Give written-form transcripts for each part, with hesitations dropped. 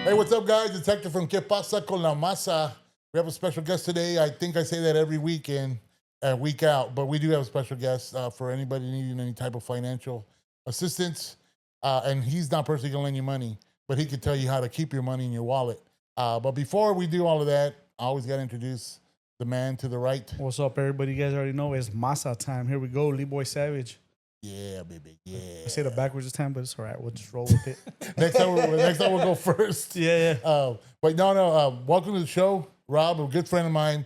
Hey, what's up, guys? It's Hector from Que Pasa con la Masa. We have a special guest today. I think I say that every weekend, week out, but we do have a special guest for anybody needing any type of financial assistance. And he's not personally going to lend you money, but he can tell you how to keep your money in your wallet. But before we do all of that, I always got to introduce the man to the right. What's up, everybody? You guys already know it's Masa time. Here we go, Lee Boy Savage. Yeah, baby. Yeah. I said it backwards this time, but it's all right. We'll just roll with it. next time we'll go first. Yeah. But no. Welcome to the show, Rob, a good friend of mine.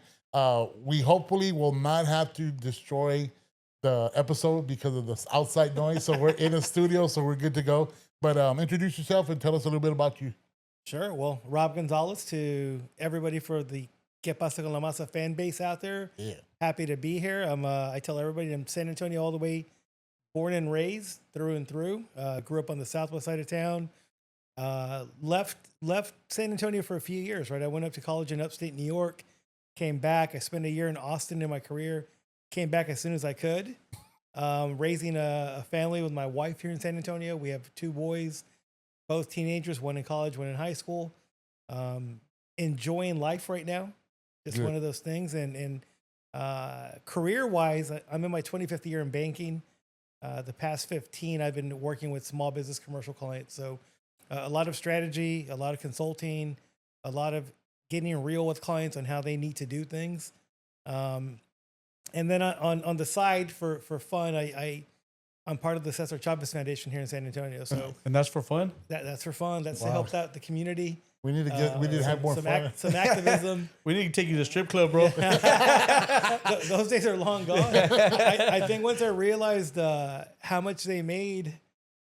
We hopefully will not have to destroy the episode because of the outside noise. So we're in a studio, so we're good to go. But introduce yourself and tell us a little bit about you. Sure. Well, Rob Gonzales, to everybody for the Que Pasa con la Masa fan base out there. Yeah. Happy to be here. I tell everybody I'm San Antonio all the way, born and raised through and through. Grew up on the southwest side of town. Left San Antonio for a few years, right? I went up to college in upstate New York, came back. I spent a year in Austin in my career, came back as soon as I could. Raising a family with my wife here in San Antonio. We have 2 boys, both teenagers, one in college, one in high school. Enjoying life right now. Just one of those things. And career-wise, I'm in my 25th year in banking. The past 15, I've been working with small business commercial clients. So a lot of strategy, a lot of consulting, a lot of getting real with clients on how they need to do things. And then on the side for fun, I'm part of the Cesar Chavez Foundation here in San Antonio. So And that's for fun? that's for fun. That's to help out the community. We need to have more fun. Some activism. We need to take you to the strip club, bro. Those days are long gone. I think once I realized how much they made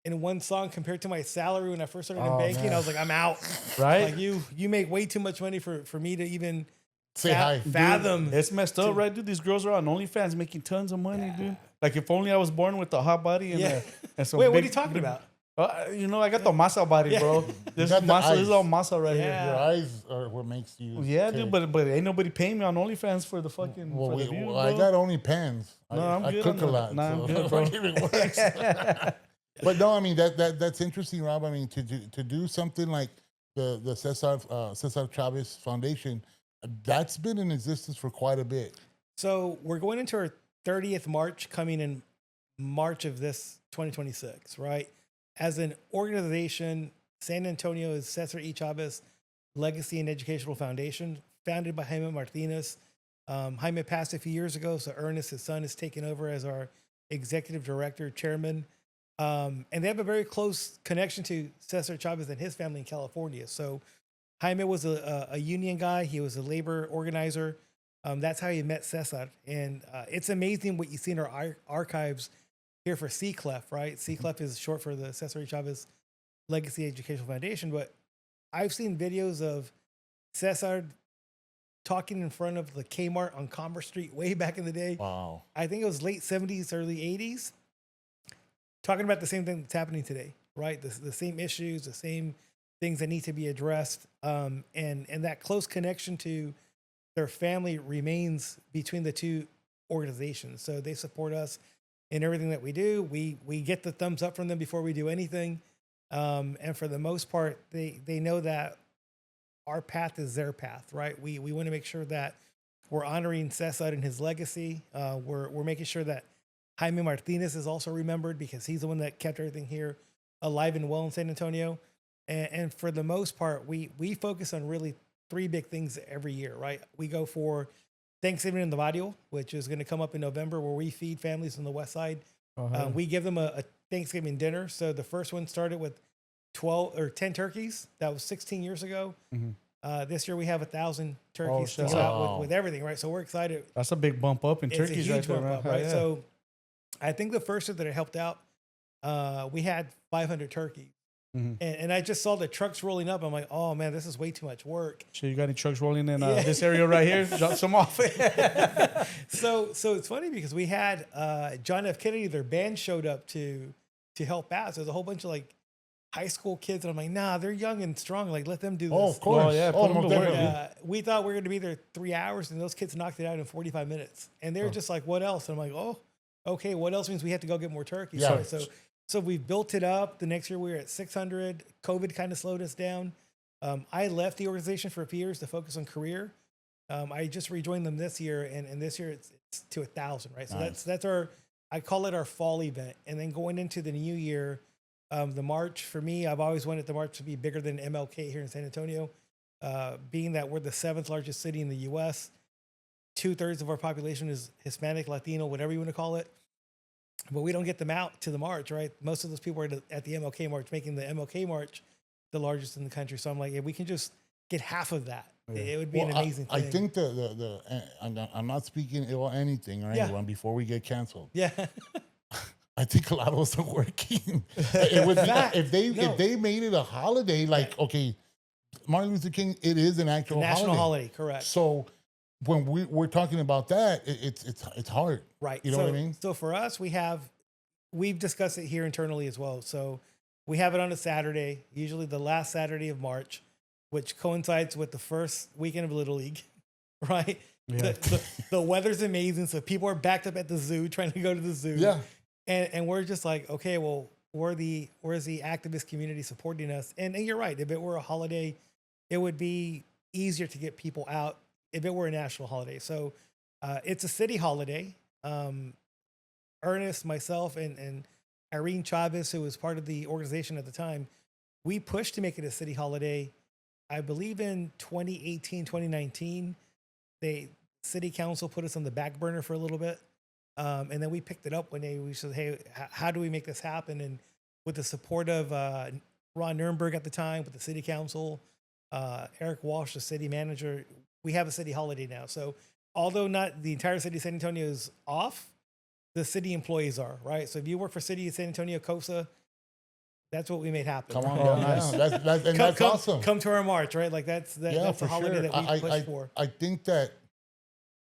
in one song compared to my salary when I first started in banking, man. I was like, I'm out. Right? Like you make way too much money for me to even Say hi. fathom. Dude, it's messed up, right, dude? These girls are on OnlyFans making tons of money, dude. Like, if only I was born with a hot body and some Wait, big, what are you talking about? I got the masa body, bro. This is all masa right here. Your eyes are what makes you. Yeah, dude, but ain't nobody paying me on OnlyFans for the fucking. Well, for the views, I bro. got only pens. No, I'm I good cook on a that. lot. Nah, I'm so good, bro. it works. But no, I mean that's interesting, Rob. I mean to do something like the Cesar Chavez Foundation, that's been in existence for quite a bit. So we're going into our 30th March, coming in March of this 2026, right? As an organization, San Antonio is Cesar E. Chavez Legacy and Educational Foundation, founded by Jaime Martinez. Jaime passed a few years ago, so Ernest, his son, has taken over as our executive director, chairman. And they have a very close connection to Cesar Chavez and his family in California. So Jaime was a union guy. He was a labor organizer. That's how he met Cesar. And it's amazing what you see in our archives here for CECLEF, right? CECLEF is short for the Cesar E. Chavez Legacy Educational Foundation. But I've seen videos of Cesar talking in front of the Kmart on Commerce Street way back in the day. Wow. I think it was late 70s, early 80s, talking about the same thing that's happening today, right? The same issues, the same things that need to be addressed. And that close connection to their family remains between the 2 organizations. So they support us in everything that we do. We get the thumbs up from them before we do anything. And for the most part, they know that our path is their path, right? We want to make sure that we're honoring Cesar and his legacy. We're making sure that Jaime Martinez is also remembered because he's the one that kept everything here alive and well in San Antonio. And for the most part, we focus on really 3 big things every year, right? We go for Thanksgiving in the Barrio, which is going to come up in November, where we feed families on the west side. We give them a Thanksgiving dinner. So the first one started with 10 turkeys. That was 16 years ago. Mm-hmm. This year we have 1,000 turkeys to go out with everything, right? So we're excited. That's a big bump up in turkeys. It's a huge bump up, right? Yeah. So I think the first year that it helped out, we had 500 turkeys. Mm-hmm. And I just saw the trucks rolling up. I'm like, oh man, this is way too much work. So you got any trucks rolling in this area right here? Drop some off. So it's funny because we had John F. Kennedy, their band showed up to help out. So there's a whole bunch of like high school kids, and I'm like, nah, they're young and strong. Like, let them do this. Oh, of course. Well, yeah, put them to work. We thought we were going to be there 3 hours, and those kids knocked it out in 45 minutes. And they were just like, what else? And I'm like, oh, okay, what else means we have to go get more turkeys? Yeah. So we built it up. The next year we were at 600. COVID kind of slowed us down. I left the organization for a few years to focus on career. I just rejoined them this year, and this year it's to 1,000, right? So Nice. that's our, I call it our fall event. And then going into the new year, the march for me, I've always wanted the march to be bigger than MLK here in San Antonio, being that we're the 7th largest city in the U.S. 2/3 of our population is Hispanic, Latino, whatever you want to call it. But we don't get them out to the march, right? Most of those people are at the MLK march, making the MLK march the largest in the country. So I'm like, if we can just get half of that, it would be an amazing I thing. think I'm not speaking ill or anything or Yeah. anyone before we get canceled. Yeah. I think a lot of us are working. It would be, Fact. if No. they made it a holiday, like okay, Martin Luther King, it is an actual National holiday, correct. So when we're talking about that, it's hard. Right. You know what I mean? So for us, we've discussed it here internally as well. So we have it on a Saturday, usually the last Saturday of March, which coincides with the first weekend of Little League, right? Yeah. The weather's amazing. So people are backed up at the zoo trying to go to the zoo. Yeah. And we're just like, okay, well, where's the activist community supporting us? And you're right. If it were a holiday, it would be easier to get people out if it were a national holiday. So it's a city holiday. Ernest, myself, and Irene Chavez, who was part of the organization at the time, we pushed to make it a city holiday. I believe in 2018, 2019, city council put us on the back burner for a little bit. And then we picked it up one day. We said, hey, how do we make this happen? And with the support of Ron Nuremberg at the time, with the city council, Eric Walsh, the city manager, we have a city holiday now. So although not the entire city of San Antonio is off, the city employees are, right? So if you work for City of San Antonio, COSA, that's what we made happen. Come on, right? down. nice. Yeah, that's awesome. Come to our march, right? Like that's the for holiday sure. that we push for. I think that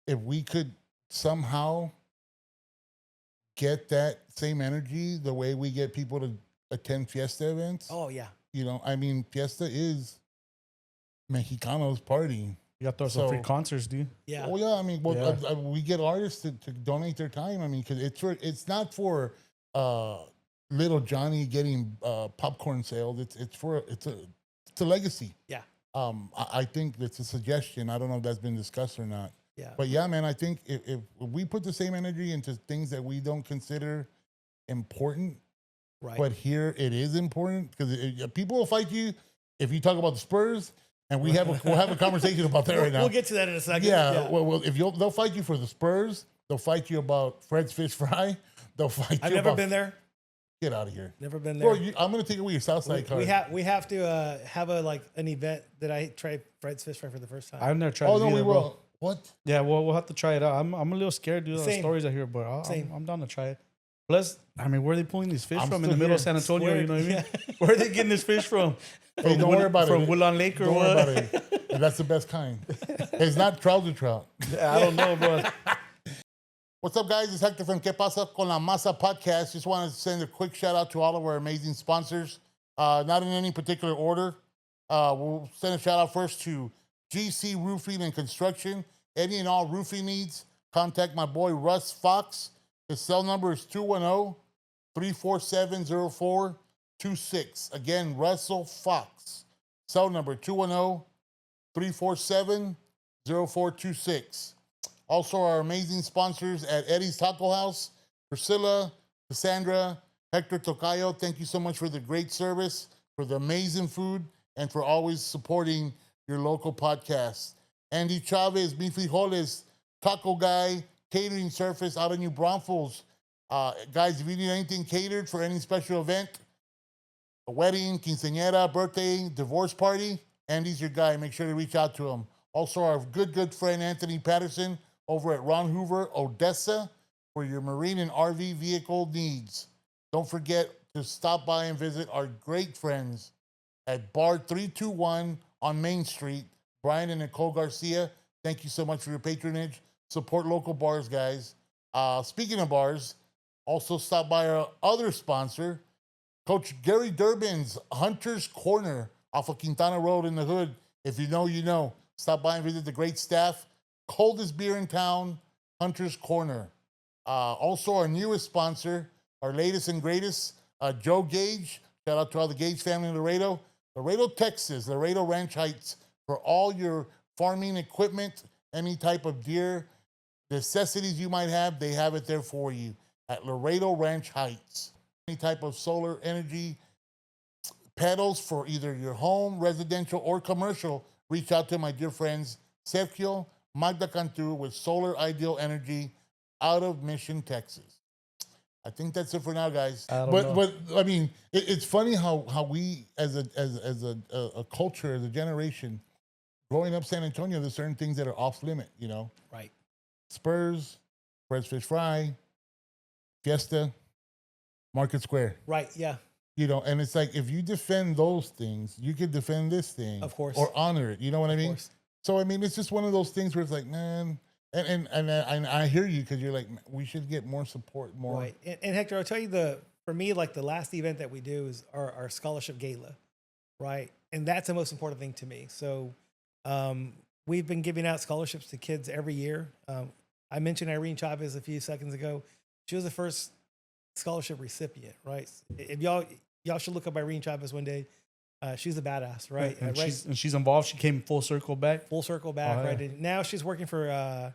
if we could somehow get that same energy the way we get people to attend Fiesta events, Oh yeah. you know, I mean, Fiesta is Mexicanos partying. You got to throw some free So- concerts, dude. Yeah. Oh yeah, I mean, well, Yeah. we get artists to donate their time. I mean, because it's not for little Johnny getting popcorn sales. It's a legacy. Yeah. I think that's a suggestion. I don't know if that's been discussed or not. Yeah. But yeah, man, I think if we put the same energy into things that we don't consider important, Right. but here it is important because people will fight you if you talk about the Spurs, and we'll have a conversation about that right now. We'll get to that in a second. Yeah, well, if they'll fight you for the Spurs, they'll fight you about Fred's Fish Fry. They'll fight I've you never about been there. Get out of here, Never been there. bro. I'm gonna take away your Southside card. We have to have an event that I tried Fred's Fish Fry for the first time. I've never tried Oh it no, either, we bro. will. What? Yeah, well, we'll have to try it out. I'm a little scared, dude, of the Same. stories I hear, but Same. I'm down to try it. Plus, I mean, where are they pulling these fish I'm from in still the middle of here. San Antonio? Swear. You know what I mean? Yeah. Where are they getting this fish from? Hey, don't worry about from it. Woodlawn Lake or Don't what? worry about it. That's the best kind. It's not trouser trout. I don't know, bro. What's up, guys? It's Hector from Que Pasa con la Masa podcast. Just wanted to send a quick shout out to all of our amazing sponsors. Not in any particular order. We'll send a shout out first to GC Roofing and Construction. Any and all roofing needs, contact my boy Russ Fox. His cell number is 210-347-0426. Again, Russell Fox. Cell number 210-347-0426. Also, our amazing sponsors at Eddie's Taco House, Priscilla, Cassandra, Hector Tocayo. Thank you so much for the great service, for the amazing food, and for always supporting your local podcast. Andy Chavez, Mi Frijoles, Taco Guy, Catering Service out of New Braunfels. Guys, if you need anything catered for any special event, a wedding, quinceañera, birthday, divorce party, Andy's your guy. Make sure to reach out to him. Also, our good friend Anthony Patterson over at Ron Hoover Odessa for your marine and RV vehicle needs. Don't forget to stop by and visit our great friends at Bar 321 on Main Street. Brian and Nicole Garcia, thank you so much for your patronage. Support local bars, guys. Speaking of bars, also stop by our other sponsor, Coach Gary Durbin's Hunter's Corner off of Quintana Road in the hood. If you know, you know. Stop by and visit the great staff. Coldest beer in town, Hunter's Corner. Also, our newest sponsor, our latest and greatest, Joe Gage. Shout out to all the Gage family in Laredo. Laredo, Texas, Laredo Ranch Heights, for all your farming equipment, any type of deer necessities you might have, they have it there for you at Laredo Ranch Heights. Any type of solar energy panels for either your home, residential, or commercial, reach out to my dear friends Sergio Magda Cantu with Solar Ideal Energy out of Mission, Texas. I think that's it for now, guys. I don't But know. but I mean, it's funny how we as a culture, as a generation, growing up San Antonio, there's certain things that are off limit. You know, Right. Spurs, Fred's Fish Fry, Fiesta, Market Square. Right. Yeah. You know, and it's like if you defend those things, you could defend this thing, Of course. or honor it. You know what I Of mean? course. So I mean, it's just one of those things where it's like, man, and I hear you because you're like, we should get more support, more. Right. And Hector, I'll tell you for me, like the last event that we do is our scholarship gala, right? And that's the most important thing to me. So we've been giving out scholarships to kids every year. I mentioned Irene Chavez a few seconds ago. She was the first scholarship recipient, right? If y'all should look up Irene Chavez one day. She's a badass, right? And she's involved. She came full circle back. Full circle back, Oh, yeah. right? And now she's working for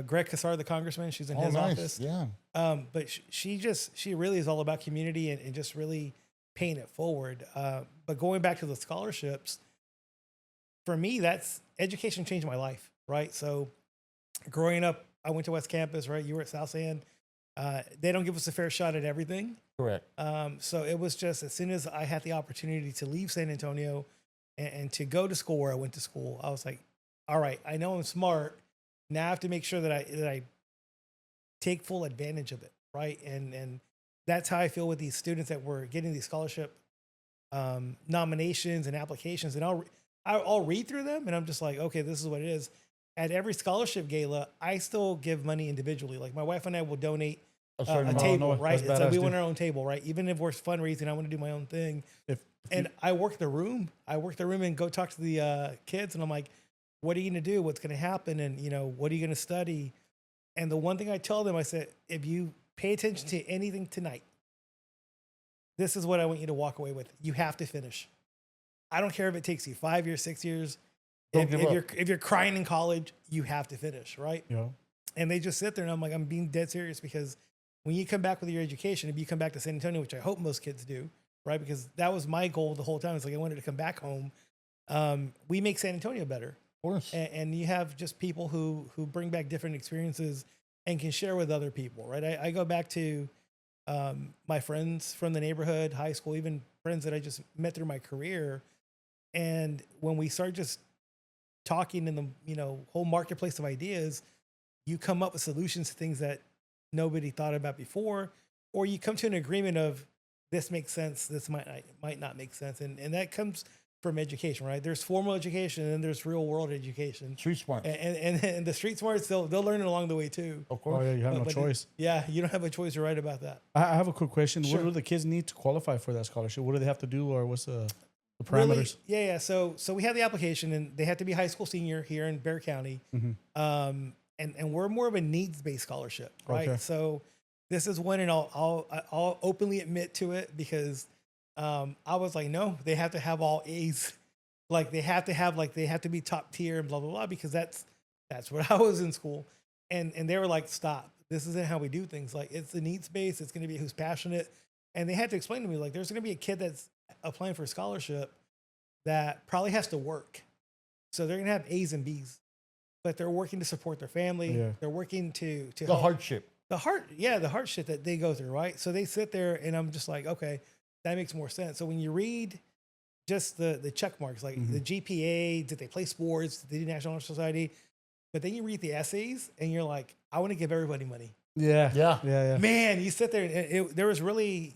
Greg Cesar, the congressman. She's in his office. Yeah. But she really is all about community and just really paying it forward. But going back to the scholarships, for me, that's education changed my life, right? So growing up, I went to West Campus, right? You were at South End. They don't give us a fair shot at everything. Correct. So it was just as soon as I had the opportunity to leave San Antonio and to go to school where I went to school, I was like, all right, I know I'm smart. Now I have to make sure that I take full advantage of it, right? And that's how I feel with these students that were getting these scholarship nominations and applications. And I'll read through them and I'm just like, okay, this is what it is. At every scholarship gala, I still give money individually. Like my wife and I will donate a table, right? It's like we want our own table, right? Even if we're fundraising, I want to do my own thing. I work the room. And go talk to the kids, and I'm like, "What are you going to do? What's going to happen? And what are you going to study?" And the one thing I tell them, I said, "If you pay attention to anything tonight, this is what I want you to walk away with. You have to finish. I don't care if it takes you 5 years, 6 years. If you're crying in college, you have to finish, right?" Yeah. And they just sit there, and I'm like, I'm being dead serious because when you come back with your education, if you come back to San Antonio, which I hope most kids do, right? Because that was my goal the whole time. It's like I wanted to come back home. We make San Antonio better. Of course. And you have just people who bring back different experiences and can share with other people, right? I go back to my friends from the neighborhood, high school, even friends that I just met through my career. And when we start just talking in the whole marketplace of ideas, you come up with solutions to things that nobody thought about before, or you come to an agreement of this makes sense, this might not make sense, and that comes from education, right? There's formal education and then there's real world education. Street smart. And the street smarts, they'll learn it along the way too. Of course. Oh yeah, you have no choice. Yeah, you don't have a choice. You're right about that. I have a quick question. Sure. What do the kids need to qualify for that scholarship? What do they have to do, or what's the Really? parameters? Yeah. So we have the application, and they have to be high school senior here in Bexar County. Mm-hmm. And we're more of a needs-based scholarship, right? Okay. So this is one, and I'll openly admit to it because I was like, no, they have to have all A's, like they have to be top tier and blah blah blah, because that's what I was in school, and they were like, stop, this isn't how we do things. Like it's the needs-based, it's going to be who's passionate, and they had to explain to me like there's going to be a kid that's applying for a scholarship that probably has to work, so they're going to have A's and B's. But they're working to support their family. Yeah. They're working to The help. hardship. The hardship that they go through, right? So they sit there, and I'm just like, okay, that makes more sense. So when you read just the check marks, like the GPA, did they play sports? Did they do National Honor Society? But then you read the essays, and you're like, I want to give everybody money. Yeah. Man, you sit there, and there was really,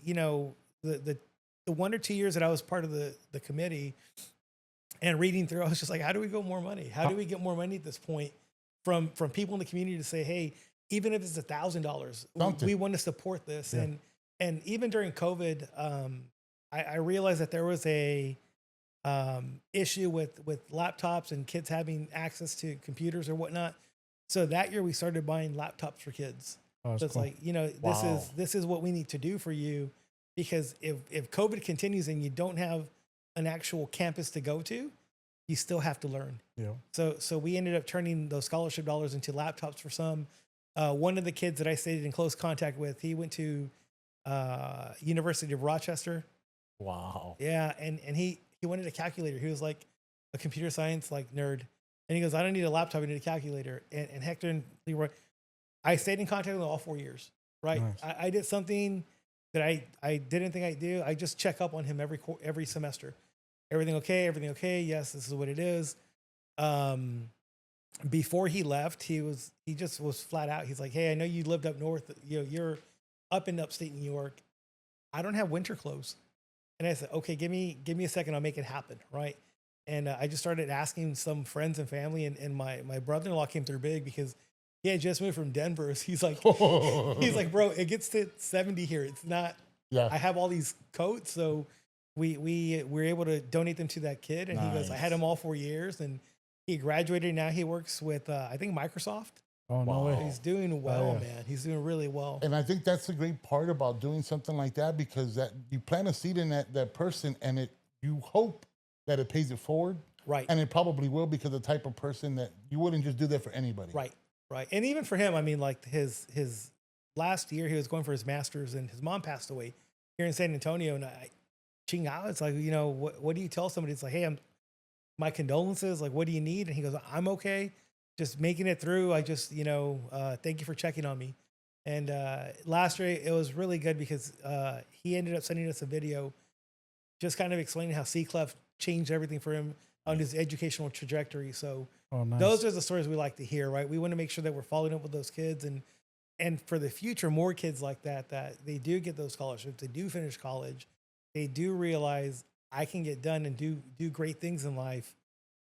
the 1 or 2 years that I was part of the committee. And reading through, I was just like, how do we go more money? How do we get more money at this point from people in the community to say, hey, even if it's $1,000, we want to support this. Yeah. And even during COVID, I realized that there was a issue with laptops and kids having access to computers or whatnot. So that year we started buying laptops for kids. Oh, So it's cool. like, Wow. this is what we need to do for you, because if COVID continues and you don't have an actual campus to go to, you still have to learn. Yeah. So we ended up turning those scholarship dollars into laptops for some. One of the kids that I stayed in close contact with, he went to University of Rochester. Wow. Yeah, and he wanted a calculator. He was like a computer science like nerd, and he goes, "I don't need a laptop. I need a calculator." And Hector and Leroy, I stayed in contact with them all 4 years. Right, Nice. I did something that I didn't think I'd do. I just check up on him every semester. Everything okay? Everything okay? Yes, this is what it is. Before he left, he just was flat out. He's like, "Hey, I know you lived up north. You're up in upstate New York. I don't have winter clothes." And I said, "Okay, give me a second. I'll make it happen." Right. And I just started asking some friends and family, and my brother-in-law came through big because he had just moved from Denver. So he's like, "Bro, it gets to 70 here. It's not. Yeah. I have all these coats, so we were able to donate them to that kid." And he goes, "I had him all 4 years, and he graduated. Now he works with I think Microsoft. Oh, no Wow. way. He's doing well, yeah. man. He's doing really well." And I think that's the great part about doing something like that, because that you plant a seed in that person, and you hope that it pays it forward. Right. And it probably will, because the type of person that you wouldn't just do that for anybody. Right. And even for him, I mean, like his last year, he was going for his master's, and his mom passed away here in San Antonio. And it's like, what do you tell somebody? It's like, "Hey, my condolences. Like, what do you need?" And he goes, "I'm okay. Just making it through. I just, thank you for checking on me." And last year, it was really good because he ended up sending us a video just kind of explaining how CECLEF changed everything for him on his educational trajectory. So Oh, nice. those are the stories we like to hear, right? We want to make sure that we're following up with those kids, and for the future, more kids like that they do get those scholarships, they do finish college, they do realize I can get done and do great things in life.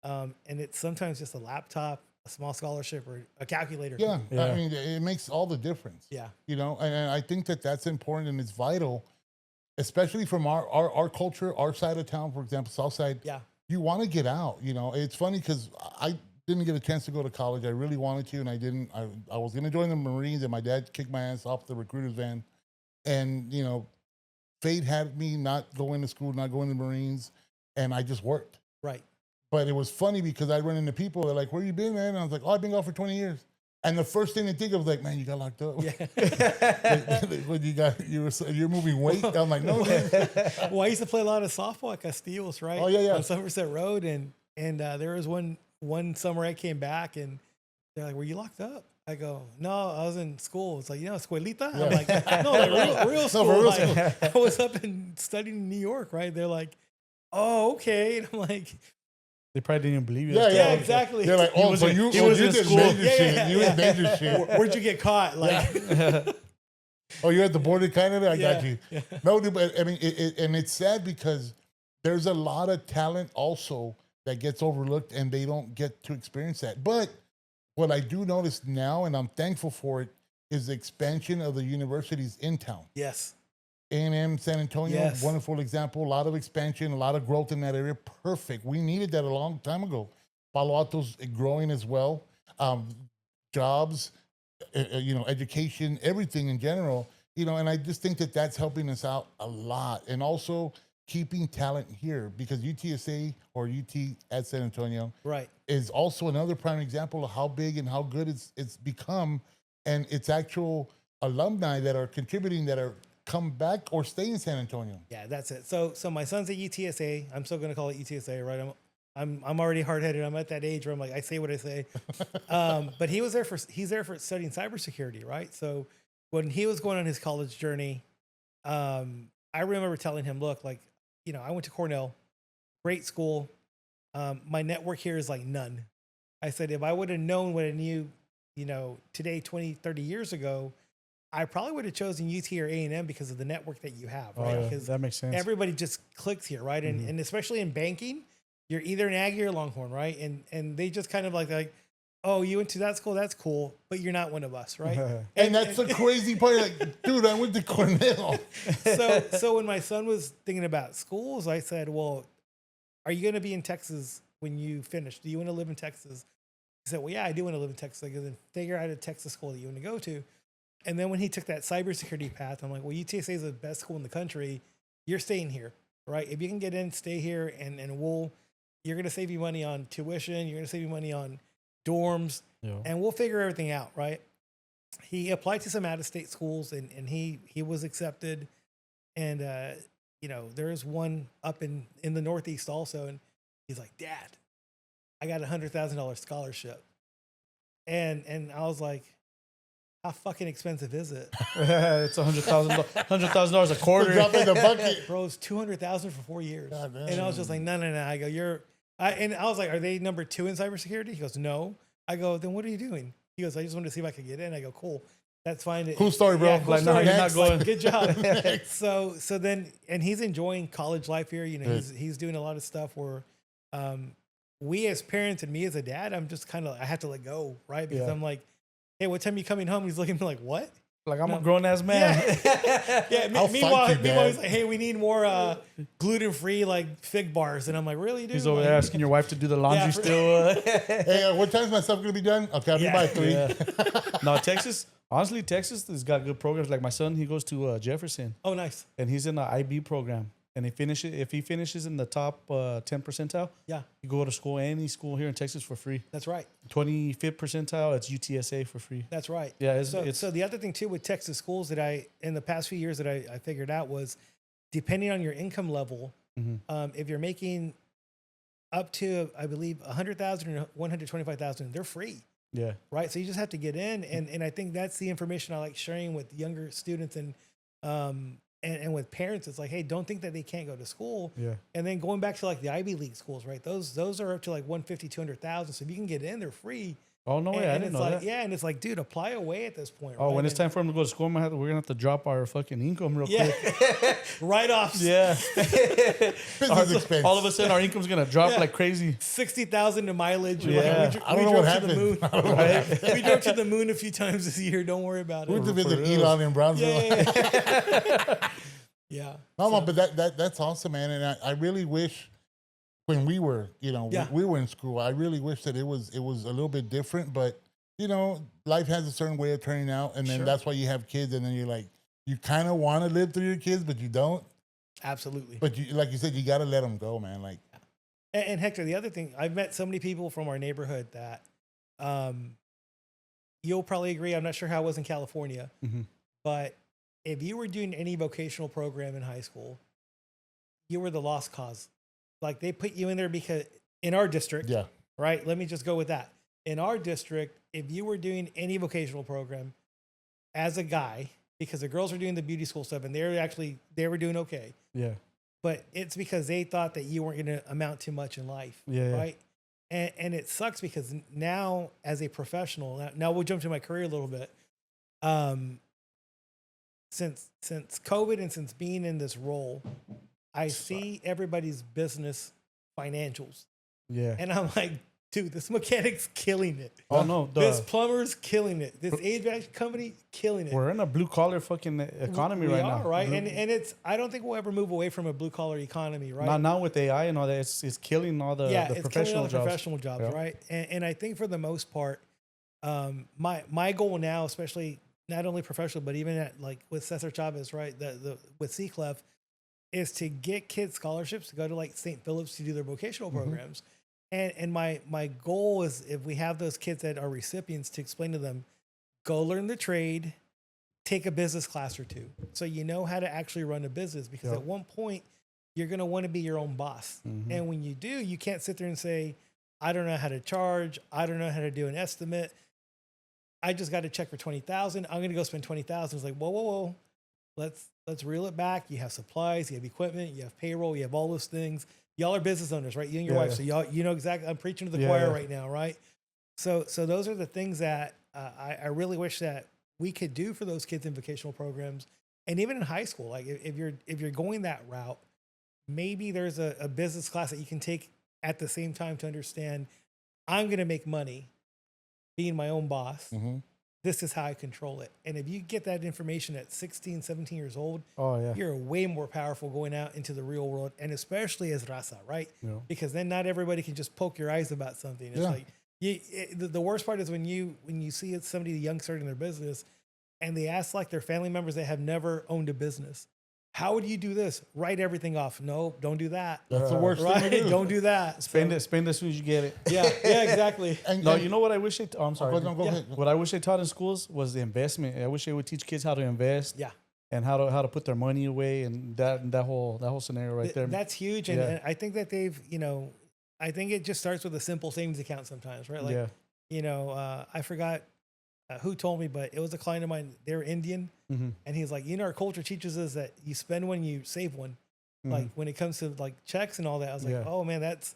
And it's sometimes just a laptop, a small scholarship, or a calculator. Yeah. Yeah. I mean, it makes all the difference. Yeah. And I think that's important, and it's vital, especially from our culture, our side of town, for example, South Side. Yeah. You want to get out. It's funny because I didn't get a chance to go to college. I really wanted to, and I didn't. I was going to join the Marines, and my dad kicked my ass off the recruiter's van. And, fate had me not going to school, not going to the Marines, and I just worked. Right. But it was funny because I run into people, they're like, "Where you been, man?" And I was like, "Oh, I've been gone for 20 years. And the first thing they think of was like, "Man, you got locked up." Yeah. What you're moving weight? I'm like, "No, man." Well, I used to play a lot of softball at Castillo's, right? Oh, yeah. On Somerset Road, and there was one summer I came back, and they're like, "Were you locked up?" I go, "No, I was in school." It's like, escuelita? I'm like, "No, like real school." for real Like, I was up and studying in New York, right? They're like, "Oh, okay." And I'm like, They probably didn't even believe you. Yeah, exactly. They're like, "Oh, so you in did school." major Yeah, shit. yeah, You yeah. did major shit." "Where'd you get caught?" Like, Oh, you're at the border of Canada? I got Yeah, you. yeah. No, dude, but I mean, and it's sad because there's a lot of talent also that gets overlooked, and they don't get to experience that. But what I do notice now, and I'm thankful for it, is the expansion of the universities in town. yes. A&M San Antonio, Yes. wonderful example. A lot of expansion, a lot of growth in that area. Perfect. We needed that a long time ago. Palo Alto's growing as well. Jobs, education, everything in general. And I just think that that's helping us out a lot. And also keeping talent here, because UTSA, or UT at San Antonio, Right. is also another prime example of how big and how good it's become, and its actual alumni that are contributing, that are come back or stay in San Antonio. Yeah, that's it. So my son's at UTSA. I'm still going to call it UTSA, right? I'm already hard headed. I'm at that age where I'm like, I say what I say. But he's there for studying cybersecurity, right? So when he was going on his college journey, I remember telling him, "Look, like, I went to Cornell, great school. My network here is like none." I said, if I would have known what I knew, today, 20, 30 years ago, I probably would have chosen UT or A&M because of the network that you have, right? Oh, yeah. Because That makes sense. everybody just clicks here, right? And especially in banking, you're either an Aggie or Longhorn, right? And they just kind of like, "Oh, you went to that school, that's cool, but you're not one of us," right? And that's the crazy part. Like, dude, I went to Cornell. So when my son was thinking about schools, I said, "Well, are you going to be in Texas when you finish? Do you want to live in Texas?" He said, "Well, yeah, I do want to live in Texas." I go, "Then figure out a Texas school that you want to go to." And then when he took that cybersecurity path, I'm like, "Well, UTSA is the best school in the country. You're staying here, right? If you can get in, stay here, and you're going to save you money on tuition. You're going to save you money on dorms, and we'll figure everything out, right? He applied to some out-of-state schools, and he was accepted. And, there's one up in the Northeast also. And he's like, Dad, I got $100,000 scholarship. And I was like, how fucking expensive is it? It's $100,000 a quarter. Drop in the bucket. Bro, it's $200,000 for 4 years. God damn. And I was just like, no. I go, and I was like, are they number 2 in cybersecurity? He goes, no. I go, then what are you doing? He goes, I just wanted to see if I could get in. I go, cool. That's fine. Cool story, bro. Yeah, cool Like, no, story. you're not going. Like, good job. So then, and he's enjoying college life here. He's doing a lot of stuff where we as parents and me as a dad, I'm just kind of, I have to let go, right? Because I'm like, hey, what time are you coming home? He's looking at me like, what? Like, I'm a grown-ass man. Meanwhile, he's like, hey, we need more gluten-free, like, fig bars. And I'm like, really, dude? He's over there asking your wife to do the laundry still. Hey, what time's my stuff going to be done? Okay, I'll be by 3. Yeah. No, Texas has got good programs. Like, my son, he goes to Jefferson. Oh, nice. And he's in the IB program. And if he finishes in the top 10 percentile, you go to school, any school here in Texas for free. That's right. 25th percentile, it's UTSA for free. That's right. Yeah. So the other thing too with Texas schools that in the past few years that I figured out was, depending on your income level, if you're making up to, I believe, 100,000 or 125,000, they're free. Yeah. Right. So you just have to get in, and I think that's the information I like sharing with younger students and with parents. It's like, hey, don't think that they can't go to school. Yeah. And then going back to like the Ivy League schools, right? Those are up to like 150, 200,000. So if you can get in, they're free. Oh, no way. I didn't know like, that. Yeah. And it's like, dude, apply away at this point. Oh, right? when it's time for him to go to school, we're going to have to drop our fucking income real quick. Write-offs. Yeah. Business expense. All of a sudden, our income's going to drop like crazy. 60,000 in mileage. Yeah. I don't know what happened. We drove to the moon a few times this year. Don't worry about it. We went to visit Elon in Brownsville. Yeah. No, but that's awesome, man. And I really wish when we were, we were in school, I really wish that it was a little bit different. But, life has a certain way of turning out. And then that's why you have kids. And then you're like, you kind of want to live through your kids, but you don't. Absolutely. But like you said, you got to let them go, man. Like, and Hector, the other thing, I've met so many people from our neighborhood that you'll probably agree. I'm not sure how it was in California, but if you were doing any vocational program in high school, you were the lost cause. Like, they put you in there because in our district, right? Let me just go with that. In our district, if you were doing any vocational program as a guy, because the girls were doing the beauty school stuff and they were doing okay. Yeah. But it's because they thought that you weren't going to amount to much in life. Yeah. Right. And it sucks because now as a professional, now we'll jump to my career a little bit. Since COVID and since being in this role, I see everybody's business financials. Yeah. And I'm like, dude, this mechanic's killing it. Oh, no. This plumber's killing it. This HVAC company killing it. We're in a blue collar fucking economy right now. Right? And it's, I don't think we'll ever move away from a blue collar economy, right? Not now with AI and all that. It's killing all the professional jobs. Professional jobs, right? And I think for the most part, my goal now, especially not only professional, but even at like with Cesar Chavez, right? With CECLEF, is to get kids scholarships to go to like St. Philip's to do their vocational programs. And my goal is, if we have those kids that are recipients, to explain to them, go learn the trade, take a business class or two, so you know how to actually run a business. Because at one point, you're going to want to be your own boss. And when you do, you can't sit there and say, I don't know how to charge. I don't know how to do an estimate. I just got a check for $20,000. I'm going to go spend $20,000. It's like, whoa. Let's reel it back. You have supplies, you have equipment, you have payroll, you have all those things. Y'all are business owners, right? You and your wife. So y'all, you know exactly. I'm preaching to the choir right now, right? So those are the things that I really wish that we could do for those kids in vocational programs, and even in high school. Like if you're going that route, maybe there's a business class that you can take at the same time to understand, I'm going to make money being my own boss. This is how I control it. And if you get that information at 16, 17 years old, you're way more powerful going out into the real world, and especially as raza, right? Because then not everybody can just poke your eyes about something. It's like the worst part is when you see somebody young starting their business and they ask like their family members that have never owned a business, How would you do this? Write everything off. No, don't do that. That's the worst Right? thing to do. Don't do that. Spend it as soon as you get it. Yeah, yeah, exactly. No, you know what I wish they. Oh, I'm sorry. Go ahead. What I wish they taught in schools was the investment. I wish they would teach kids how to invest. Yeah. And how to put their money away and that whole scenario right there. That's huge, and I think that they've, I think it just starts with a simple savings account sometimes, right? Like, I forgot who told me, but it was a client of mine. They're Indian, and he's like, our culture teaches us that you spend one, you save one. Like when it comes to like checks and all that, I was like, oh man, that's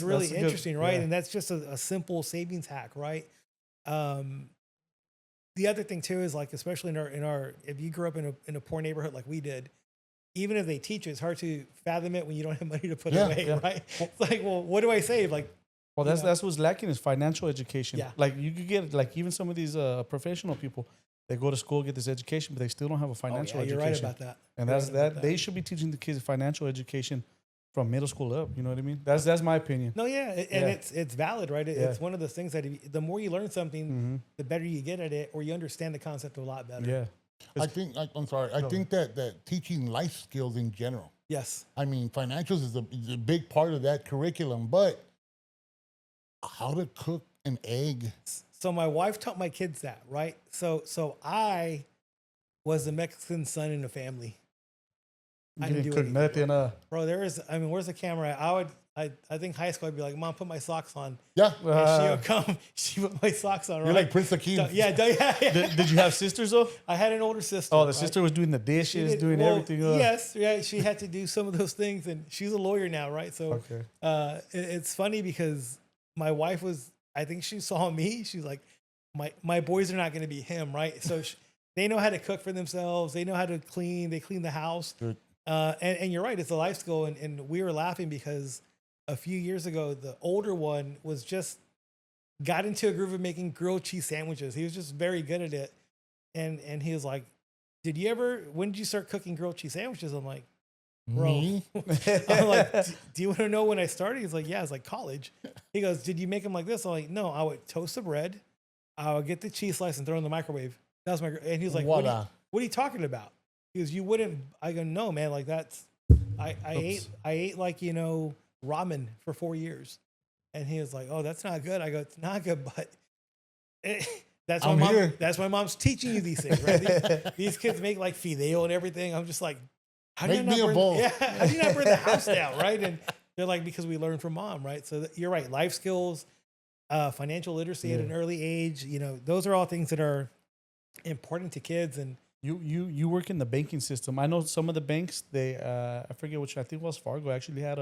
really interesting, right? And that's just a simple savings hack, right? The other thing too is like, especially in our if you grew up in a poor neighborhood like we did, even if they teach you, it's hard to fathom it when you don't have money to put away, right? It's like, well, what do I save? Like, well, that's what's lacking is financial education. Yeah. Like you could get like even some of these professional people, they go to school, get this education, but they still don't have a financial education. You're right about that. And they should be teaching the kids financial education from middle school up. You know what I mean? That's my opinion. No, it's valid, right? It's one of those things that the more you learn something, the better you get at it, or you understand the concept a lot better. Yeah. I think that teaching life skills in general. Yes. I mean, financials is a big part of that curriculum, but how to cook an egg. So my wife taught my kids that, right? So I was the Mexican son in the family. I didn't do nothing. Bro, where's the camera? I think high school I'd be like, Mom, put my socks on. Yeah. And she would come, she put my socks on, right? You're like Prince Akeem. Yeah. Did you have sisters though? I had an older sister. Oh, the sister was doing the dishes, doing everything. Yes, yeah, she had to do some of those things, and she's a lawyer now, right? So it's funny because my wife I think she saw me. She's like, my boys are not going to be him, right? So they know how to cook for themselves. They know how to clean. They clean the house. Good. And you're right, it's a life skill. And we were laughing because a few years ago, the older one got into a groove of making grilled cheese sandwiches. He was just very good at it. And he was like, when did you start cooking grilled cheese sandwiches? I'm like, bro, I'm like, do you want to know when I started? He's like, yeah, it's like college. He goes, did you make them like this? I'm like, no, I would toast the bread. I would get the cheese slice and throw it in the microwave. That was and he's like, what are you talking about? He goes, you wouldn't. I go, no, man, like that's, I ate like, ramen for 4 years. And he was like, oh, that's not good. I go, it's not good, but that's why mom's teaching you these things, right? These kids make like fideo and everything. I'm just like, how do you not burn the house down, right? And they're like, because we learned from mom, right? So you're right. Life skills, financial literacy at an early age, those are all things that are important to kids. And you work in the banking system. I know some of the banks, they I forget which, I think Wells Fargo actually had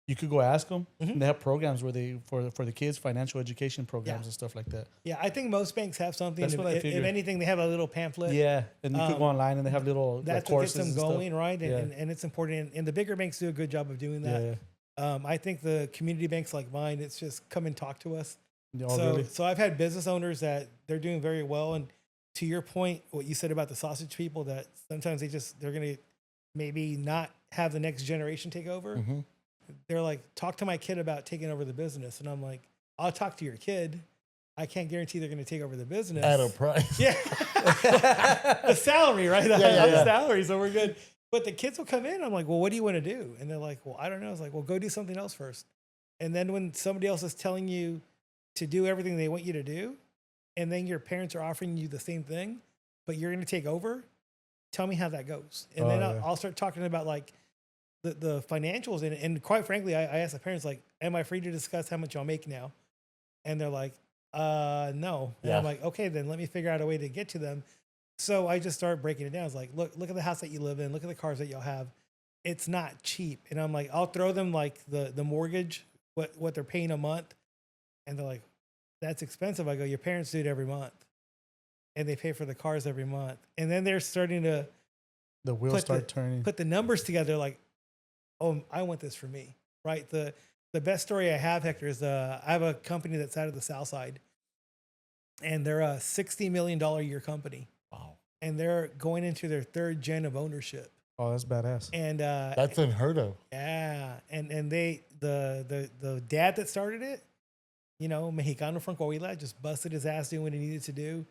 you could go ask them. And they have programs where for the kids, financial education programs and stuff like that. Yeah, I think most banks have something. That's what I figured. If anything, they have a little pamphlet. Yeah, and you could go online and they have little that's courses. What gets them going, stuff. right? And it's important. And the bigger banks do a good job of doing that. Yeah. I think the community banks like mine, it's just come and talk to us. So I've had business owners that they're doing very well. And to your point, what you said about the sausage people, that sometimes they're going to maybe not have the next generation take over. They're like, talk to my kid about taking over the business. And I'm like, I'll talk to your kid. I can't guarantee they're going to take over the business. At a price. Yeah. The salary, right? The salary, so we're good. But the kids will come in. I'm like, well, what do you want to do? And they're like, well, I don't know. I was like, well, go do something else first. And then when somebody else is telling you to do everything they want you to do, and then your parents are offering you the same thing, but you're going to take over, tell me how that goes. And then I'll start talking about like the financials. And quite frankly, I asked the parents, like, am I free to discuss how much y'all make now? And they're like, no. And I'm like, okay, then let me figure out a way to get to them. So I just started breaking it down. It's like, look at the house that you live in. Look at the cars that y'all have. It's not cheap. And I'm like, I'll throw them like the mortgage, what they're paying a month. And they're like, that's expensive. I go, your parents do it every month. And they pay for the cars every month. And then they're starting to the wheels start turning. Put the numbers together like, oh, I want this for me, right? The best story I have, Hector, is I have a company that's out of the South Side. And they're a $60 million a year company. Wow. And they're going into their third gen of ownership. Oh, that's badass. And that's unheard of. Yeah. And they the dad that started it, Mexicano from Coahuila, just busted his ass doing what he needed to do.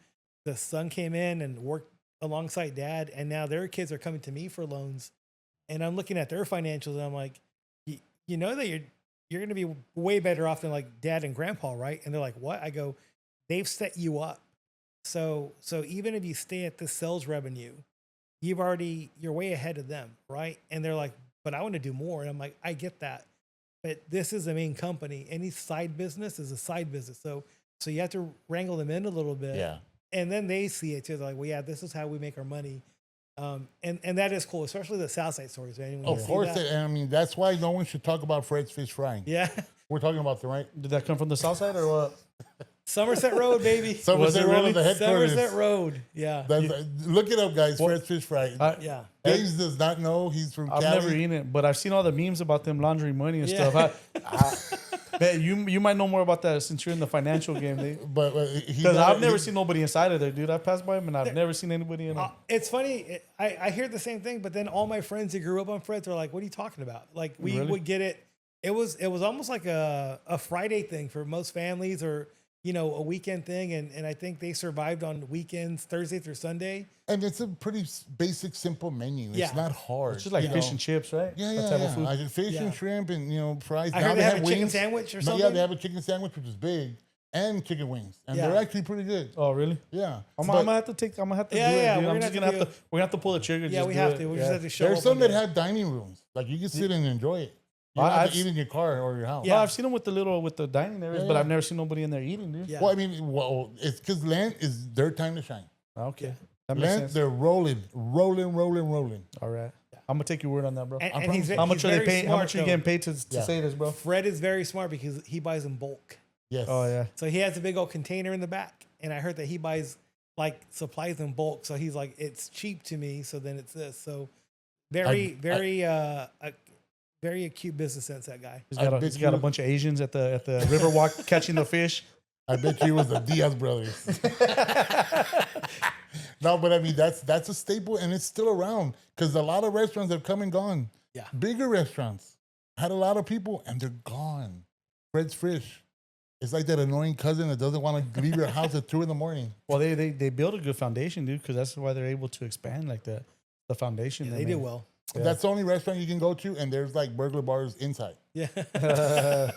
The son came in and worked alongside dad, and now their kids are coming to me for loans, and I'm looking at their financials, and I'm like, you know that you're going to be way better off than like dad and grandpa, right? And they're like, what? I go, they've set you up. So even if you stay at the sales revenue, you're way ahead of them, right? And they're like, but I want to do more. And I'm like, I get that, but this is the main company. Any side business is a side business. So you have to wrangle them in a little bit. Yeah. And then they see it too. They're like, well, yeah, this is how we make our money. And that is cool, especially the Southside stories, man. When you Of see course, that- and I mean that's why no one should talk about Fred's Fish Frying. yeah. We're talking about the right Did that come from the south side or what? Somerset Road, baby. Somerset it Road really? of the headquarters. Somerset Road. Yeah. Look it up, guys. Fred's Fish Frying. Yeah. Hayes does not know he's from I've Cali. never eaten it, but I've seen all the memes about them laundering money and Yeah. stuff. Man, you might know more about that since you're in the financial game. But Because I've never seen nobody inside of there, dude. I passed by them and I've never seen anybody in it. It's funny. I hear the same thing, but then all my friends that grew up on Fred's are like, what are you talking about? Like we Really? would get it. It was almost like a Friday thing for most families, or, you know, a weekend thing. And I think they survived on weekends, Thursday through Sunday. And it's a pretty basic, simple menu. It's Yeah. not hard. It's just like you fish know. and chips, right? Yeah, That yeah, type yeah. of food. Like fish Yeah. and shrimp and, you know, fries. I heard they have a chicken wings. sandwich or No, something. Yeah, they have a chicken sandwich, which is big, and chicken wings. And Yeah. they're actually pretty good. Oh, really? Yeah. I'm But gonna have to do Yeah, it, yeah, dude. we're I'm gonna just have gonna to have do- to. We're gonna have to pull the trigger. Yeah, just we do have it. to. We Yeah. just have to show there's up some one that day. have dining rooms. Like you can sit and enjoy it. You I- don't have I've to eat in your car or your house. Yeah. No, I've seen them with the dining areas, Yeah, but yeah. I've never seen nobody in there eating, dude. Yeah. Well, I mean, it's because land is their time to shine. Okay, Yeah. that makes Land, sense. they're rolling. All right, I'm gonna take your word on that, bro. And he's, How much he's are they very paying? How smart, much are you though. getting paid to Yeah. say this, bro? Fred is very smart because he buys in bulk. Yes. Oh yeah. So he has a big old container in the back, and I heard that he buys like supplies in bulk. So he's like, it's cheap to me. So then it's this. So very acute business sense, that guy. He's I got a, bet he's got a you- bunch of Asians at the river walk catching the fish. I bet you it was the Diaz brothers. No, but I mean that's a staple, and it's still around because a lot of restaurants have come and gone. Yeah. Bigger restaurants had a lot of people, and they're gone. Fred's Fish. It's like that annoying cousin that doesn't want to leave your house at 2 a.m. Well, they build a good foundation, dude, because that's why they're able to expand like that. The foundation. Yeah, that they made. do well. Yeah. That's the only restaurant you can go to, and there's like burglar bars inside. Yeah.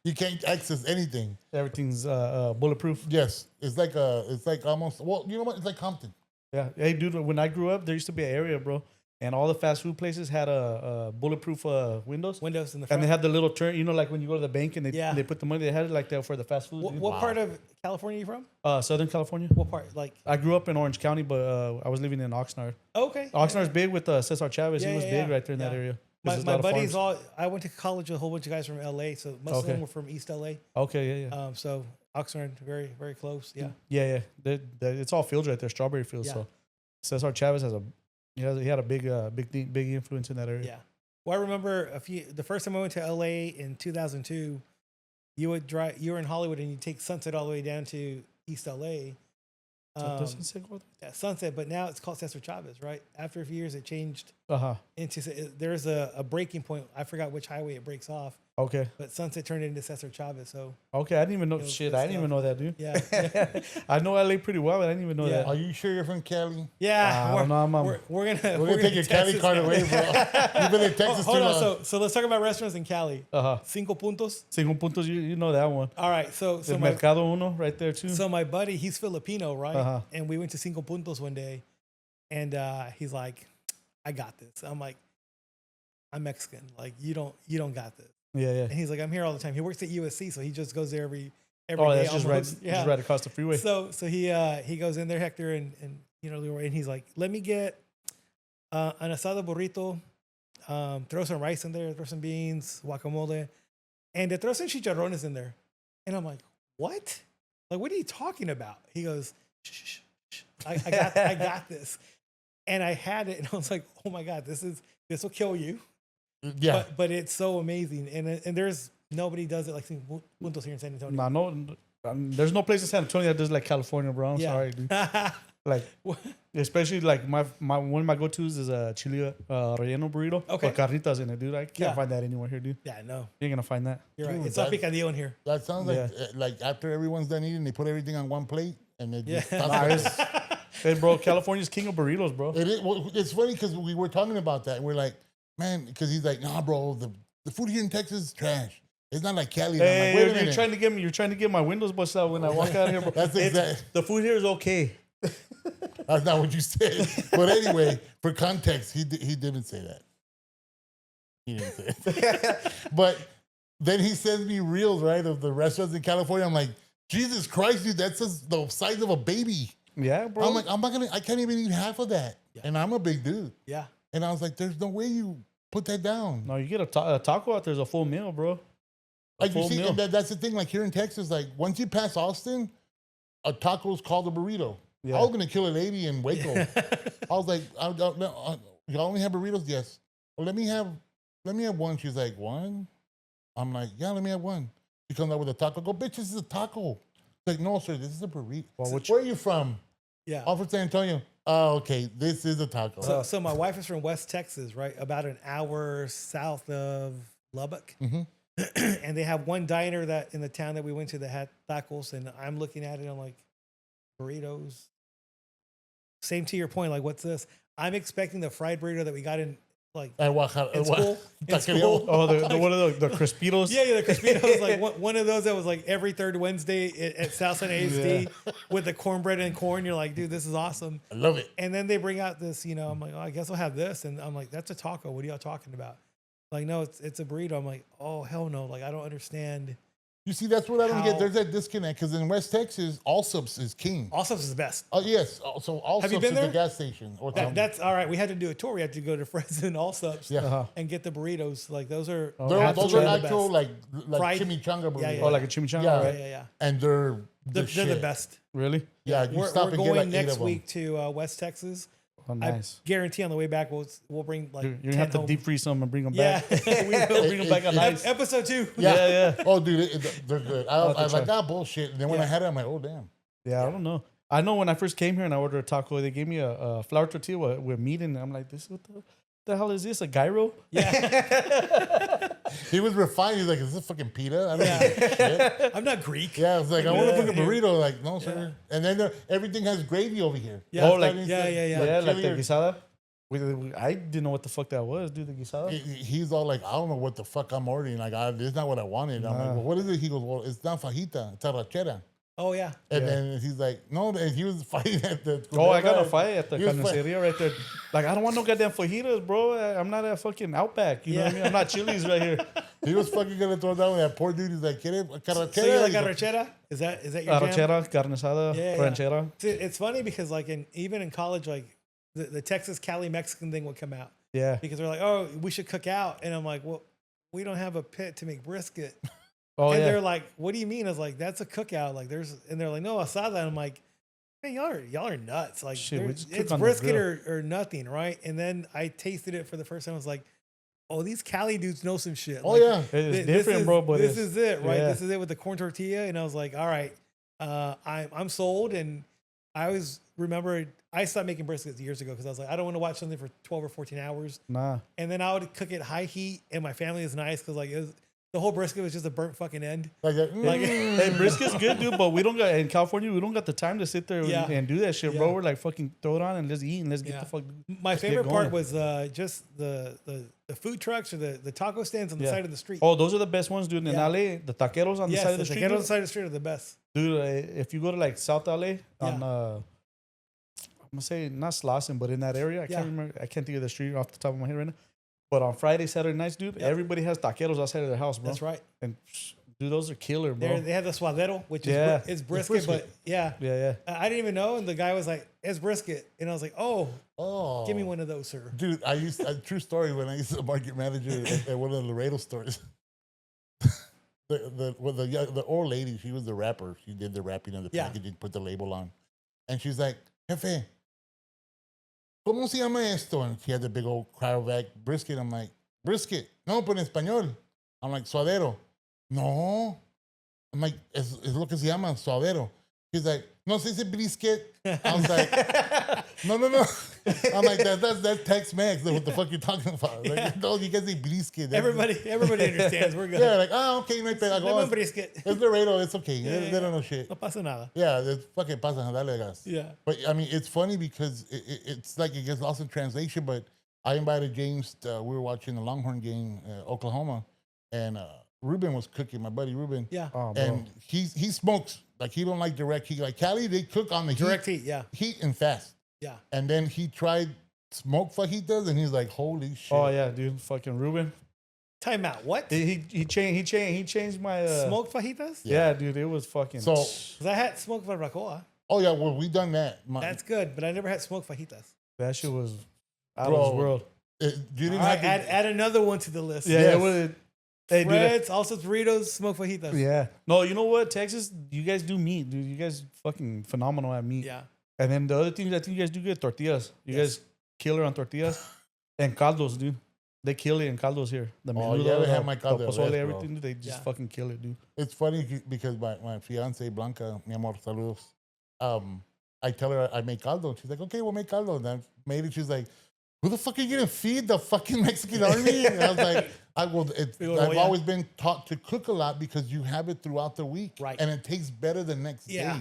You can't access anything. Everything's bulletproof. Yes, it's like almost. Well, you know what? It's like Compton. Yeah. Hey, dude, when I grew up, there used to be an area, bro, and all the fast food places had a bulletproof windows. Windows in the And front. they had the little turn, you know, like when you go to the bank and they Yeah. they put the money, they had it like that for the fast food. What, dude. what Wow. part of California are you from? Southern California. What part? Like, I grew up in Orange County, but I was living in Oxnard. okay. Oxnard's big with Cesar Chavez. Yeah, He was yeah, big yeah. right there in that Yeah. area. 'Cause My there's a lot of buddies farms. I went to college with a whole bunch of guys from LA, so most of Okay. them were from East LA. Okay, yeah. So Oxnard, very, very close. Yeah. Yeah. It's all fields right there, strawberry fields. Yeah. So Cesar Chavez he had a big influence in that area. Yeah. Well, I remember the first time I went to LA in 2002, you were in Hollywood and you take Sunset all the way down to East LA. Doesn't say go Yeah, Sunset, but now it's called Cesar Chavez, right? After a few years, it changed Uh-huh. into, there's a breaking point. I forgot which highway it breaks off, Okay. but Sunset turned into Cesar Chavez. So Okay. I didn't even know. It was Shit, good I didn't even know that, dude. yeah. I know LA pretty well, but I didn't even know Yeah. that. Are you sure you're from Cali? Yeah. I don't know, we're gonna We're gonna take your Cali Texas card now. away, bro. You've been in Texas Hold too on. long. So let's talk about restaurants in Cali. Uh-huh. Cinco Puntos. Cinco Puntos, you know that one. All right. So The my Mercado Uno right there, too. So my buddy, he's Filipino, right? Uh-huh. And we went to Cinco Puntos one day, and he's like, "I got this." I'm like, "I'm Mexican. Like you don't got this." Yeah. And he's like, "I'm here all the time." He works at USC, so he just goes there every day. Oh, that's just right, almost. just right across the freeway. So he goes in there, Hector, and you know, Leroy, and he's like, "Let me get an asado burrito, throw some rice in there, throw some beans, guacamole, and throw some chicharrones in there." And I'm like, "What? Like, what are you talking about?" He goes, "Shh, shh, shh. I got this." And I had it, and I was like, "Oh my god, this will kill you." Yeah. But it's so amazing, and there's nobody does it like Puntos here in San Antonio. No, there's no place in San Antonio that does like California, bro. I'm Yeah. sorry, dude. Like, especially like my one of my go-tos is a chile relleno burrito. Okay. With carnitas in it, dude. I can't Yeah. find that anywhere here, dude. Yeah, no, You ain't gonna find that. you're right. Dude, It's not that- picadillo in here. That sounds like after everyone's done eating, they put everything on one plate and they Yeah. just toss Nah, it. it's- Hey, bro, California's king of burritos, bro. It is. Well, it's funny because we were talking about that. And we're like, man, because he's like, nah, bro, the food here in Texas is trash. It's not like Cali. And I'm like, wait a You're minute. trying to get my windows busted out when I walk out here, bro. That's exactly. The food here is okay. That's not what you said. But anyway, for context, he didn't say that. He didn't say it. But then he sends me reels, right, of the restaurants in California. I'm like, Jesus Christ, dude, that's just the size of a baby. Yeah, bro. I'm like, I can't even eat half of that. Yeah. And I'm a big dude. Yeah. And I was like, there's no way you put that down. No, you get a taco out there's a full meal, bro. Like you see, and that's the thing. Like here in Texas, like once you pass Austin, a taco is called a burrito. Yeah. I was gonna kill a lady in Waco. I was like, y'all only have burritos? Yes. Well, let me have one. She's like, one? I'm like, yeah, let me have one. She comes out with a taco. I go, bitch, this is a taco. She's like, no, sir, this is a burrito. Well, where are you from? Yeah. I'm from San Antonio. Oh, okay, this is a taco. So my wife is from West Texas, right? About an hour south of Lubbock. Mm-hmm. And they have one diner that in the town that we went to that had tacos, and I'm looking at it, I'm like, burritos. Same to your point, like, what's this? I'm expecting the fried burrito that we got in, like, At in school. In school. Oh, the one of the Crispitos? Yeah, the Crispitos, like one of those that was like every third Wednesday at Southside ASD with the cornbread and corn. You're like, dude, this is awesome. I love it. And then they bring out this, I'm like, oh, I guess I'll have this. And I'm like, that's a taco. What are y'all talking about? Like, no, it's a burrito. I'm like, oh, hell no. Like, I don't understand. You see, that's what I don't get. There's that disconnect because in West Texas, Allsup's is king. Allsup's is the best. Oh, yes. So Allsup's is the gas station. That's all right. We had to do a tour. We had to go to Fresno and Allsup's and get the burritos. Like, those are those are actual, like fried chimichanga burritos. Yeah. Oh, like a chimichanga? Yeah, right? Yeah. And they're the best. Really? Yeah, you stop and get going like next 8 of them. week to West Texas. Oh, nice. I guarantee on the way back we'll bring like You're gonna have to home. deep freeze them and bring them back. Yeah, we will Bring them back on ice. Episode 2. Yeah. Oh, dude, they're good. I was like, bullshit. And then when I had it, I'm like, oh, damn. Yeah, I don't know. I know when I first came here and I ordered a taco, they gave me a flour tortilla with meat in it. I'm like, what the hell is this? A gyro? Yeah. He was refined. He's like, is this fucking pita? I mean, shit. I'm not Greek. Yeah, I was like, I want a fucking burrito. Like, no, sir. And then everything has gravy over here. Yeah. Oh, like, Yeah, like the guisada. I didn't know what the fuck that was, dude. The guisada. He's all like, I don't know what the fuck I'm ordering. Like, it's not what I wanted. I'm like, well, what is it? He goes, well, it's not fajita. It's arrachera. Oh, yeah. And then he's like, no, and he was fighting at the. I got a fight at the carniceria right there. Like, I don't want no goddamn fajitas, bro. I'm not at fucking Outback. You know what I mean? I'm not Chili's right here. He was fucking gonna throw down with that poor dude. He's like, carachera. So you like arrachera? Is that your jam? Arrachera, carne asada, ranchera. See, it's funny because like even in college, like the Texas Cali Mexican thing would come out. Yeah. Because they're like, oh, we should cook out, and I'm like, well, we don't have a pit to make brisket. Oh, and they're like, what do you mean? I was like, that's a cookout. Like and they're like, no, asada. And I'm like, man, y'all are nuts. Like, it's brisket or nothing, right? And then I tasted it for the first time. I was like, oh, these Cali dudes know some shit. Oh, like, yeah. It's different, bro. But this is it, right? Yeah. This is it with the corn tortilla. And I was like, all right, I'm sold. And I always remember I stopped making briskets years ago because I was like, I don't want to watch something for 12 or 14 hours. Nah. And then I would cook it high heat, and my family is nice because like the whole brisket was just a burnt fucking end. Hey, brisket's good, dude, but we don't got in California. We don't got the time to sit there and do that shit, bro. We're like fucking throw it on and let's eat and let's get the fuck. My favorite part was just the food trucks or the taco stands on the side of the street. Oh, those are the best ones, dude. In LA, the taqueros on the side of the street. Taqueros on the side of the street are the best, dude. If you go to like South LA on, I'm gonna say not Slauson, but in that area, I can't remember. I can't think of the street off the top of my head right now. But on Friday, Saturday nights, dude, everybody has taqueros outside of their house, bro. That's right. And dude, those are killer, bro. They have the suadero, which is it's brisket, but yeah. I didn't even know, and the guy was like, "It's brisket," and I was like, "Oh, give me one of those, sir." Dude, true story, when I used to market manager at one of the Laredo stores, the old lady, she was the rapper. She did the rapping of the packaging, put the label on, and she's like, "Jefe, ¿cómo se llama esto?" And she had the big old cryovac brisket. I'm like, brisket. No, pero en español. I'm like, suadero. No. I'm like, es lo que se llama, suadero. He's like, no se dice brisket. I was like, no. I'm like, that's Tex-Mex. What the fuck you talking about? Like, no, you guys eat brisket. Everybody understands. We're good. Yeah, like, okay, no hay pedo. Lemon brisket. It's Laredo. It's okay. Yeah, They don't know shit. No pasa nada. Yeah, it's fucking pasa, dale gas. Yeah. But I mean, it's funny because it's like it gets lost in translation. But I invited James. We were watching the Longhorn game, Oklahoma, and Ruben was cooking. My buddy Ruben. Yeah. Oh, bro. And he smokes. Like, he don't like direct heat. Like Cali, they cook on the Direct heat. Yeah. heat and fast. Yeah. And then he tried smoked fajitas, and he's like, "Holy shit!" Oh yeah, dude, fucking Ruben. Time out. What? He changed my Smoked fajitas? Yeah, dude, it was fucking. So, 'Cause I had smoked barbacoa. oh yeah, well, we done that. That's good, but I never had smoked fajitas. that shit was out Bro, of this world. you didn't All right, have to, add another one to the list. Yeah, Yes. it would. Hey, dude. Fred's, also Doritos, smoked fajitas. Yeah. No, you know what? Texas, you guys do meat, dude. You guys fucking phenomenal at meat. Yeah. And then the other thing I think you guys do good, tortillas. You guys killer on tortillas and caldos, dude. They kill it in caldos here. The Oh, menudo, yeah, they have the my caldo pozole, res, bro. everything. They just Yeah. fucking kill it, dude. it's funny because my fiance Blanca, mi amor, saludos. I tell her I make caldo. She's like, okay, we'll make caldo. And I made it. She's like, who the fuck are you gonna feed the fucking Mexican army? And I was like, I've yeah. always been taught to cook a lot because you have it throughout the week, Right. and it tastes better the next Yeah. day.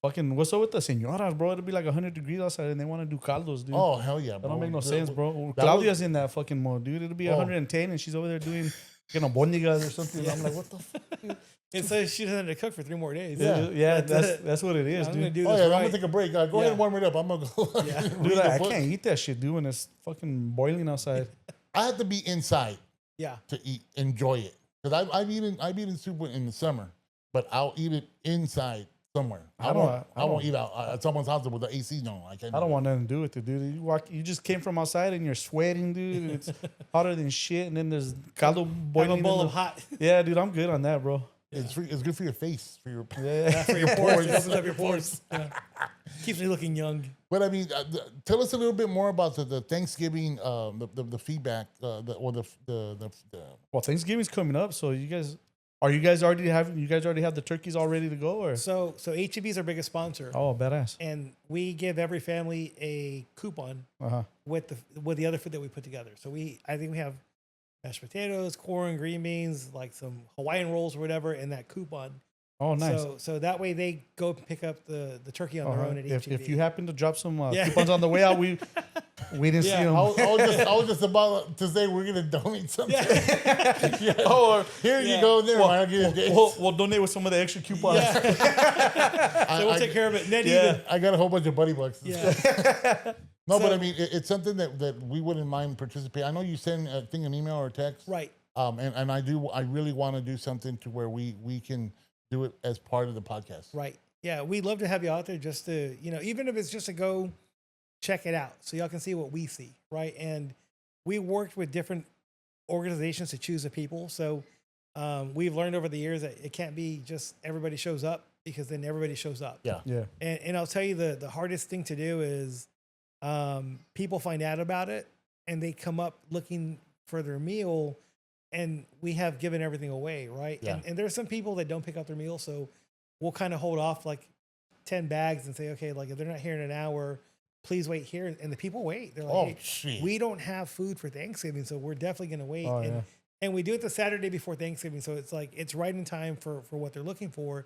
Fucking, what's up with the señoras, bro? It'll be like 100 degrees outside and they want to do caldos, dude. Oh hell yeah, That bro. don't make no sense, bro. that Claudia's in that fucking mode, dude. It'll be Oh. 110 and she's over there doing albóndigas or something. I'm like, what the fuck? And so she doesn't have to cook for 3 more days. Yeah, That's it. that's what it is, I'm dude. gonna do Oh this yeah, I'm right. gonna take a break. Go ahead Yeah. and warm it up. I'm gonna go. Yeah. read Dude, the I book. can't eat that shit, dude, when it's fucking boiling outside. I have to be inside Yeah. to enjoy it because I've eaten soup in the summer, but I'll eat it inside somewhere. I won't eat out at someone's house with the AC on. I can't. I don't want nothing to do with it, dude. You just came from outside and you're sweating, dude. And it's hotter than shit, and then there's caldo Have boiling. a bowl in of the- hot. Yeah, dude, I'm good on that, bro. It's good for your face, for your. Yeah, For your pores. It opens up your pores. Yeah. Keeps me looking young. But I mean, tell us a little bit more about the Thanksgiving, the feedback, the Well, Thanksgiving's coming up, so you guys already have the turkeys all ready to go, or So HEB is our biggest sponsor. oh, badass. And we give every family a coupon with the other food that we put together. So I think we have mashed potatoes, corn, green beans, like some Hawaiian rolls or whatever, in that coupon. Oh, nice. So that way they go pick up the turkey on their own at HEB. If you happen to drop some Yeah. coupons on the way out, we didn't see Yeah. them. I was just about to say we're gonna donate something. Yeah. Oh, Here you Yeah. go. There, I'll give you we'll donate with some of the extra coupons. So we'll take care of it. Net Yeah. even. I got a whole bunch of buddy bucks. Yeah. No, but So- I mean, it's something that we wouldn't mind participating. I know you send an email or a text, Right. And I really want to do something to where we can do it as part of the podcast. Right. Yeah. We'd love to have you out there just to, even if it's just to go check it out so y'all can see what we see. Right. And we worked with different organizations to choose the people. So we've learned over the years that it can't be just everybody shows up, because then everybody shows up. Yeah. Yeah. And I'll tell you the hardest thing to do is people find out about it and they come up looking for their meal, and we have given everything away, right? Yeah. And there's some people that don't pick up their meal, so we'll kind of hold off like 10 bags and say, okay, like if they're not here in an hour, please wait here. And the people wait. They're like, Oh hey, shit. we don't have food for Thanksgiving, so we're definitely going to wait. Oh, yeah. And we do it the Saturday before Thanksgiving, so it's like it's right in time for what they're looking for.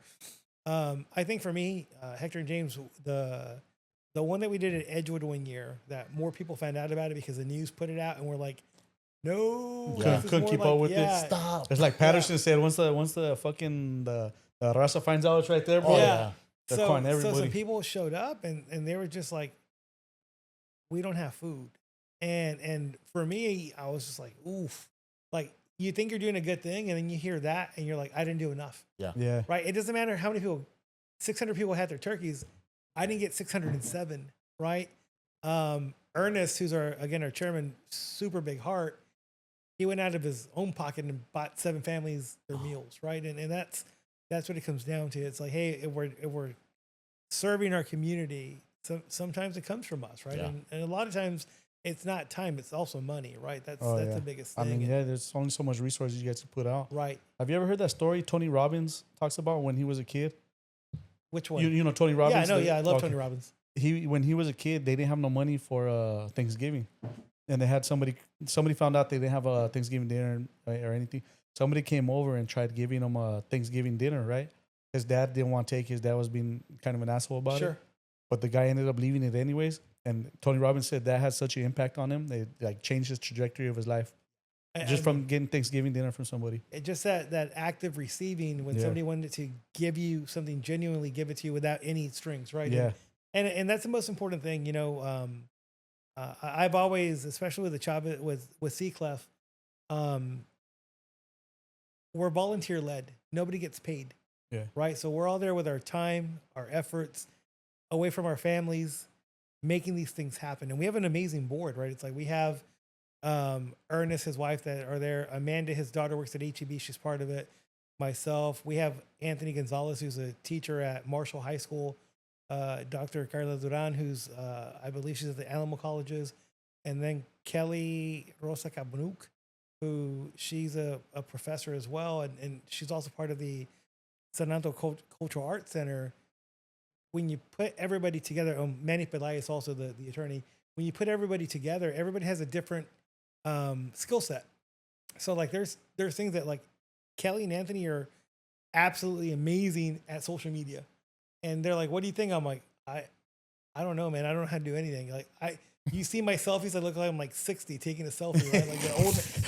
I think for me, Hector and James, the one that we did at Edgewood one year, that more people found out about it because the news put it out, and we're like, no, Yeah. this is Couldn't more keep like- up with it. yeah, Stop. It's like Patterson said, once the fucking the raza finds out it's right there, bro. Oh, Yeah. They're So calling some everybody. people showed up and they were just like, we don't have food. And for me, I was just like, oof. Like, you think you're doing a good thing, and then you hear that, and you're like, I didn't do enough. Yeah. Right? It doesn't matter how many people, 600 people had their turkeys. I didn't get 607, right? Ernest, who's our chairman, super big heart, he went out of his own pocket and bought 7 families their meals, right? And that's what it comes down to. It's like, hey, if we're serving our community, sometimes it comes from us, right? Yeah. And a lot of times it's not time, it's also money, right? That's Oh, yeah. the biggest I thing. mean, yeah, there's only so much resources you guys can put out. Right. Have you ever heard that story Tony Robbins talks about when he was a kid? Which one? You know Tony Robbins? Yeah, I know. The- Yeah, I love okay. Tony Robbins. when he was a kid, they didn't have no money for Thanksgiving, and they had somebody found out they didn't have a Thanksgiving dinner or anything. Somebody came over and tried giving him a Thanksgiving dinner, right? His dad didn't want to take. His dad was being kind of an asshole about it. But the guy ended up leaving it anyways. And Tony Robbins said that had such an impact on him. They like changed his trajectory of his life just from getting Thanksgiving dinner from somebody. It just that act of receiving when somebody wanted to give you something, genuinely give it to you without any strings, right? Yeah. And that's the most important thing, you know. I've always, especially with the Chavez with CECLEF, we're volunteer led. Nobody gets paid. Yeah. Right. So we're all there with our time, our efforts, away from our families, making these things happen. And we have an amazing board, right? It's like we have Ernest, his wife, that are there. Amanda, his daughter, works at HEB. She's part of it. Myself. We have Anthony Gonzales, who's a teacher at Marshall High School. Dr. Carla Duran, who's, I believe she's at the animal colleges. And then Kelly Rosa Cabnuk, who she's a professor as well. And she's also part of the San Antonio Cultural Arts Center. When you put everybody together, Manny Pelay is also the attorney. When you put everybody together, everybody has a different skill set. So like there's things that like Kelly and Anthony are absolutely amazing at social media. And they're like, what do you think? I'm like, I don't know, man. I don't know how to do anything. Like you see my selfies, I look like I'm like 60 taking a selfie, right? Like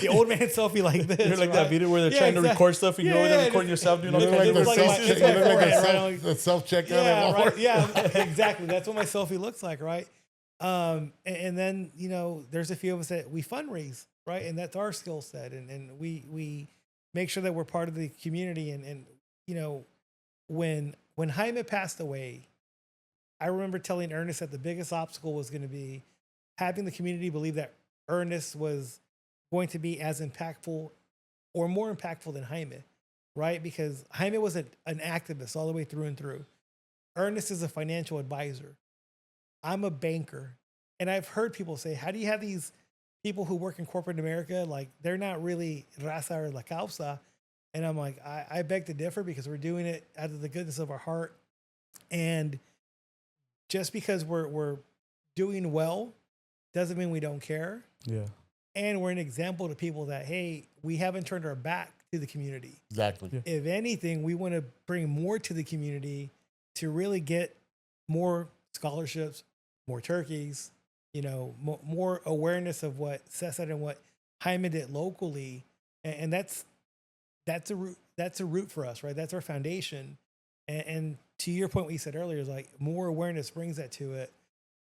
the old man selfie like this. You're like right? that video where they're trying to record stuff and you're over there recording yourself doing all You kinds look of like the self-checkout. Yeah, right. Yeah, exactly. That's what my selfie looks like, right? And then, you know, there's a few of us that we fundraise, right? And that's our skill set. And we make sure that we're part of the community. And you know, when Jaime passed away, I remember telling Ernest that the biggest obstacle was going to be having the community believe that Ernest was going to be as impactful or more impactful than Jaime, right? Because Jaime was an activist all the way through and through. Ernest is a financial advisor. I'm a banker. And I've heard people say, how do you have these people who work in corporate America, like they're not really raza or la causa? And I'm like, I beg to differ, because we're doing it out of the goodness of our heart. And just because we're doing well doesn't mean we don't care. Yeah. And we're an example to people that, hey, we haven't turned our back to the community. Exactly. Yeah. If anything, we want to bring more to the community to really get more scholarships, more turkeys, you know, more awareness of what Cesar and what Jaime did locally. And that's a root for us, right? That's our foundation. And to your point, what you said earlier is like more awareness brings that to it.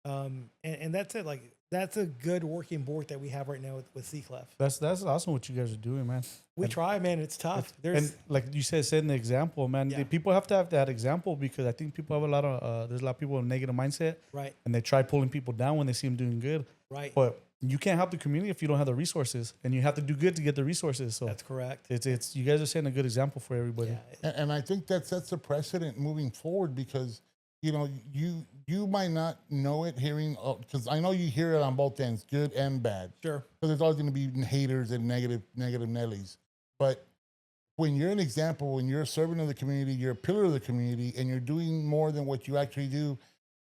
And that's it. Like that's a good working board that we have right now with CECLEF. That's awesome what you guys are doing, man. We try, man. It's tough. And like you said, setting the example, man. Yeah. People have to have that example, because I think people have a lot of there's a lot of people with a negative mindset, right, and they try pulling people down when they see them doing good. right. But you can't help the community if you don't have the resources, and you have to do good to get the resources. So That's correct. it's you guys are setting a good example for everybody. Yeah. And I think that sets a precedent moving forward, because, you know, you might not know it hearing, because I know you hear it on both ends, good and bad. Sure. So there's always going to be haters and negative Nellies. But when you're an example, when you're a servant of the community, you're a pillar of the community, and you're doing more than what you actually do,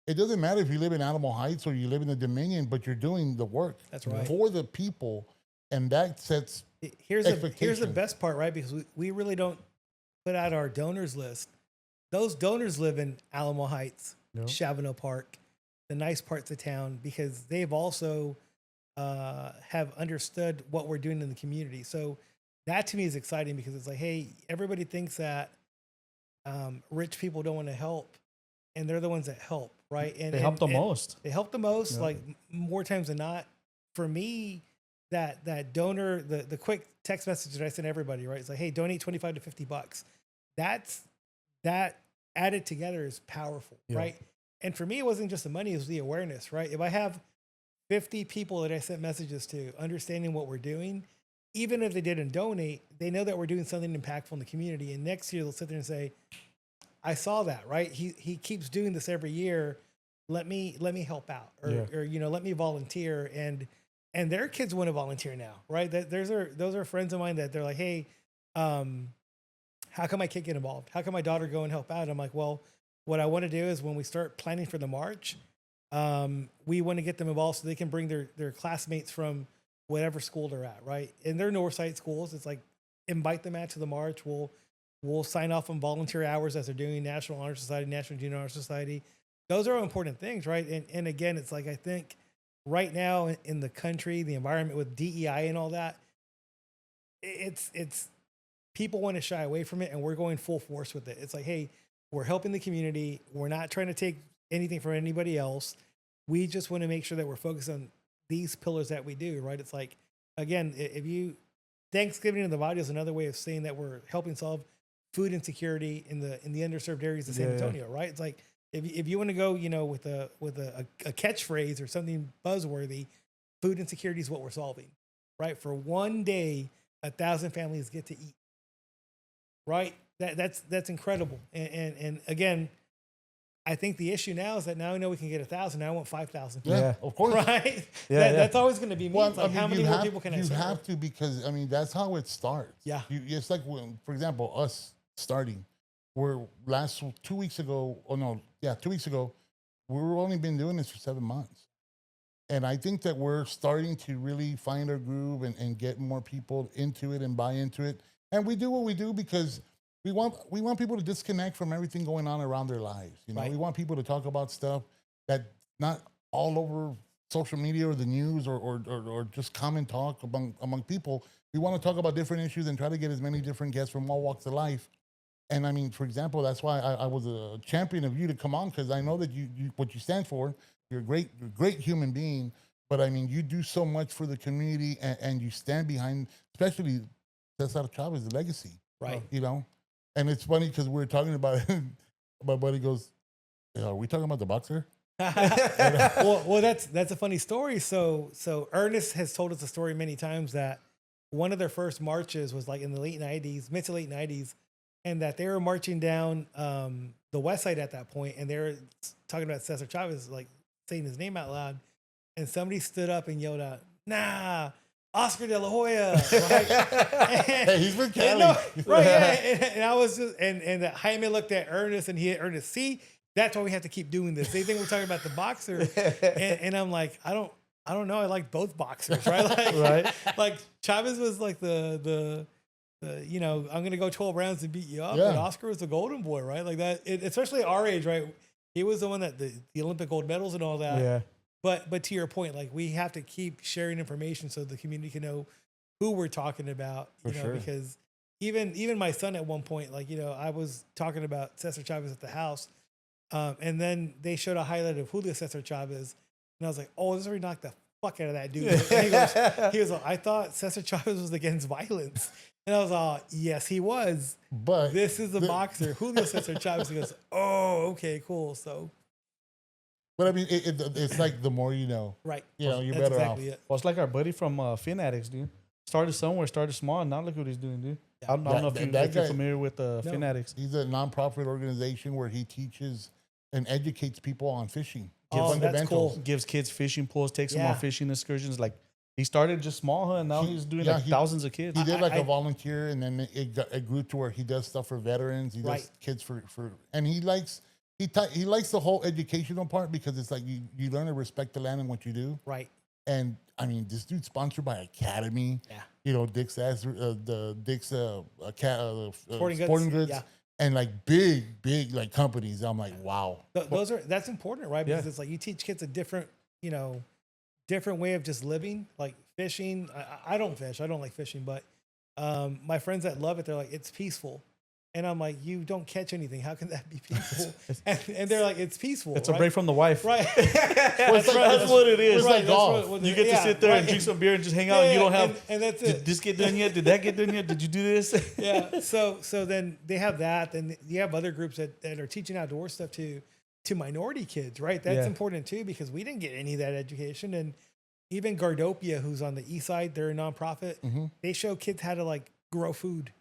it doesn't matter if you live in Animal Heights or you live in the Dominion, but you're doing the work. That's right. For the people, and that sets Here's the expectations. best part, right? Because we really don't put out our donors list. Those donors live in Alamo Heights, Yep. Chavano Park, the nice parts of town, because they've also have understood what we're doing in the community. So that to me is exciting, because it's like, hey, everybody thinks that rich people don't want to help, and they're the ones that help, right? And They help the and most. They help the most, Yep. like more times than not. For me, that donor, the quick text message that I send everybody, right? It's like, hey, donate $25 to $50. That added together is powerful, Yeah. right? And for me, it wasn't just the money, it was the awareness, right? If I have 50 people that I sent messages to understanding what we're doing, even if they didn't donate, they know that we're doing something impactful in the community. And next year they'll sit there and say, I saw that, right? He keeps doing this every year. Let me help out, or you know, let me volunteer. And their kids want to volunteer now, right? Those are friends of mine that they're like, hey, how come my kid get involved? How can my daughter go and help out? I'm like, well, what I want to do is when we start planning for the march, We want to get them involved so they can bring their classmates from whatever school they're at, right? And they're Northside schools. It's like invite them out to the march. We'll sign off on volunteer hours as they're doing National Honor Society, National Junior Honor Society. Those are all important things, right? And again, it's like I think right now in the country, the environment with DEI and all that, it's people want to shy away from it, and we're going full force with it. It's like, hey, we're helping the community. We're not trying to take anything from anybody else. We just want to make sure that we're focused on these pillars that we do, right? It's like, again, Thanksgiving in the body is another way of saying that we're helping solve food insecurity in the underserved areas of San Antonio, right? It's like, if you want to go, with a catchphrase or something buzzworthy, food insecurity is what we're solving, right? For one day, 1,000 families get to eat, right? That's incredible. And again, I think the issue now is that now I know we can get 1,000. Now I want 5,000. Yeah, of course. Right? That's always going to be me. Well, It's like, how many more people can I You serve? have to, because that's how it starts. Yeah. It's like when, for example, us starting. We're 2 weeks ago. Oh no, yeah, 2 weeks ago. We've only been doing this for 7 months, and I think that we're starting to really find our groove and get more people into it and buy into it. And we do what we do because we want people to disconnect from everything going on around their lives. Right. We want people to talk about stuff that not all over social media or the news or just common talk among people. We want to talk about different issues and try to get as many different guests from all walks of life. And for example, that's why I was a champion of you to come on, because I know that you what you stand for. You're a great human being, but you do so much for the community, and you stand behind, especially Cesar Chavez Legacy. Right. And it's funny because we were talking about it. My buddy goes, "Are we talking about the boxer?" well, that's a funny story. So Ernest has told us a story many times that one of their first marches was like in the late 90s, mid to late 90s, and that they were marching down the west side at that point, and they were talking about Cesar Chavez, like saying his name out loud, and somebody stood up and yelled out, "Nah, Oscar de la Hoya!" Right? Hey, he's been Cali. Right? Yeah. And I was just, and Jaime looked at Ernest, and he hit Ernest. See, that's why we have to keep doing this. They think we're talking about the boxer, and I'm like, I don't know. I like both boxers, right? Like, Right. Like Chavez was like the I'm gonna go 12 rounds to beat you up. Yeah. And Oscar was the golden boy, right? Like that, especially at our age, right? He was the one that the Olympic gold medals and all that. Yeah. But to your point, like we have to keep sharing information so the community can know who we're talking about. Sure. Because even my son at one point, like I was talking about Cesar Chavez at the house, and then they showed a highlight of Julio Cesar Chavez, and I was like, "Oh, this already knocked the fuck out of that dude." And he goes, "I thought Cesar Chavez was against violence." And I was all, "Yes, he was. But This is the boxer, Julio Cesar Chavez." He goes, "Oh, okay, cool." So, but it's like the more you know, right. you're That's better exactly off. it. Well, it's like our buddy from Fin Addicts, dude. Started somewhere, started small, and now look what he's doing, dude. I don't know if you're guy- familiar with Fin Addicts. He's a nonprofit organization where he teaches and educates people on fishing. Oh, that's cool. Gives kids fishing pools, takes them Yeah. on fishing excursions. Like he started just small, huh? And now he's doing thousands of kids. He did like a volunteer, and then it grew to where he does stuff for veterans. He Right. does kids for and he likes the whole educational part, because it's like you learn to respect the land and what you do. Right. And this dude's sponsored by Academy. Yeah. Dick's Sporting Goods. Yeah. And like big like companies. I'm like, wow. That's important, right? Because it's like you teach kids a different way of just living, like fishing. I don't fish. I don't like fishing, but my friends that love it, they're like, it's peaceful. And I'm like, you don't catch anything. How can that be peaceful? and they're like, it's peaceful. It's a break from the wife. Right. That's what it is. It's like golf. You get to sit there and drink some beer and just hang out. And you don't have. And that's Did it. this get done yet? Did that get done yet? Did you do this? Yeah. So then they have that. Then you have other groups that are teaching outdoor stuff to minority kids, right? That's important too, because we didn't get any of that education. And even Gardopia, who's on the east side, they're a nonprofit. Mm-hmm. They show kids how to like grow food.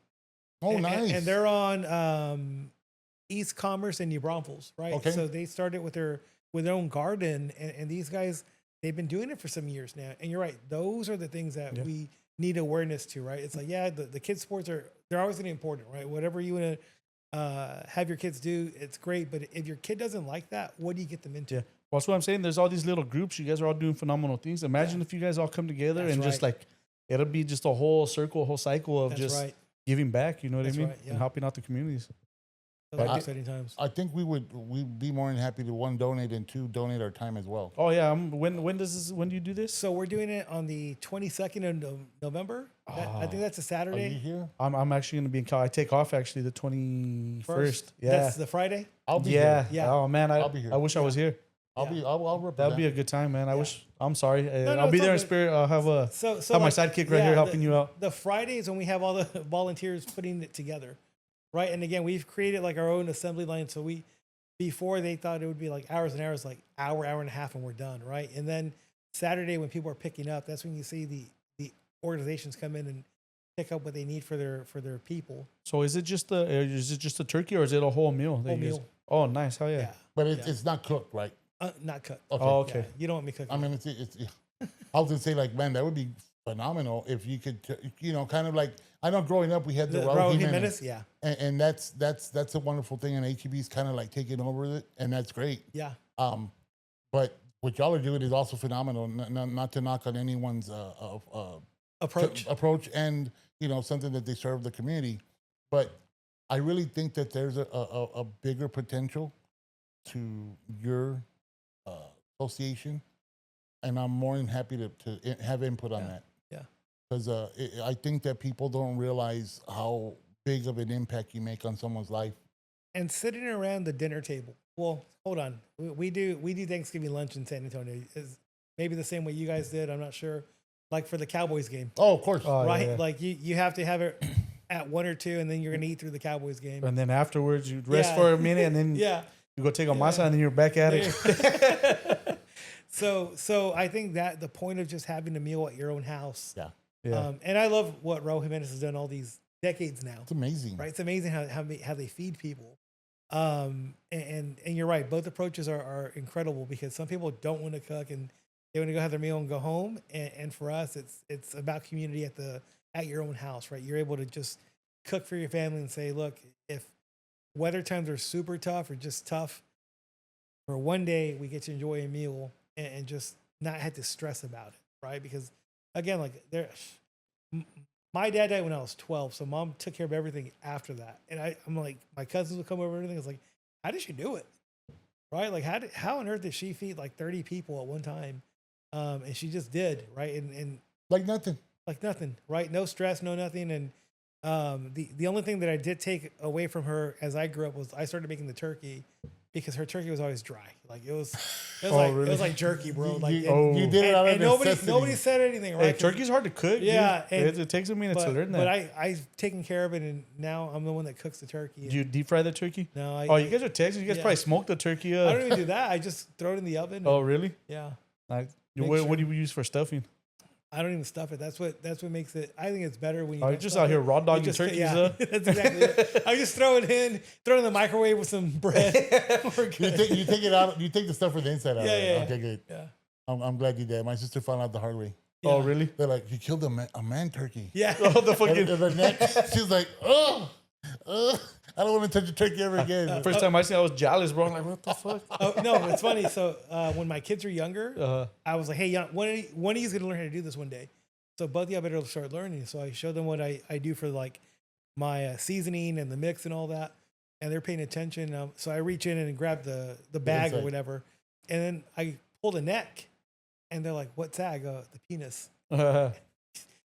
Oh, nice. And they're on East Commerce and New Braunfels, right? Okay. So they started with their own garden, and these guys, they've been doing it for some years now. And you're right; those are the things that we need awareness to, right? It's like, the kids' sports they're always going to be important, right? Whatever you want to have your kids do, it's great. But if your kid doesn't like that, what do you get them into? Yeah. Well, that's what I'm saying. There's all these little groups. You guys are all doing phenomenal things. Imagine if you guys all come together That's and just right. like, it'll be just a whole circle, a whole cycle of That's just right. giving back. You know what That's I mean? right, yeah. And helping out the communities. Those are I- exciting times. I think we'd be more than happy to, one, donate, and two, donate our time as well. Oh yeah. When do you do this? So we're doing it on the 22nd of November. I think that's a Are you Saturday. here? I'm actually gonna be in Cal. I take off actually the 21st. Yeah. That's the Friday. I'll be Yeah. here. Yeah. Oh man, I'll be here. I wish I was here. I'll represent. That'd be a good time, man. I Yeah. wish. I'm sorry. no, I'll be it's there all in good. spirit. I'll have So my like, sidekick right here helping you out. The Fridays when we have all the volunteers putting it together, right? And again, we've created like our own assembly line. So before they thought it would be like hours and hours, like hour and a half, and we're done, right? And then Saturday when people are picking up, that's when you see the organizations come in and pick up what they need for their people. So is it just the turkey or is it a whole meal? that Whole you guys- meal. Oh, nice. Hell yeah. Yeah, But it's not cooked, right? not cooked. Okay. Oh, okay. Yeah, you don't want me cooking. I mean, it's I was gonna say, like, man, that would be phenomenal if you could, kind of like, I know growing up we had the the Raul Raul Jimenez, Jimenez, yeah, and that's a wonderful thing, and HEB's kind of like taking over it, and that's great. yeah, But what y'all are doing is also phenomenal. Not to knock on anyone's approach. and something that they serve the community, but I really think that there's a bigger potential to your association, and I'm more than happy to have input on that. Yeah. Because I think that people don't realize how big of an impact you make on someone's life. And sitting around the dinner table. Well, hold on. We do Thanksgiving lunch in San Antonio. Is maybe the same way you guys did. I'm not sure. Like for the Cowboys game, Oh, of course. right? yeah. Like you have to have it at 1 or 2, and then you're gonna eat through the Cowboys game. And then afterwards you rest Yeah. for a minute and then Yeah. you go take a masa and then you're back at it. So I think that the point of just having a meal at your own house. Yeah. Yeah. And I love what Raul Jimenez has done all these decades now. It's amazing. Right? It's amazing how they feed people. And you're right. Both approaches are incredible because some people don't want to cook and they want to go have their meal and go home. And for us, it's about community at your own house, right? You're able to just cook for your family and say, look, if weather times are super tough or just tough, for one day we get to enjoy a meal and just not have to stress about it, right? Because again, like my dad died when I was 12, so mom took care of everything after that. And I'm like, my cousins would come over and everything. It's like, how did she do it? Right? Like how on earth did she feed like 30 people at one time? And she just did, right? And Like nothing. like nothing, right? No stress, no nothing. And the only thing that I did take away from her as I grew up was I started making the turkey because her turkey was always dry. Like it was really? it was like jerky, bro. Like You did it out of and necessity. nobody said anything, right? Hey, 'Cause- turkey's hard to cook. Yeah, dude. and- it takes a minute to but, learn that. but I've taken care of it, and now I'm the one that cooks the turkey. Do you deep fry the turkey? No, Oh, you guys are Texans. You guys yeah. probably smoke the turkey I up. don't even do that. I just throw it in the oven. Oh, and- really? yeah. Like, Make what sure. do you use for stuffing? I don't even stuff it. That's what makes it. I think it's better when you. Oh, you're don't just stuff out here it. raw You dogging just- turkeys yeah, up. That's exactly it. I just throw it in the microwave with some bread. We're You good. take it out. You take the stuff from the inside out. Yeah, right? yeah, Okay, good. Yeah. I'm glad you did. My sister found out the hard way. Oh, Yeah. really? They're like, you killed a man turkey. Yeah. Oh, the And fucking the neck, she was like, I don't want to touch a turkey ever again. first time I seen, I was jealous, bro. I'm like, what the fuck? Oh no, it's funny. So when my kids were younger, I was like, hey, one of you's gonna learn how to do this one day. So both of y'all better start learning. So I showed them what I do for like my seasoning and the mix and all that, and they're paying attention. So I reach in and grab the bag or inside. whatever, and then I pull the neck, and they're like, "What's that?" I go, "The penis."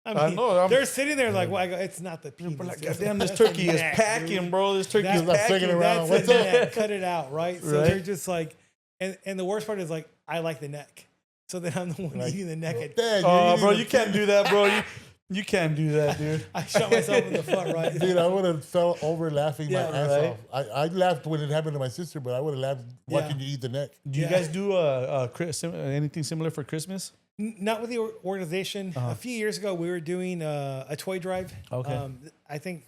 I know, they're sitting there like, well, I go, "It's not the penis." like, It's goddamn, this that's the turkey is neck, packing, dude. bro. This turkey is That's like packing. figuring around. That's What's the up? neck. Cut it out, right? So Right. they're just like, and the worst part is like, I like the neck. So then I'm the one Like, eating the neck. And Dad, Oh, eating bro, the- you can't do that, bro. You can't do that, dude. I shot myself in the foot, right? Dude, I would have fell over laughing Yeah, my ass right. off. I laughed when it happened to my sister, but I would have laughed watching Yeah. you eat the neck. Do you Yeah. guys do anything similar for Christmas? Not with the organization. A few years ago, we were doing a toy drive. Okay. I think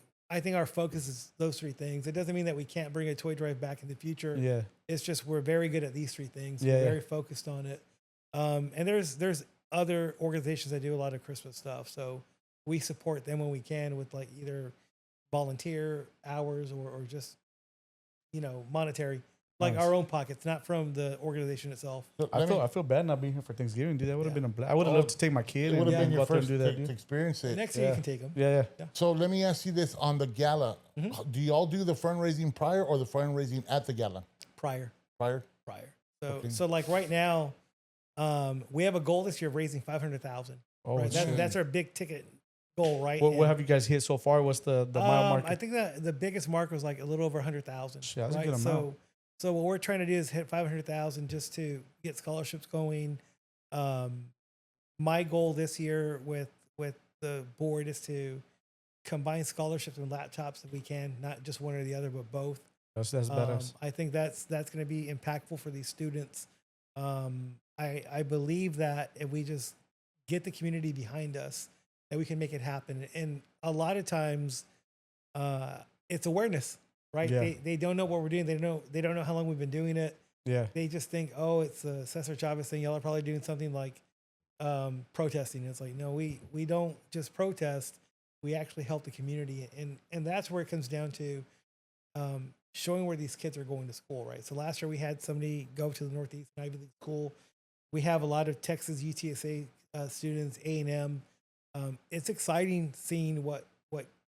our focus is those three things. It doesn't mean that we can't bring a toy drive back in the future. Yeah. It's just we're very good at these three things. Yeah, We're yeah. very focused on it. And there's other organizations that do a lot of Christmas stuff. So we support them when we can with like either volunteer hours or just, monetary. like Nice. our own pockets, not from the organization itself. So I let me- feel bad not being here for Thanksgiving, dude. That would have been I would have Oh, loved to take my kid it would and have been go your out there and first do that, to dude. experience it. Next year you can take them. Yeah. So let me ask you this on the gala. Mm-hmm. Do y'all do the fundraising prior or the fundraising at the gala? Prior. Prior? So Okay. so like right now, we have a goal this year of raising 500,000. Oh, Right? shit. That's our big ticket goal, right? What And, have you guys hit so far? What's the mile mark? I think that the biggest mark was like a little over 100,000. Shit, that's a right? good amount. So what we're trying to do is hit 500,000 just to get scholarships going. My goal this year with the board is to combine scholarships and laptops if we can, not just one or the other, but both. That's badass. I think that's going to be impactful for these students. I believe that if we just get the community behind us, that we can make it happen. And a lot of times, it's awareness, right? Yeah. They don't know what we're doing. They don't know how long we've been doing it. Yeah. They just think, oh, it's a Cesar Chavez thing. Y'all are probably doing something like protesting. It's like, no, we don't just protest. We actually help the community, and that's where it comes down to showing where these kids are going to school, right? So last year we had somebody go to the Northeast Ivy League school. We have a lot of Texas UTSA students, A&M. It's exciting seeing what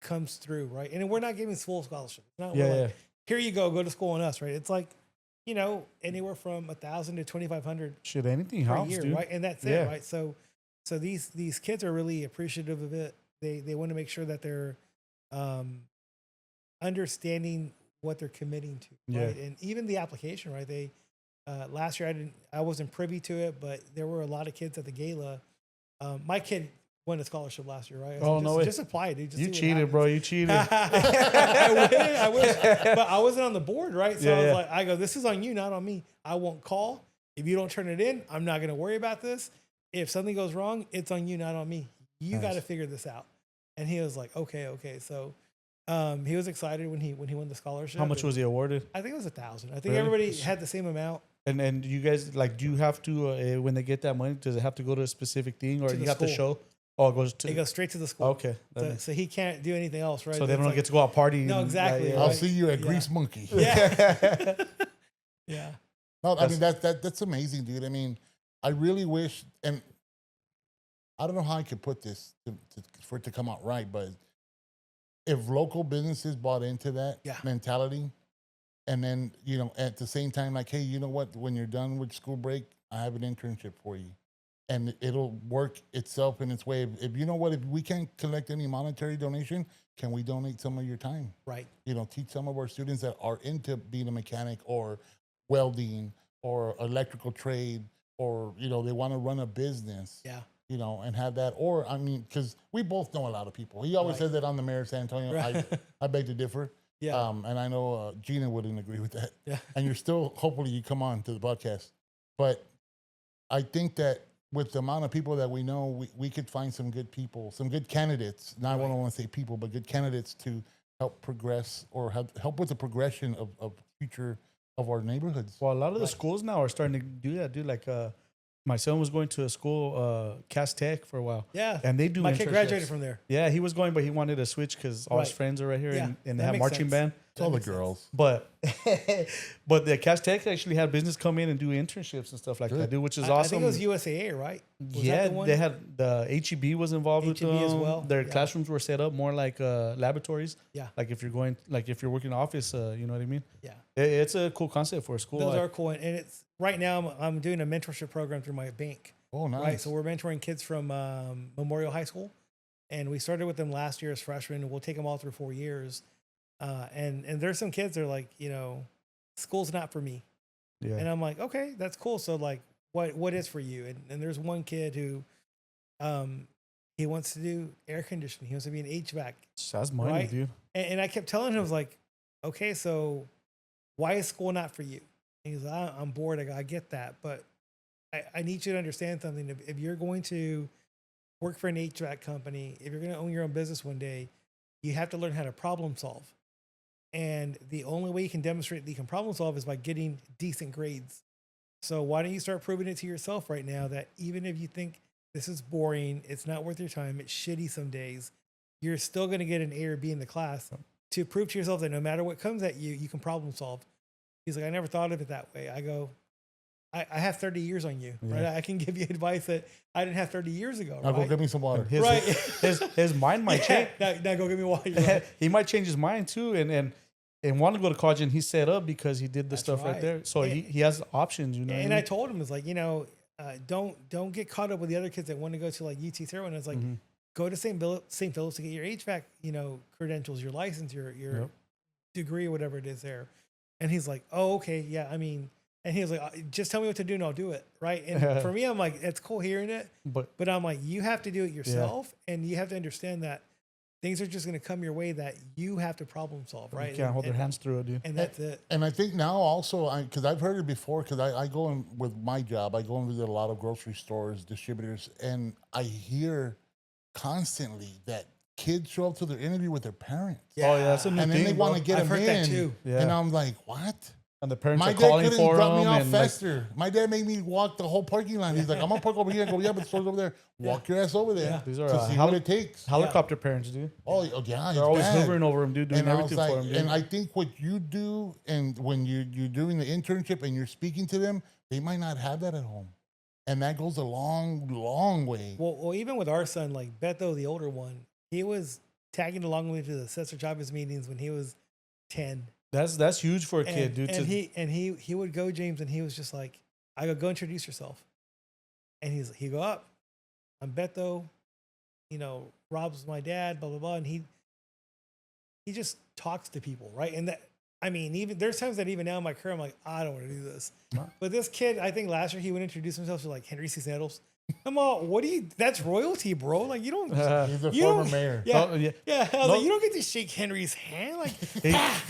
comes through, right? And we're not giving full scholarships. Not Yeah, we're like, yeah. here you go to school on us, right? It's like, anywhere from 1,000 to 2,500 Shit, anything per helps, year, dude. right? And that's Yeah. it, right? So these kids are really appreciative of it. They want to make sure that they're understanding what they're committing to, right? And even the application, right? They last year I wasn't privy to it, but there were a lot of kids at the gala. My kid won a scholarship last year, right? Oh, no way. Just apply, dude. Just You see what cheated, happens. bro. You cheated. I wish, but I wasn't on the board, right? So Yeah, I was yeah. like, I go, this is on you, not on me. I won't call. If you don't turn it in, I'm not going to worry about this. If something goes wrong, it's on you, not on me. You got to figure this out. And he was like, okay. So he was excited when he won the scholarship. How much was he awarded? I think it was 1,000. I think Really? everybody had the same amount. And you guys, like, do you have to, when they get that money, does it have to go to a specific thing or To you the have to school. show? Oh, it goes to. It goes straight to the school. Okay. So he can't do anything else, right? So they It's don't like- get to go out partying. No, exactly, yeah. I'll right. see you at Yeah. Grease Monkey. Yeah. Yeah. No, I mean that's amazing, dude. I mean, I really wish, and I don't know how I could put this for it to come out right, but if local businesses bought into that Yeah. mentality, and then at the same time, like, hey, you know what? When you're done with school break, I have an internship for you, and it'll work itself in its way. If you know what, if we can't collect any monetary donation, can we donate some of your time? Right. Teach some of our students that are into being a mechanic or welding or electrical trade, or they want to run a business. Yeah. And have that. Or I mean, because we both know a lot of people. He always Right. says that I'm the mayor of San Antonio. Right. I beg to differ. Yeah. And I know Gina wouldn't agree with that. Yeah. And you're still, hopefully, you come on to the podcast. But I think that with the amount of people that we know, we could find some good people, some good candidates. Now, I don't want to say people, but good candidates to help progress or help with the progression of future of our neighborhoods. Well, a lot of the schools now are starting to do that, dude. Like, my son was going to a school, Cass Tech, for a while. Yeah. And they do My kid internships. graduated from there. Yeah, he was going, but he wanted to switch because all his Right. friends are right here Yeah, and that they have makes marching sense. band. It's all the makes sense. girls. But but the Cass Tech actually had business come in and do internships and stuff like that, dude, which is I awesome. think it was USAA, right? Was yeah, that the one? they had the HEB was involved with HEB them. as well, Their yeah. classrooms were set up more like laboratories. Yeah. Like if you're working in the office, you know what I mean? Yeah. It's a cool concept for a school. Those are cool. And it's right now I'm doing a mentorship program through my bank. Oh, nice. Right. So we're mentoring kids from Memorial High School. And we started with them last year as freshmen. And we'll take them all through 4 years. And there's some kids that are like, school's not for me. Yeah. And I'm like, okay, that's cool. So like, what is for you? And there's one kid who, he wants to do air conditioning. He wants to be an HVAC. That's money, Right. dude. And I kept telling him, I was like, okay, so why is school not for you? And he's like, I'm bored. I go, I get that. But I need you to understand something. If you're going to work for an HVAC company, if you're going to own your own business one day, you have to learn how to problem solve. And the only way you can demonstrate that you can problem solve is by getting decent grades. So why don't you start proving it to yourself right now that even if you think this is boring, it's not worth your time, it's shitty some days, you're still going to get an A or B in the class to prove to yourself that no matter what comes at you, you can problem solve. He's like, I never thought of it that way. I go, I have 30 years on you, right? Yeah. I can give you advice that I didn't have 30 years ago, Now right? go get me some water. His mind might change. Now go get me water. Right. He might change his mind too, and want to go to college, and he's set up because he did the That's stuff right right. there. So he has options, you know. And I told him, it's like, don't get caught up with the other kids that want to go to like UT Thurman. It's like, go to St. Philip's to get your HVAC, credentials, your license, your degree, or whatever it is there. And he's like, oh, okay, yeah. I mean, and he was like, just tell me what to do and I'll do it, right? And for me, I'm like, it's cool hearing it, but I'm like, you have to do it yourself, and you have to understand that things are just going to come your way that you have to problem solve, right? You can't hold their hands through it, dude. And that's it. And I think now also, because I've heard it before, because I go in with my job, I go and visit a lot of grocery stores, distributors, and I hear constantly that kids show up to their interview with their parents. Yeah. Oh, yeah, that's a new And thing, then they want to get I've them heard in. that too. Yeah. And I'm like, what? And the parents My are dad calling couldn't for drop me them. off And faster. My dad made me walk the whole parking lot. He's like, I'm going to park over here. I go, yeah, but the store's over there. Walk your ass over there Yeah. These are to see what it takes. helicopter parents, dude. Oh, yeah. They're always hovering over him, dude, doing And I was everything for like, him, dude. and I think what you do, and when you're doing the internship and you're speaking to them, they might not have that at home. And that goes a long, long way. Well, even with our son, like Beto, the older one, he was tagging along with me to the Cesar Chavez meetings when he was 10. That's huge for a kid, dude. And he would go, James, and he was just like, I go introduce yourself. And he go up, I'm Beto, Rob's my dad, blah, blah, blah. And he just talks to people, right? And that, I mean, even there's times that even now in my career, I'm like, I don't want to do this. No. But this kid, I think last year he would introduce himself to like Henry Cisneros. I'm all, that's royalty, bro. Like you don't. He's a you former don't- mayor. Yeah, Oh, yeah. yeah. I was No. like, you don't get to shake Henry's hand, like.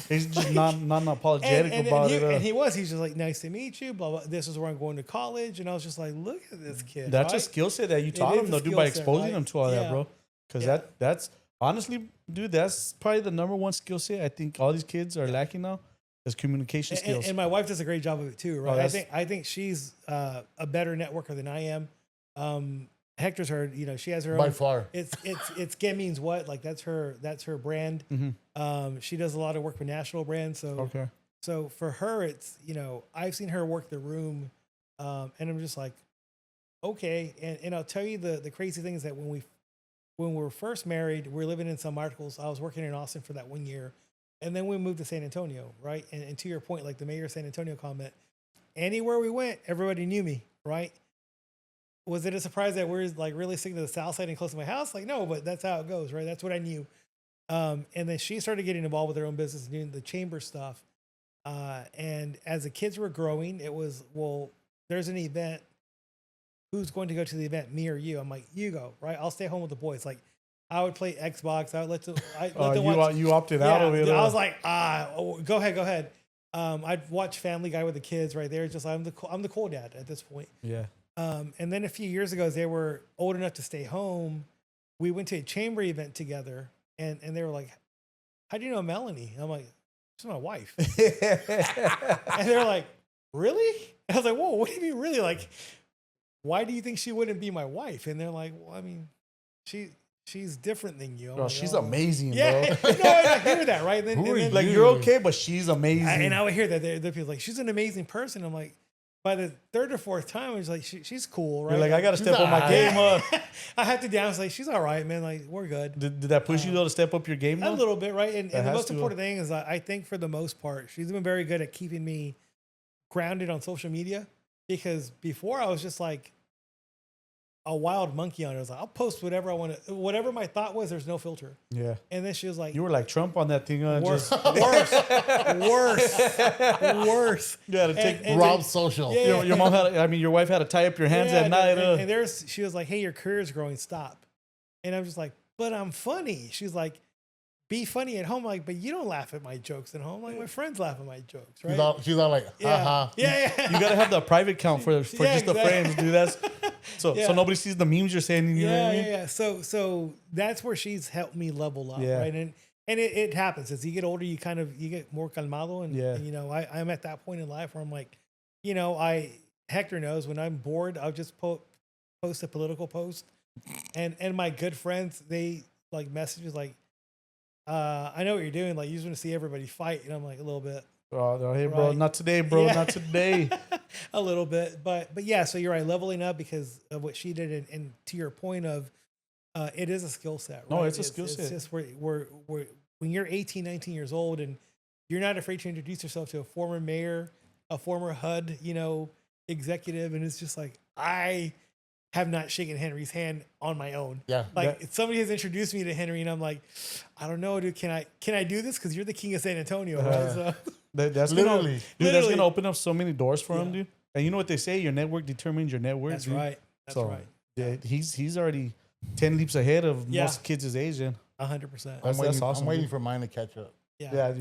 He's just not apologetic about he, it. And he's just like, nice to meet you. Blah blah. This is where I'm going to college, and I was just like, look at this kid. That's right? a skill set that you taught is him, a though, dude, skill by set, exposing right? them to all that, Yeah. bro. Because Yeah. that's honestly, dude, that's probably the number one skill set I think all these kids are lacking now is communication skills. And my wife does a great job of it too, right? that's- I think she's a better networker than I am. Hector's her, she has her By own. far. It's Get Means What, like that's her brand. She does a lot of work with national brands, so Okay. so for her, it's I've seen her work the room, and I'm just like, okay. And I'll tell you the crazy thing is that when we were first married, we were living in San Marcos. I was working in Austin for that 1 year, and then we moved to San Antonio, right? And to your point, like the mayor of San Antonio comment, anywhere we went, everybody knew me, right? Was it a surprise that we're like really sticking to the south side and close to my house? Like, no, but that's how it goes, right? That's what I knew. And then she started getting involved with her own business, doing the chamber stuff. And as the kids were growing, it was, well, there's an event. Who's going to go to the event, me or you? I'm like, you go, right? I'll stay home with the boys. Like, I would play Xbox. I would let them watch. You opted out of it. I was like, go ahead. I'd watch Family Guy with the kids right there. Just I'm the cool dad at this point. Yeah. And then a few years ago, as they were old enough to stay home, we went to a chamber event together, and they were like, "How do you know Melanie?" And I'm like, "She's my wife." And they're like, "Really?" And I was like, "Whoa, what do you mean, really? Like, why do you think she wouldn't be my wife?" And they're like, "Well, I mean, she's different than you." I'm Bro, like, she's "Oh." amazing, Yeah, bro. no, and I hear that, right? And then, Like, you're okay, but she's amazing. and I would hear that the people like, "She's an amazing person." I'm like, by the third or fourth time, I was like, she's cool, right? You're like, I got to She's step up my alright. game up. I have to down. I was like, she's all right, man. Like, we're good. Did that push you, though, to step up your game, A though? little bit, right? And the has most to. important thing is I think for the most part, she's been very good at keeping me grounded on social media, because before I was just like a wild monkey on it. I was like, I'll post whatever I want to, whatever my thought was, there's no filter. Yeah. And then she was like, You were like Trump on that thing. worse, Just, worse. you had to take And Rob's social. Yeah. your mom had, your wife had to tie up your hands at night. And she was like, hey, your career's growing, stop. And I'm just like, but I'm funny. She's like, be funny at home. I'm like, but you don't laugh at my jokes at home. Like, my friends laugh at my jokes, right? She's all like, haha. Yeah. You gotta have the private count for Yeah, just the exactly. friends, dude. That's so Yeah. nobody sees the memes you're saying. You know what I mean? Yeah. So that's where she's helped me level up, Yeah. right? And it happens as you get older. You get more calmado, and Yeah. you know, I'm at that point in life where I'm like, you know, Hector knows when I'm bored, I'll just post a political post, and my good friends, they like messages like, I know what you're doing. Like, you just want to see everybody fight, and I'm like, a little bit. Hey, bro, Right. not today, bro, Yeah. not today. A little bit, but yeah. So you're right, leveling up because of what she did, and to your point of, it is a skill set. Right? No, it's a skill It's set. just we're when you're 18, 19 years old, and you're not afraid to introduce yourself to a former mayor, a former HUD, executive, and it's just like I have not shaken Henry's hand on my own. Yeah. Like somebody has introduced me to Henry, and I'm like, I don't know, dude. Can I do this? Because you're the king of San Antonio, right? So That's Literally. that's Literally. gonna open up so many doors for him, Yeah. dude. And you know what they say? Your network determines your net worth. that's dude. right. That's So, right. Yeah, he's already 10 leaps ahead of Yeah. most kids his age. And 100%. That's awesome, I'm waiting dude. for mine to catch up. Yeah.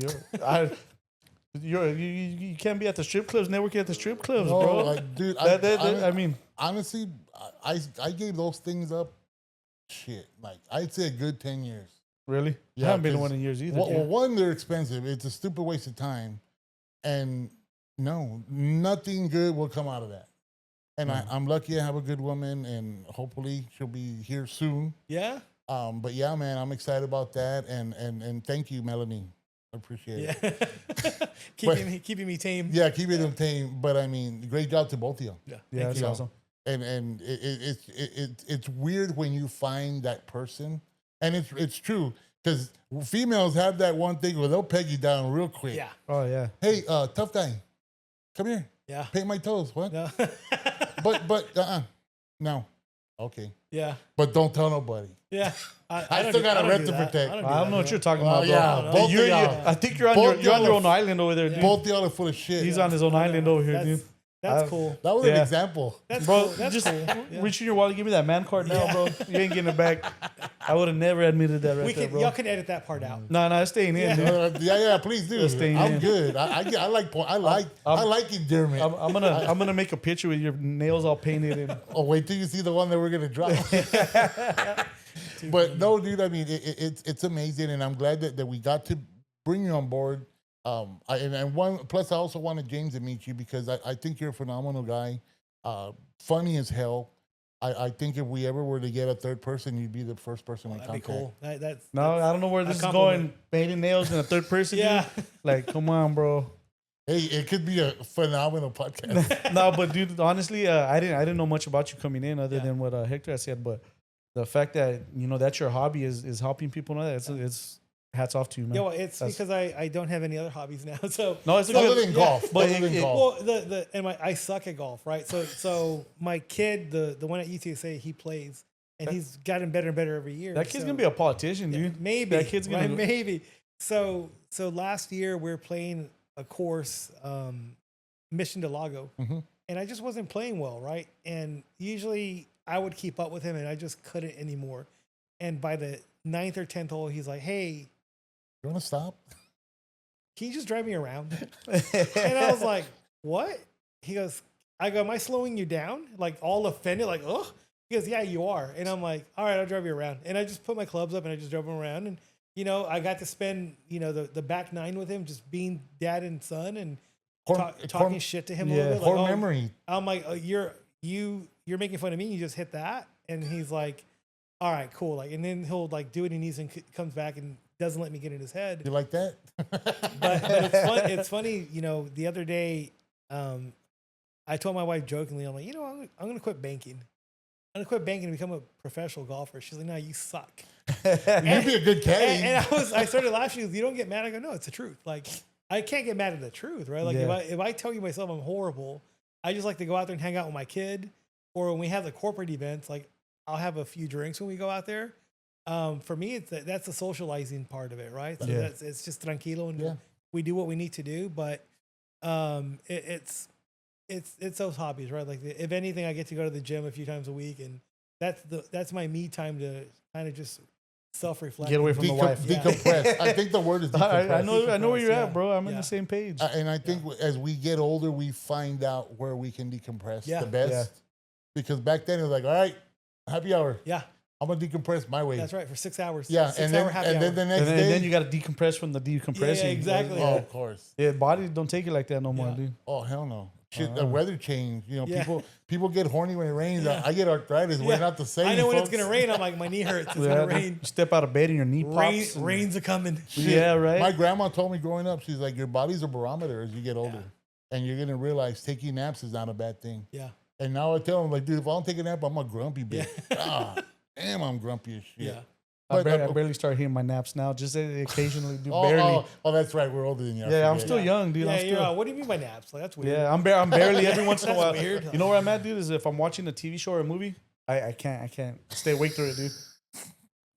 You can't be at the strip clubs, networking at the strip clubs, No, bro. like, dude, I mean, honestly, I gave those things up. Shit, like I'd say a good 10 years. really? Yeah, I haven't been to 'cause one in years either. Well, one, they're expensive. It's a stupid waste of time, and no, nothing good will come out of that. And I'm lucky I have a good woman, and hopefully she'll be here soon. Yeah. But yeah, man, I'm excited about that, and thank you, Melanie. I appreciate it. Yeah. keeping me tame. Yeah, keep it tame. But I mean, great job to both of you. Yeah. yeah, Thank that's you. awesome. And it's weird when you find that person, and it's true because females have that one thing where they'll peg you down real quick. Yeah. Oh yeah. Hey, tough guy, come here, Yeah. paint my toes. What? No. But no, okay. Yeah. But don't tell nobody. Yeah. I don't still got a don't rent do to that. protect. do I that, don't know what man. you're talking Well, about, yeah, bro. both of y'all. I think you're on Both your y'all own island over there, dude. Both y'all are full of shit. He's on his own island over here, That's- dude. That's cool. That was an Yeah. example. That's Bro, cool. That's just cool. Yeah. reach in your wallet, give me that man card now, Yeah. bro. You ain't getting it back. I would have never admitted that right We there, can, bro. y'all can edit that part out. No, it's staying in, Yeah. dude. Yeah, please do. Just staying I'm in. good. I like point. I like endearment. I'm gonna make a picture with your nails all painted and Oh, wait till you see the one that we're gonna drop. But no, dude. I mean, it's amazing, and I'm glad that we got to bring you on board. Plus, I also wanted James to meet you because I think you're a phenomenal guy, funny as hell. I think if we ever were to get a third person, you'd be the first person we That'd be contact. cool. That's no, I don't know where a this is compliment. going. Painting nails in a third person. Yeah. Dude. Like, come on, bro. Hey, it could be a phenomenal podcast. No, but dude, honestly, I didn't know much about you coming in other Yeah. than what Hector had said. But the fact that that's your hobby is helping people know that it's hats off to you, man. Yeah, well, it's That's- because I don't have any other hobbies now. So No, it's a Other good. than golf, but other than it- golf. well, I suck at golf, right? So my kid, the one at UTSA, he plays, and he's gotten better and better every year. That kid's So- gonna be a politician, Yeah, dude. maybe That kid's gonna right? Maybe. So last year we are playing a course, Mission to Lago, Mhm. and I just wasn't playing well, right? And usually I would keep up with him, and I just couldn't anymore. And by the 9th or 10th hole, he's like, "Hey, You want to stop? can you just drive me around?" And I was like, "What?" He goes, "Am I slowing you down?" Like all offended, like, "Oh." He goes, "Yeah, you are." And I'm like, "All right, I'll drive you around." And I just put my clubs up and I just drove him around. And I got to spend the back nine with him, just being dad and son and talking shit to him a little bit. Core Like, memory. I'm like, you're making fun of me. You just hit that, and he's like, "All right, cool." Like, and then he'll like do what he needs and comes back and doesn't let me get in his head. You like that? But it's funny. The other day, I told my wife jokingly, I'm like, I'm going to quit banking. I'm going to quit banking and become a professional golfer. She's like, "No, you suck." You'd be a good caddy. And I started laughing. She goes, "You don't get mad?" I go, "No, it's the truth. Like, I can't get mad at the truth, right? Like, Yeah. if I tell you myself I'm horrible, I just like to go out there and hang out with my kid. Or when we have the corporate events, like I'll have a few drinks when we go out there. For me, that's the socializing part of it, right? So Yeah. it's just tranquilo and Yeah. we do what we need to do. But it's those hobbies, right? Like if anything, I get to go to the gym a few times a week, and that's my me time to kind of just self-reflect. Get away from the wife. Yeah. Decompress. I think the word is decompress. I know where you're Yeah. at, bro. I'm in Yeah. the same page. And I think as we get older, we find out where we can decompress Yeah. the best. Yeah. Because back then it was like, all right, happy hour. Yeah, I'm gonna decompress my way. that's right. For 6 hours. Yeah, 6 and hour then happy and then hour. the next and day. then you got to decompress from the decompressing. exactly. oh, of course. Yeah, bodies don't take it like that no more, Yeah. dude. Oh hell no. shit, the weather change. You know, Yeah. people get horny when it rains. Yeah. I get arthritis. We're Yeah. not the same. I know when it's folks. gonna rain. I'm like, my knee hurts. It's Yeah, gonna dude. rain. You step out of bed and your knee pops. and- Rain's a coming. Shit. Yeah, right. My grandma told me growing up, she's like, your body's a barometer as you get older. And you're going to realize taking naps is not a bad thing. Yeah. And now I tell them, like, dude, if I don't take a nap, I'm a grumpy bitch. Damn, I'm grumpy as shit. Yeah. I But, barely, I barely start hitting my naps now. Just occasionally, do oh, barely. oh, that's right. We're older than you. I Yeah, I'm forget. still young, dude. Yeah, I'm you're, still. what do you mean by naps? Like, that's weird. Yeah, I'm barely every once in a That's while. weird. You know where I'm at, dude? Is if I'm watching a TV show or a movie, I can't stay awake through it, dude.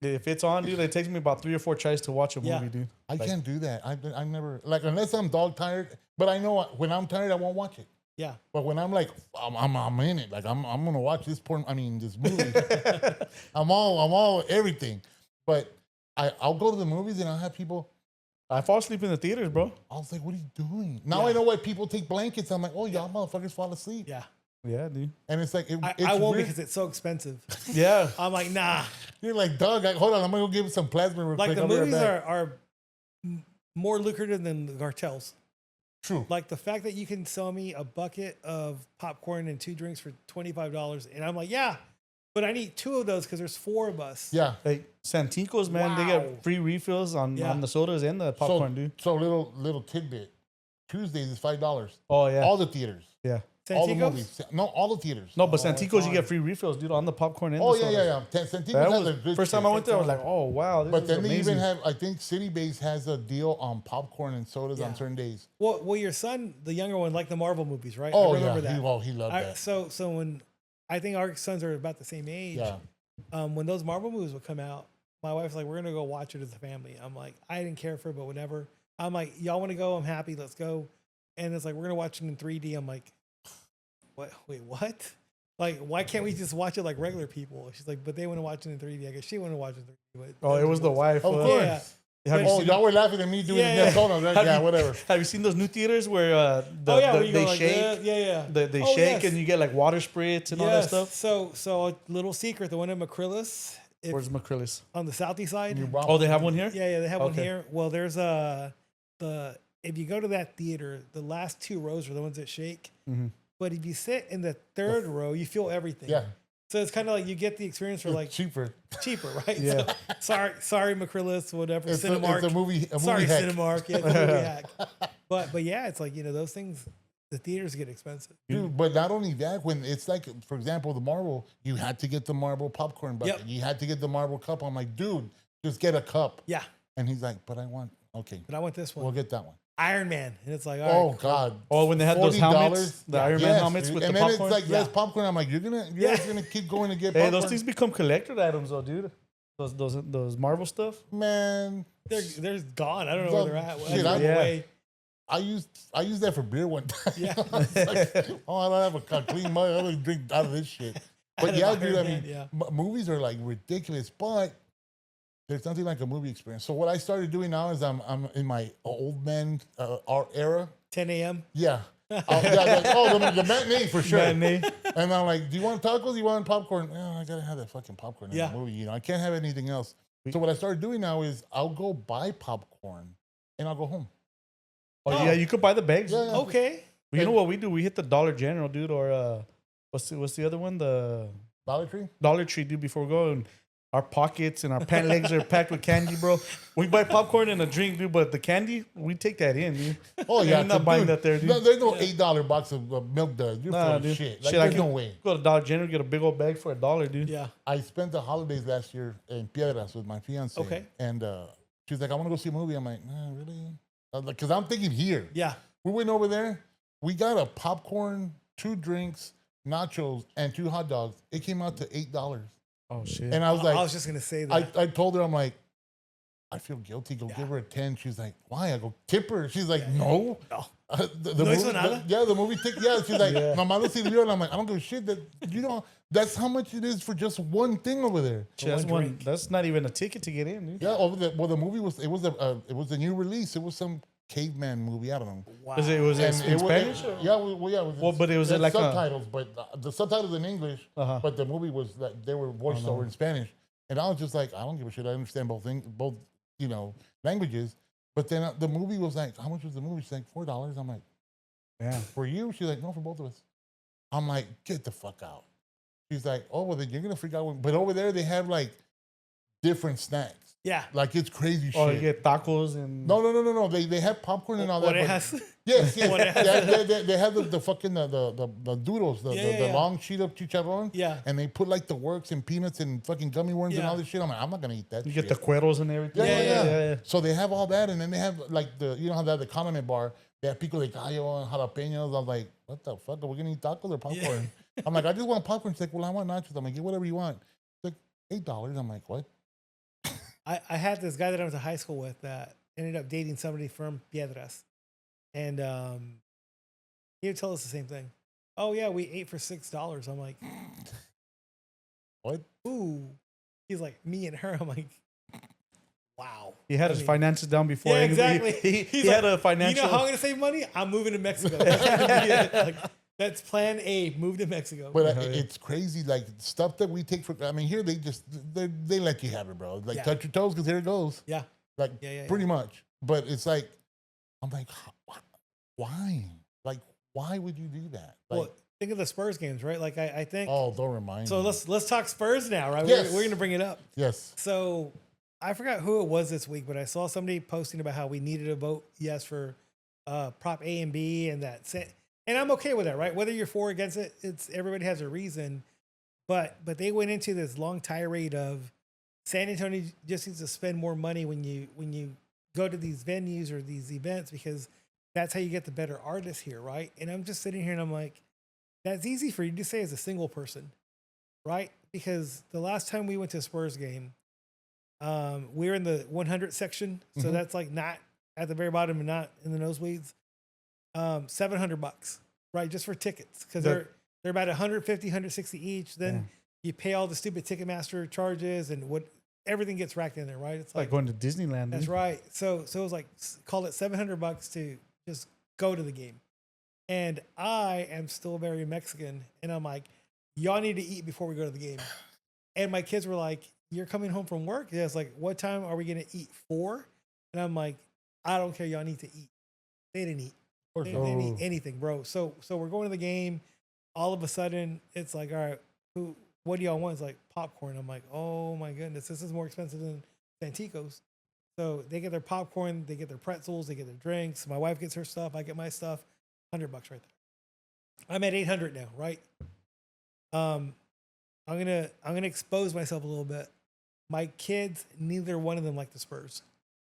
If it's on, dude, it takes me about 3 or 4 tries to watch a Yeah. movie, dude. I can't do that. I never, like, unless I'm dog tired. But I know when I'm tired, I won't watch it. Yeah. But when I'm like, I'm in it. Like, I'm gonna watch this this movie. I'm all everything. But I'll go to the movies and I'll have people. I fall asleep in the theaters, bro. I was like, what are you doing? Now Yeah. I know why people take blankets. I'm like, oh, y'all motherfuckers fall asleep. Yeah. Yeah, dude. And it's like, it's I won't weird. because it's so expensive. Yeah. I'm like, nah. You're like, Doug, hold on, I'm gonna go give it some plasma real Like quick. the I'll be right movies back." are more lucrative than the cartels. True. Like the fact that you can sell me a bucket of popcorn and 2 drinks for $25, and I'm like, yeah, but I need 2 of those because there's 4 of us. Yeah. Like Santikos, man, they Wow. get free refills on Yeah. the sodas and the popcorn, dude. So little tidbit. Tuesdays is $5. Oh yeah. All the theaters. Yeah. All the Santikos? movies. No, all the theaters. No, but Oh, Santikos, you fine. get free refills, dude, on the popcorn and Oh the yeah, sodas. yeah. Santikos That has was a good first time shit. I went there, I was like, oh wow, this But is then they amazing. even have, I think City Base has a deal on popcorn and sodas Yeah. on certain days. Well, your son, the younger one, liked the Marvel movies, right? Oh I remember yeah, that. he loved that. So when I think our sons are about the same age, Yeah. when those Marvel movies would come out, my wife's like, we're gonna go watch it as a family. I'm like, I didn't care for it, but whatever. I'm like, y'all want to go? I'm happy. Let's go. And it's like, we're gonna watch it in 3D. I'm like, what? Wait, what? Like, why can't we just watch it like regular people? She's like, but they want to watch it in 3D. I guess she wanted to watch it in 3D. But Oh, it was the wife. Of uh, course. Yeah. Have you Oh, seen, y'all were laughing at me doing Yeah, the yeah. Daytona, right? have Yeah, you- whatever. have you seen those new theaters where where you they go like shake? this. Yeah. They Oh, shake yes. and you get like water spritz and all that Yes. stuff. So a little secret, the one in Macrillis, Where's McCrillis? on the southeast side. Oh, they have one here? Yeah, they have one Okay. here. Well, there's if you go to that theater, the last 2 rows are the ones that shake. Mhm. But if you sit in the 3rd row, you feel everything. Yeah. So it's kind of like you get the experience for like cheaper. cheaper, right? Yeah. So, sorry, Macrillis, whatever. It's Cinemark. a movie. Sorry, hack. Cinemark. Yeah, it's a movie hack. But yeah, it's like, those things. The theaters get expensive. Dude, but not only that, when it's like, for example, the Marvel, you had to get the Marvel popcorn bucket. Yep. You had to get the Marvel cup. I'm like, dude, just get a cup. Yeah, And he's like, but I want, okay, but I want this one. we'll get that one. Iron Man, and it's like, all Oh, right, God. Oh, when they had those helmets, the Iron Man Yes, helmets with and the then popcorn. it's like less Yeah. popcorn. I'm like, you're guys gonna keep going to get Hey, popcorn. those things become collector items, though, dude. Those Marvel stuff. Man, they're gone. I don't know where they're at. Shit, They're yeah. away. I used that for beer one time. Yeah. I was like, oh, I don't have a clean mug. I don't drink out of this shit. But yeah, Iron dude, I Man, mean, yeah. movies are like ridiculous, but there's nothing like a movie experience. So what I started doing now is I'm in my old man era. 10 a.m. Yeah. The matinee for sure. Matinee. And I'm like, do you want tacos? Do you want popcorn? I gotta have that fucking popcorn in Yeah. the movie. I can't have anything else. So what I started doing now is I'll go buy popcorn and I'll go home. Oh, yeah, you could buy the bags. Yeah, yeah. Okay. Well, you know what we do? We hit the Dollar General, dude, or what's the other one? The Dollar Tree? Dollar Tree, dude. Before we go, and our pockets and our pant legs are packed with candy, bro. We buy popcorn and a drink, dude, but the candy, we take that in, dude. Oh yeah, I'm not buying that there, dude. No, there's no $8 box of milk duds. You're full of dude. shit. Like, I there's can no way. go to Dollar General, get a big old bag for $1, dude. Yeah. I spent the holidays last year in Piedras with my fiance. Okay. And she's like, I want to go see a movie. I'm like, really? I was like, because I'm thinking here. Yeah. We went over there. We got a popcorn, 2 drinks, nachos, and 2 hot dogs. It came out to $8. Oh shit. And I was like, I was just gonna say that. I told her, I'm like, I feel guilty. Go give her a 10. She's like, why? I go, tip her. She's like, no. No. The No hizo movie, nada? the movie ticket. Yeah, she's like, Yeah. Mamá lo sirvió. And I'm like, I don't give a shit. That's how much it is for just one thing over there. Shit, that's one one. drink. That's not even a ticket to get in, dude. Yeah, the movie was it was a new release. It was some caveman movie. I don't know. Wow. Was it And in Spanish? Or? Yeah, it was. Well, but it was there's like a- subtitles, but the subtitles in English. Uh-huh. But the movie was that they were voiced over in Spanish, and I was just like, I don't give a shit. I understand both languages. But then the movie was like, how much was the movie? She's like $4. I'm like, Yeah. For you? She's like, no, for both of us. I'm like, get the fuck out. She's like, oh, well, then you're going to freak out. But over there, they have like different snacks. Yeah. Like it's crazy Oh, shit. you get tacos and No. They have popcorn and all that. Orejas. Yes. Orejas. They have the fucking the doodles, the long sheet of chicharron. Yeah. And they put like the works and peanuts and fucking gummy worms and Yeah. all this shit. I'm like, I'm not gonna eat that. you shit. get the cueros and everything. Yeah. So they have all that, and then they have like you know how they have the condiment bar. They have pico de gallo and jalapenos. I'm like, what the fuck? Are we gonna eat tacos or popcorn? I'm like, I just want popcorn. She's like, well, I want nachos. I'm like, get whatever you want. She's like, $8. I'm like, what? I had this guy that I went to high school with that ended up dating somebody from Piedras. And he would tell us the same thing. Oh, yeah, we ate for $6. I'm like, What? ooh. He's like, me and her. I'm like, wow. He had his finances down before. Yeah, anybody- exactly. He had a financial. You know how I'm going to save money? I'm moving to Mexico. Like, that's plan A, move to Mexico. But it's crazy, like stuff that we take for. I mean, here they let you have it, bro. Like touch your toes, because here it goes. Yeah. Like Yeah. pretty much. But it's like, I'm like, why? Like, why would you do that? Like, Well, think of the Spurs games, right? Like I think. oh, don't remind So me. let's talk Spurs now, right? Yes. We're going to bring it up. Yes. So I forgot who it was this week, but I saw somebody posting about how we needed to vote yes for Prop A and B, and and I'm okay with that, right? Whether you're for or against it, it's everybody has a reason. But they went into this long tirade of San Antonio just needs to spend more money when you go to these venues or these events, because that's how you get the better artists here, right? And I'm just sitting here and I'm like, that's easy for you to say as a single person, right? Because the last time we went to a Spurs game, we were in the 100 section, so that's like not at the very bottom and not in the nosebleeds. $700, right? Just for tickets. Cause they're about 150, 160 each. Then you pay all the stupid Ticketmaster charges and everything gets racked in there, right? It's like going to Disneyland. That's right. So it was like, call it $700 to just go to the game. And I am still very Mexican. And I'm like, y'all need to eat before we go to the game. And my kids were like, you're coming home from work? Yeah, it's like, what time are we going to eat for? And I'm like, I don't care. Y'all need to eat. They didn't eat. They didn't eat anything, bro. So we're going to the game. All of a sudden, it's like, all right, what do y'all want? It's like popcorn. I'm like, oh my goodness, this is more expensive than Santico's. So they get their popcorn, they get their pretzels, they get their drinks. My wife gets her stuff, I get my stuff. $100 right there. I'm at 800 now, right? I'm gonna expose myself a little bit. My kids, neither one of them like the Spurs.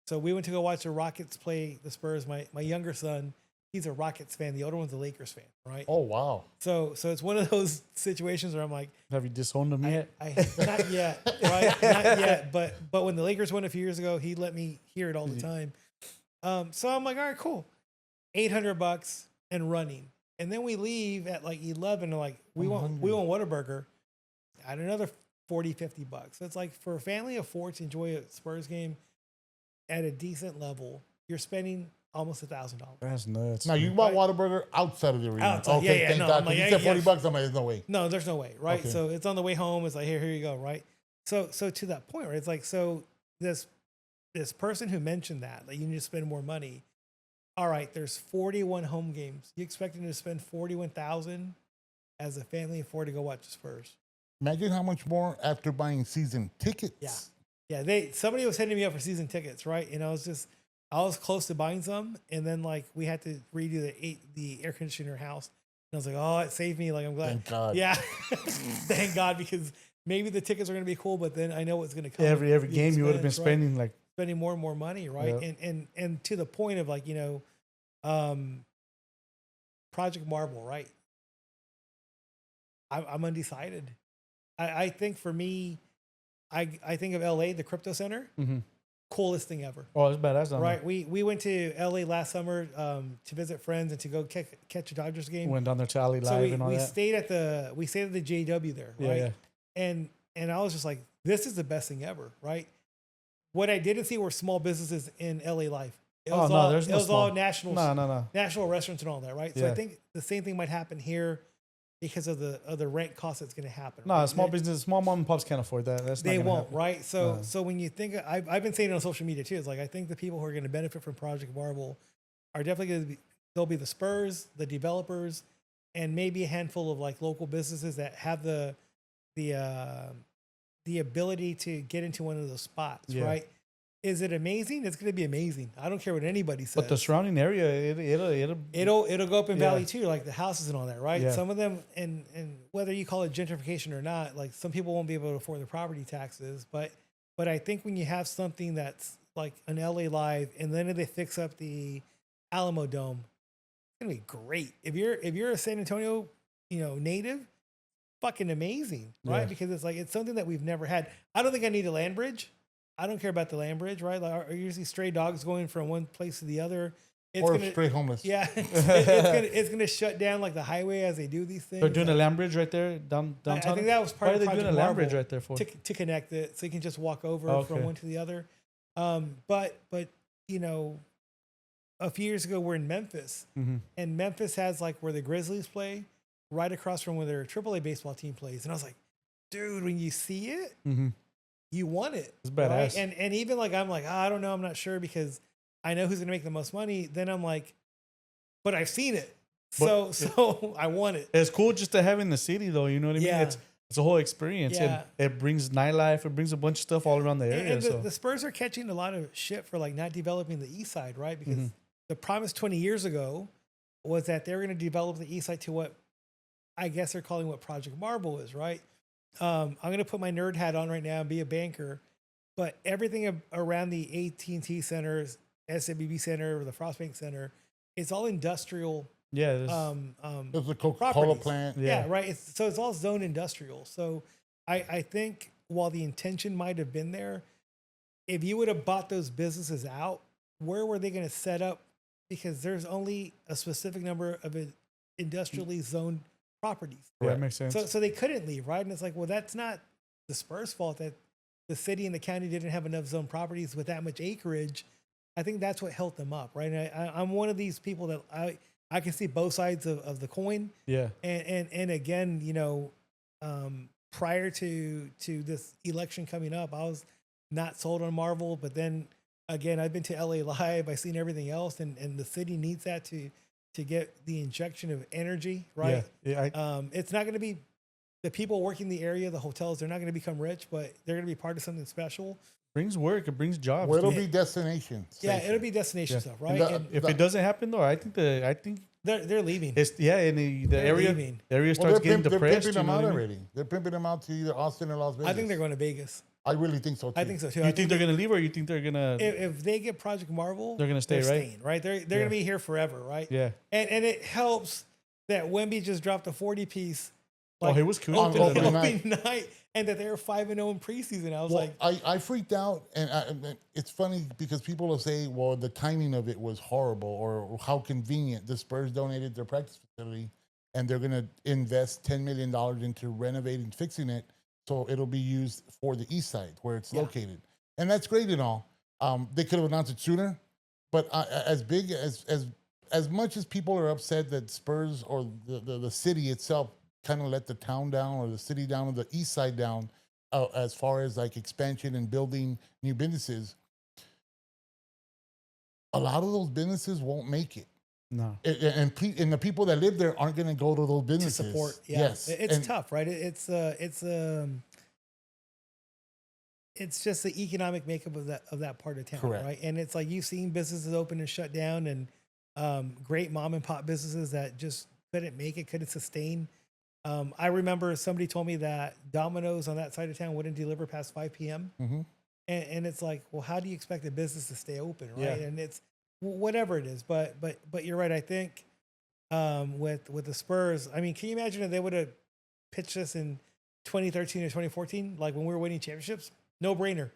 So we went to go watch the Rockets play the Spurs. My younger son, he's a Rockets fan. The older one's a Lakers fan, right? Oh, wow. So it's one of those situations where I'm like, have you disowned him yet? Not yet, right? Not yet. But when the Lakers won a few years ago, he let me hear it all the time. So I'm like, all right, cool. $800 and running. And then we leave at like 11 and like, we want Whataburger at another $40, $50. So it's like for a family of four to enjoy a Spurs game at a decent level, you're spending almost $1,000. That's nuts. Now you bought Whataburger outside of the arena. Outside, Okay, yeah. thank No, God. I'm like, You said $40. yeah. I'm like, there's no way. No, there's no way, right? Okay. So it's on the way home. It's like, here you go, right? So to that point, right? It's like, so this person who mentioned that, like you need to spend more money. All right, there's 41 home games. You expecting to spend 41,000 as a family of four to go watch the Spurs? Imagine how much more after buying season tickets. Yeah. Somebody was hitting me up for season tickets, right? And I was close to buying some, and then like we had to redo the air conditioner house. And I was like, oh, it saved me. Like I'm glad. Thank God. Yeah, thank God, because maybe the tickets are going to be cool, but then I know what's going to come. Every game you would have been expense, spending right? like spending more and more money, right? Yeah. And to the point of like, Project Marble, right? I'm undecided. I think for me, I think of LA, the crypto center, coolest thing ever. Oh, it's badass. Right. We went to LA last summer to visit friends and to go catch a Dodgers game. Went down there to Ali So Live and all we that. stayed at the JW there, right? Yeah. And I was just like, this is the best thing ever, right? What I didn't see were small businesses in LA Life. It was all national. No. National restaurants and all that, right? So Yeah. I think the same thing might happen here because of the rent cost that's going to happen. No, right? small business, small mom and pops can't afford that. They won't, happen. right? So when you think, I've been saying it on social media too. It's like I think the people who are going to benefit from Project Marble are definitely going to be there'll be the Spurs, the developers, and maybe a handful of like local businesses that have the ability to get into one of those spots, right? Is it amazing? It's going to be amazing. I don't care what anybody says. But the surrounding area, it'll go up in value too, like the houses and all that, right? Yeah. Some of them, and whether you call it gentrification or not, like some people won't be able to afford the property taxes, but I think when you have something that's like an LA Live, and then if they fix up the Alamo Dome, it's gonna be great. If you're a San Antonio, native, fucking amazing, right? Yeah. Because it's something that we've never had. I don't think I need a land bridge. I don't care about the land bridge, right? Like, are usually stray dogs going from one place to the other. Or stray homeless. Yeah, it's gonna shut down like the highway as they do these things. They're doing a land bridge right there downtown. I think that was part of Why are they Project doing a land bridge Marvel right there for? to connect it, so you can just walk over from one to the other. But a few years ago we're in Memphis, and Memphis has like where the Grizzlies play, right across from where their AAA baseball team plays, and I was like, dude, when you see it. You want it. It's badass. Right? And even like, I'm like, I don't know. I'm not sure because I know who's going to make the most money. Then I'm like, but I've seen it. So I want it. It's cool just to have in the city though. You know what I mean? Yeah. It's a whole experience. Yeah. And it brings nightlife. It brings a bunch of stuff all around the area. And so the Spurs are catching a lot of shit for like not developing the east side, right? Because the promise 20 years ago was that they were going to develop the east side to what I guess they're calling what Project Marvel is, right? I'm going to put my nerd hat on right now and be a banker, but everything around the AT&T centers, SWB Center, or the Frostbank Center, it's all industrial. yeah, There's a Coca-Cola plant. Yeah, right. So it's all zone industrial. So I think while the intention might have been there, if you would have bought those businesses out, where were they going to set up? Because there's only a specific number of industrially zoned properties. yeah, that makes sense. So they couldn't leave, right? And it's like, well, that's not the Spurs' fault that the city and the county didn't have enough zone properties with that much acreage. I think that's what held them up, right? And I'm one of these people that I can see both sides of the coin. Yeah. And again, prior to this election coming up, I was not sold on Marvel, but then again, I've been to LA Live, I've seen everything else, and the city needs that to get the injection of energy, right? Yeah. It's not going to be the people working the area, the hotels, they're not going to become rich, but they're going to be part of something special. Brings work. It brings jobs. Well, it'll be destination. Yeah, it'll be destination stuff, right? If it doesn't happen though, I think they're leaving. It's and the area leaving. The area starts getting depressed. They're pimping them out already. They're pimping them out to either Austin or Las Vegas. I think they're going to Vegas. I really think so too. I think so too. You think they're going to leave, or you think they're going to? If they get Project Marvel, they're going to stay, right? Staying, right? They're going to be here forever, right? Yeah. And it helps that Wemby just dropped a 40-piece. Like, he was cool. Opening night, and that they were 5-0 in preseason. I was like, I freaked out, and it's funny because people will say, well, the timing of it was horrible, or how convenient. The Spurs donated their practice facility, and they're going to invest $10 million into renovating, fixing it, so it'll be used for the east side where it's located, and that's great and all. They could have announced it sooner, but as much as people are upset that Spurs or the city itself kind of let the town down or the city down or the east side down as far as like expansion and building new businesses, a lot of those businesses won't make it. No. And the people that live there aren't going to go to those businesses. To support. Yeah. Yes. It's tough, right? It's just the economic makeup of that part of town, correct. Right? And it's like you've seen businesses open and shut down, and great mom and pop businesses that just couldn't make it, couldn't sustain. I remember somebody told me that Domino's on that side of town wouldn't deliver past 5 p.m. Mm-hmm. And it's like, well, how do you expect a business to stay open, right? Yeah. And it's whatever it is, but you're right. I think with the Spurs, I mean, can you imagine if they would have pitched us in 2013 or 2014, like when we were winning championships? No brainer.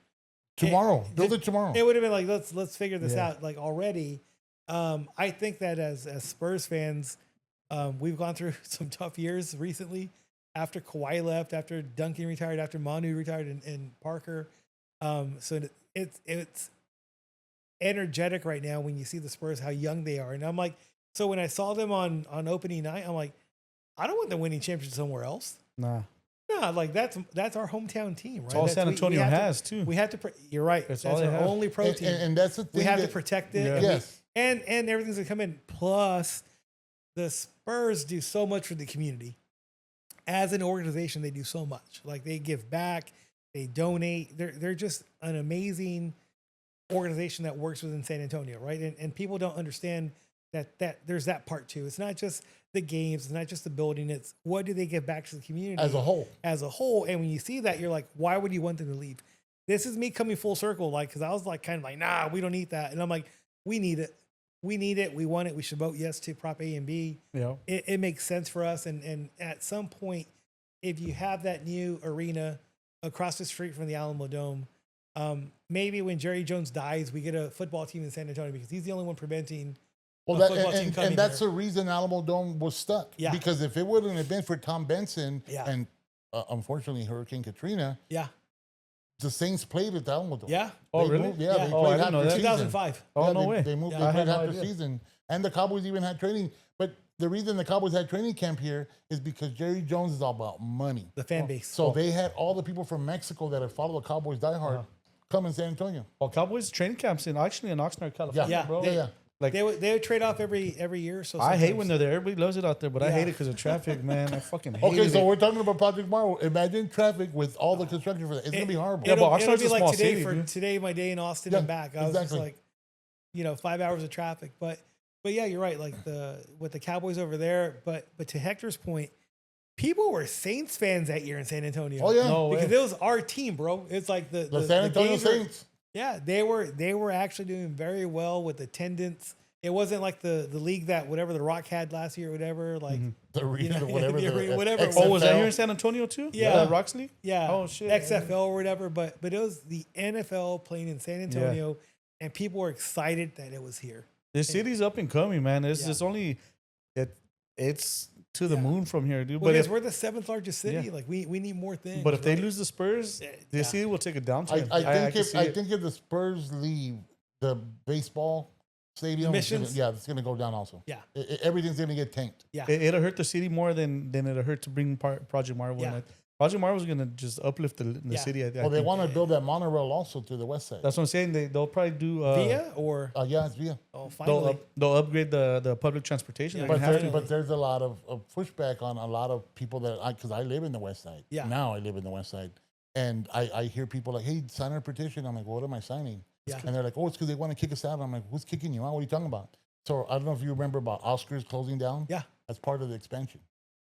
Tomorrow, build it tomorrow. It would have been like, let's figure this out like already. I think that as Spurs fans, we've gone through some tough years recently. After Kawhi left, after Duncan retired, after Manu retired, and Parker. So it's energetic right now when you see the Spurs, how young they are. And I'm like, so when I saw them on opening night, I'm like, I don't want them winning championship somewhere else. Nah, like that's our hometown team, right? It's all San Antonio has too. We have to. You're right. That's our only pro team, and that's the thing. We have to protect it. Yes. and everything's gonna come in. Plus, the Spurs do so much for the community. As an organization, they do so much. Like they give back, they donate. They're just an amazing organization that works within San Antonio, right? And people don't understand that there's that part too. It's not just the games, it's not just the building. It's what do they give back to the community As a whole. As a whole. And when you see that, you're like, why would you want them to leave? This is me coming full circle, like, because I was like, kind of like, nah, we don't need that. And I'm like, we need it. We need it. We want it. We should vote yes to Prop A and B. Yeah. It makes sense for us. And at some point, if you have that new arena across the street from the Alamo Dome, maybe when Jerry Jones dies, we get a football team in San Antonio because he's the only one preventing Well, a football team coming and that's here. the reason Alamo Dome was stuck. Yeah. Because if it wouldn't have been for Tom Benson Yeah. and unfortunately Hurricane Katrina, Yeah. the Saints played at the Alamo Dome. Yeah. Oh, They really? moved- yeah, Yeah. they Oh, I played didn't half know the that. season. 2005. Oh, Yeah, no way. They moved. Yeah. They I played had no half the idea. season, and the Cowboys even had training. But the reason the Cowboys had training camp here is because Jerry Jones is all about money. The fan base. So they had all the people from Mexico that had followed the Cowboys diehard come in San Antonio. Well, Cowboys training camps in Oxnard, California, Yeah. bro. Yeah. Like they would trade off every year or so. I hate sometimes. when they're there. Everybody loves it out there, but I Yeah. hate it because of traffic, man. I fucking hate Okay, it. so we're talking about Project Marvel. Imagine traffic with all the construction for that. It's gonna be horrible. Yeah, but It'll Oxnard's be a like small today city, for dude. today, my day in Austin Yeah, and back. I was just exactly. like, 5 hours of traffic. But yeah, you're right. Like with the Cowboys over there. But to Hector's point, people were Saints fans that year in San Antonio. Oh yeah, No way. because it was our team, bro. It's like the San Antonio games were- Saints. Yeah, they were actually doing very well with attendance. It wasn't like the league that whatever the Rock had last year or whatever. Like The arena, You know, whatever. the the- arena, whatever it XFL. Oh, was that here in San Antonio too? Yeah. The Rocks League? yeah, Oh, shit. XFL or whatever. But it was the NFL playing in San Antonio, and people were excited that it was here. The city's up and coming, man. It's Yeah. just only it's to the Yeah. moon from here, dude. Well, But because if, we're the 7th largest city. Yeah. Like we need more things. but if they right? lose the Spurs, Yeah. the city will take a downturn. I can think see I it. think if the Spurs leave, the baseball stadium, is Missions? it's gonna go down also. Yeah. Everything's gonna get tanked. yeah, It'll hurt the city more than it'll hurt to bring Project Marvel. Yeah. in. Project Marvel's gonna just uplift the Yeah. city. I Well, they think. want to build that monorail also to the west side. That's what I'm saying. They'll probably do. Via or Yeah, it's via. finally. They'll upgrade the public transportation. Yeah, They're But, gonna have finally. to. there's a lot of pushback on a lot of people because I live in the west side. Yeah. Now I live in the west side. And I hear people like, hey, sign our petition. I'm like, what am I signing? Yeah. And they're like, oh, it's because they want to kick us out. I'm like, who's kicking you out? What are you talking about? So I don't know if you remember about Oscars closing down. Yeah. That's part of the expansion.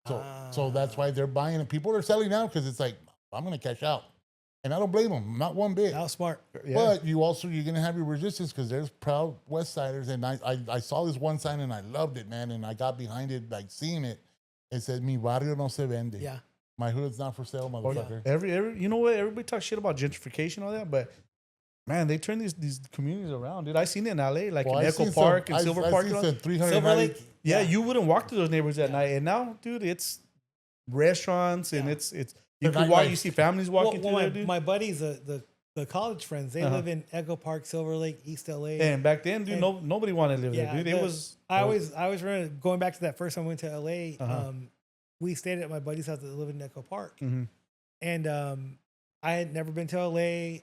So Ah. so that's why they're buying it. People are selling now because it's like, I'm going to cash out. And I don't blame them, not one bit. That was smart. Yeah. But you're going to have your resistance because there's proud West Siders. And I saw this one sign and I loved it, man. And I got behind it, like seeing it. It said, Mi barrio no se vende. Yeah. My hood's not for sale, motherfucker. Every you know what? Everybody talks shit about gentrification, all that, but man, they turn these communities around, dude. I seen it in LA, like Well, in I Echo seen Park some- and Silver I Park. seen and all some that. 390 Silver Lake. Yeah, you wouldn't walk through those neighborhoods at Yeah. night, and now, dude, it's restaurants and Yeah. it's you The can walk. nightlife. You see families walking through my, there, dude. my buddies, the college friends, they Uh-huh. live in Echo Park, Silver Lake, East LA. And back then, dude, And- nobody wanted to live Yeah, there, dude. It the- was. I always remember going back to that first time I went to LA. Uh-huh. We stayed at my buddy's house that lived in Echo Park, Mhm. and I had never been to LA.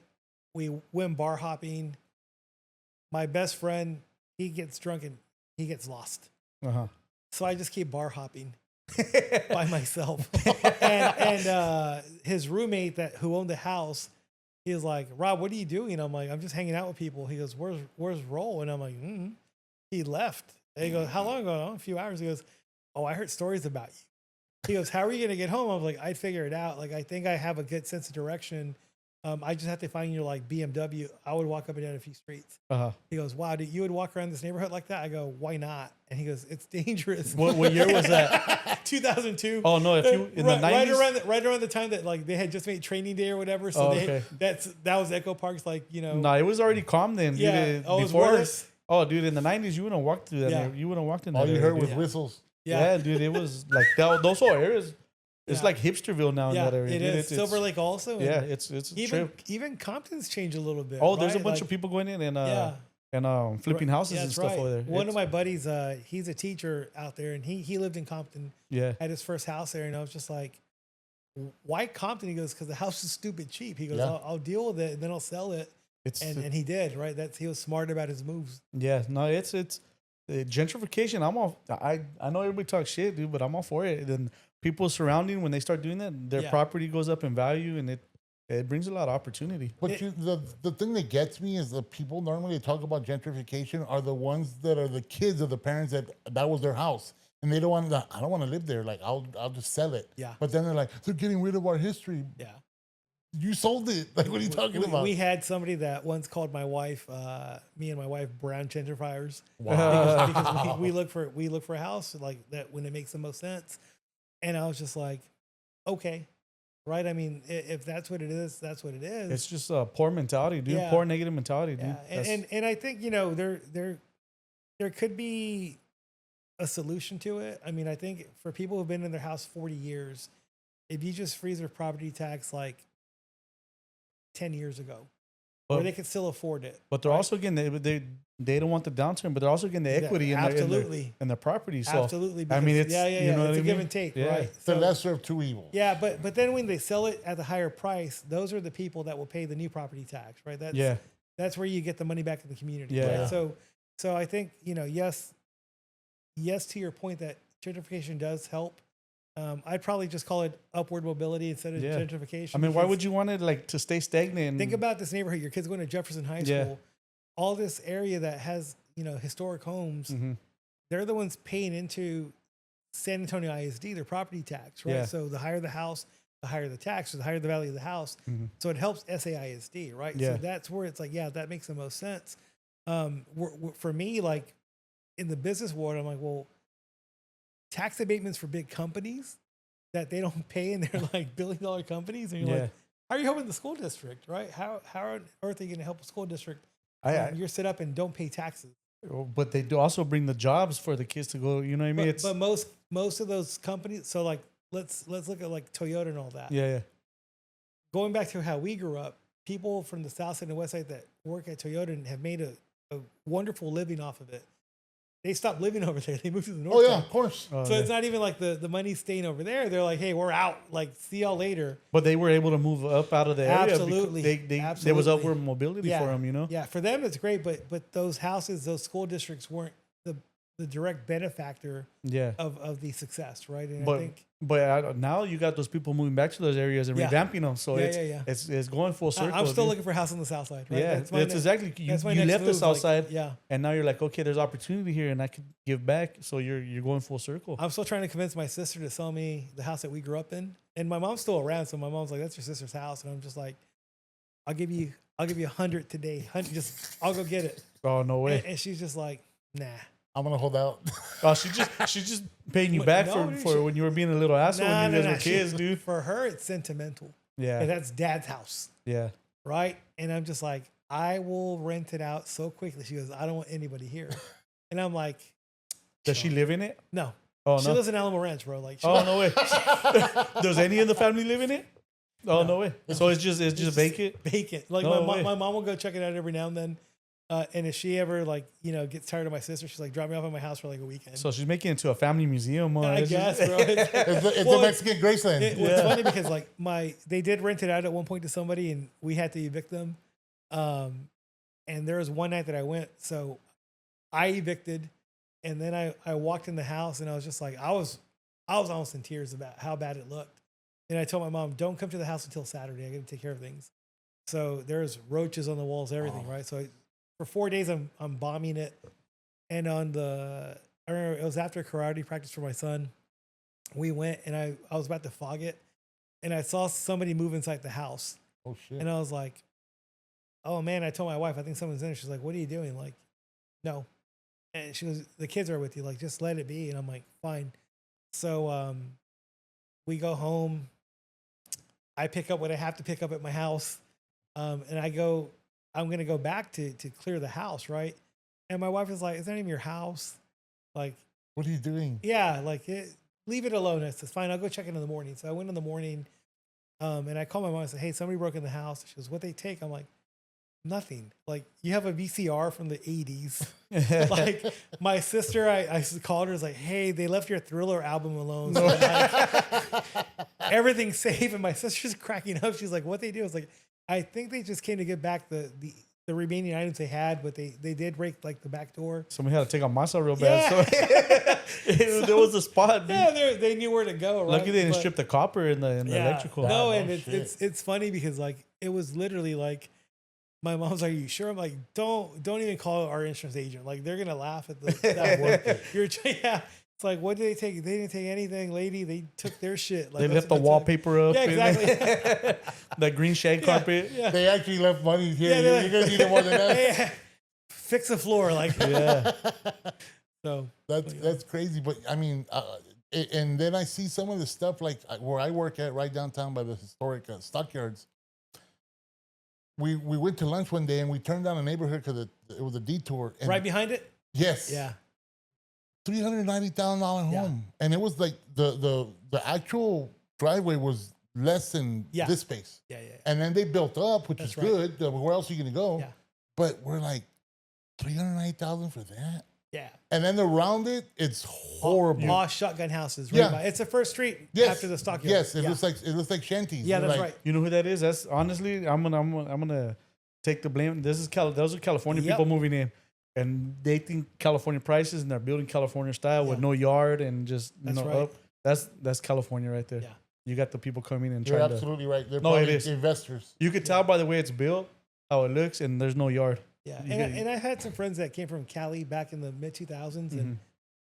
We went bar hopping. My best friend, he gets drunk and he gets lost, Uh-huh. so I just keep bar hopping by myself. and his roommate who owned the house, he was like, "Rob, what are you doing?" I'm like, "I'm just hanging out with people." He goes, "Where's Roll?" And I'm like, He left. And he goes, "How long ago?" "Oh, a few hours." He goes, "Oh, I heard stories about you." He goes, "How are you gonna get home?" I was like, "I'd figure it out. Like, I think I have a good sense of direction. I just have to find your like BMW." I would walk up and down a few streets. Uh-huh. He goes, "Wow, you would walk around this neighborhood like that?" I go, "Why not?" And he goes, "It's dangerous." What year was that? 2002. Oh no! If you in the right 90s, right around the time that like they had just made Training Day or whatever. So Oh, okay. that was Echo Park's like no, it was already calm then. Dude. yeah. Oh, it was Before that- worse. Oh, dude, in the 90s, you wouldn't walk through that. Yeah. You wouldn't walk in that. All you area, heard dude. was Yeah. whistles. Yeah, dude, it was like those whole areas. It's Yeah. like Hipsterville now Yeah, in that area. it dude. is. Silver Lake also. and Yeah, it's a even trip. even Compton's changed a little bit. Oh, there's a right? bunch Like, of people going in and Yeah. flipping houses Yeah, and that's stuff right. over there. One of It's- my buddies, he's a teacher out there, and he lived in Compton, yeah. had his first house there, and I was just like, "Why Compton?" He goes, "Because the house is stupid cheap." He goes, Yeah. I'll deal with it, and then I'll sell it, and he did, right? He was smart about his moves. Yeah, no, it's gentrification. I'm all. I know everybody talks shit, dude, but I'm all for it. Then people surrounding, when they start doing that, their property goes up in value, and it brings a lot of opportunity. But the thing that gets me is the people normally talk about gentrification are the ones that are the kids of the parents that was their house. And they don't want to, I don't want to live there. Like, I'll just sell it. Yeah. But then they're like, they're getting rid of our history. Yeah. You sold it. Like, what are you talking about? We had somebody that once called my wife, me and my wife, brown gentrifiers. Wow. Because we look for a house like that when it makes the most sense. And I was just like, okay. Right? I mean, if that's what it is, that's what it is. It's just a poor mentality, dude. Yeah. Poor negative mentality, dude. Yeah. And I think, there could be a solution to it. I mean, I think for people who've been in their house 40 years, if you just freeze their property tax like 10 years ago, where they could still afford it. But they're also getting, they don't want the downturn, but they're also getting the equity in their property. So, absolutely. I mean, it's, you know, it's a give and take, right? It's the lesser of two evils. Yeah, but then when they sell it at the higher price, those are the people that will pay the new property tax, right? That's where you get the money back to the community. Yeah. Right? So I think, yes, to your point that gentrification does help. I'd probably just call it upward mobility instead of gentrification. I mean, why would you want it to stay stagnant? Think about this neighborhood. Your kids going to Jefferson High School. All this area that has, historic homes, they're the ones paying into San Antonio ISD, their property tax, right? Yeah. So the higher the house, the higher the tax, or the higher the value of the house. So it helps SAISD, right? Yeah. So that's where it's like, that makes the most sense. For me, like in the business world, I'm like, well, tax abatements for big companies that they don't pay, and they're like billion-dollar companies, and you're like, how are you helping the school district, right? How on earth are you going to help a school district? You're set up and don't pay taxes. But they do also bring the jobs for the kids to go. You know what I mean? But most of those companies. So like let's look at like Toyota and all that. Yeah. Going back to how we grew up, people from the South Side and West Side that work at Toyota and have made a wonderful living off of it. They stopped living over there. They moved to the north. Oh yeah, side. of course. So it's not even like the money's staying over there. They're like, hey, we're out. Like, see y'all later. But they were able to move up out of the area. Absolutely. There was upward mobility for them, Yeah, for them it's great, but those houses, those school districts weren't the direct benefactor of the success, right? And I think now you got those people moving back to those areas and revamping them. So it's going full circle. I'm still looking for a house on the south side, right? Yeah, that's exactly. You left the south side, and now you're like, okay, there's opportunity here, and I could give back. So you're going full circle. I'm still trying to convince my sister to sell me the house that we grew up in, and my mom's still around. So my mom's like, "That's your sister's house," and I'm just like, "I'll give you 100 today. 100, I'll go get it." Oh, no way! And she's just like, "Nah." I'm gonna hold out. Oh, she's just paying you back for when you were being a little asshole when you guys were kids, dude. For her, it's sentimental. Yeah, and that's dad's house. Yeah, right. And I'm just like, I will rent it out so quickly. She goes, I don't want anybody here. And I'm like, does she live in it? No. Oh, she lives in Alamo Ranch, bro. Like, no way. Does any of the family live in it? Oh, no way. So it's just vacant. Vacant. Like my mom will go check it out every now and then. And if she ever gets tired of my sister, she's like, drop me off at my house for like a weekend. So she's making it into a family museum. I guess, bro. It's a Mexican Graceland. It's funny because like they did rent it out at one point to somebody, and we had to evict them. And there was one night that I went, so I evicted, and then I walked in the house, and I was just like, I was almost in tears about how bad it looked. And I told my mom, don't come to the house until Saturday. I got to take care of things. So there's roaches on the walls, everything, right? So for 4 days, I'm bombing it. And I remember it was after karate practice for my son. We went, and I was about to fog it, and I saw somebody move inside the house. Oh, shit. And I was like, oh, man, I told my wife, I think someone's in there. She's like, what are you doing? Like, no. And she goes, the kids are with you. Like, just let it be. And I'm like, fine. So we go home. I pick up what I have to pick up at my house. And I'm going to go back to clear the house, right? And my wife is like, is that even your house? Like, what are you doing? Yeah, like, leave it alone. I said, fine, I'll go check it in the morning. So I went in the morning, and I called my mom and said, hey, somebody broke in the house. She goes, what'd they take? I'm like, nothing. Like, you have a VCR from the 80s. Like, my sister, I called her, was like, hey, they left your Thriller album alone. So like, everything's safe. And my sister's cracking up. She's like, what'd they do? I was like, I think they just came to get back the the remaining items they had, but they did break like the back door. Somebody had to take a Masa real bad. So there was a spot. Dude. Yeah, they knew where to go. Right? Lucky they didn't strip the copper in the electrical. No, Yeah, and no it's funny because like it was literally like my mom's like, "Are you sure?" I'm like, "Don't even call our insurance agent. Like they're gonna laugh at that. You're yeah." It's like, what did they take? They didn't take anything, lady. They took their shit. Like, they left the wallpaper up. Yeah, exactly. That green shag carpet. Yeah. They actually left money here. Yeah, You're gonna need it more than that. Yeah. Fix the floor, like Yeah. So That's crazy. But I mean, and then I see some of the stuff like where I work at, right downtown by the historic stockyards. We went to lunch one day and we turned down a neighborhood because it was a detour. And right behind it. yes, Yeah. $390,000 home, Yeah. and it was like the actual driveway was less than Yeah. this space. Yeah. And then they built up, which That's is right. good. Where else are you gonna go? Yeah. But we're like, 390,000 for that. Yeah. And then around it, it's horrible. All shotgun houses. Right Yeah. by. It's the first street Yes. after the stockyard. Yes, it yeah. looks like shanties. Yeah, You're that's like, right. You know who that is? That's honestly, I'm gonna take the blame. Those are California Yep. people moving in, and they think California prices, and they're building California style with Yeah. no yard and just That's right. up. That's California right there. Yeah. You got the people coming in and You're trying to. absolutely right. They're No, it probably is. investors. You could tell by the way it's built, how it looks, and there's no yard. Yeah. You And I had some friends that came from Cali back in the mid 2000s,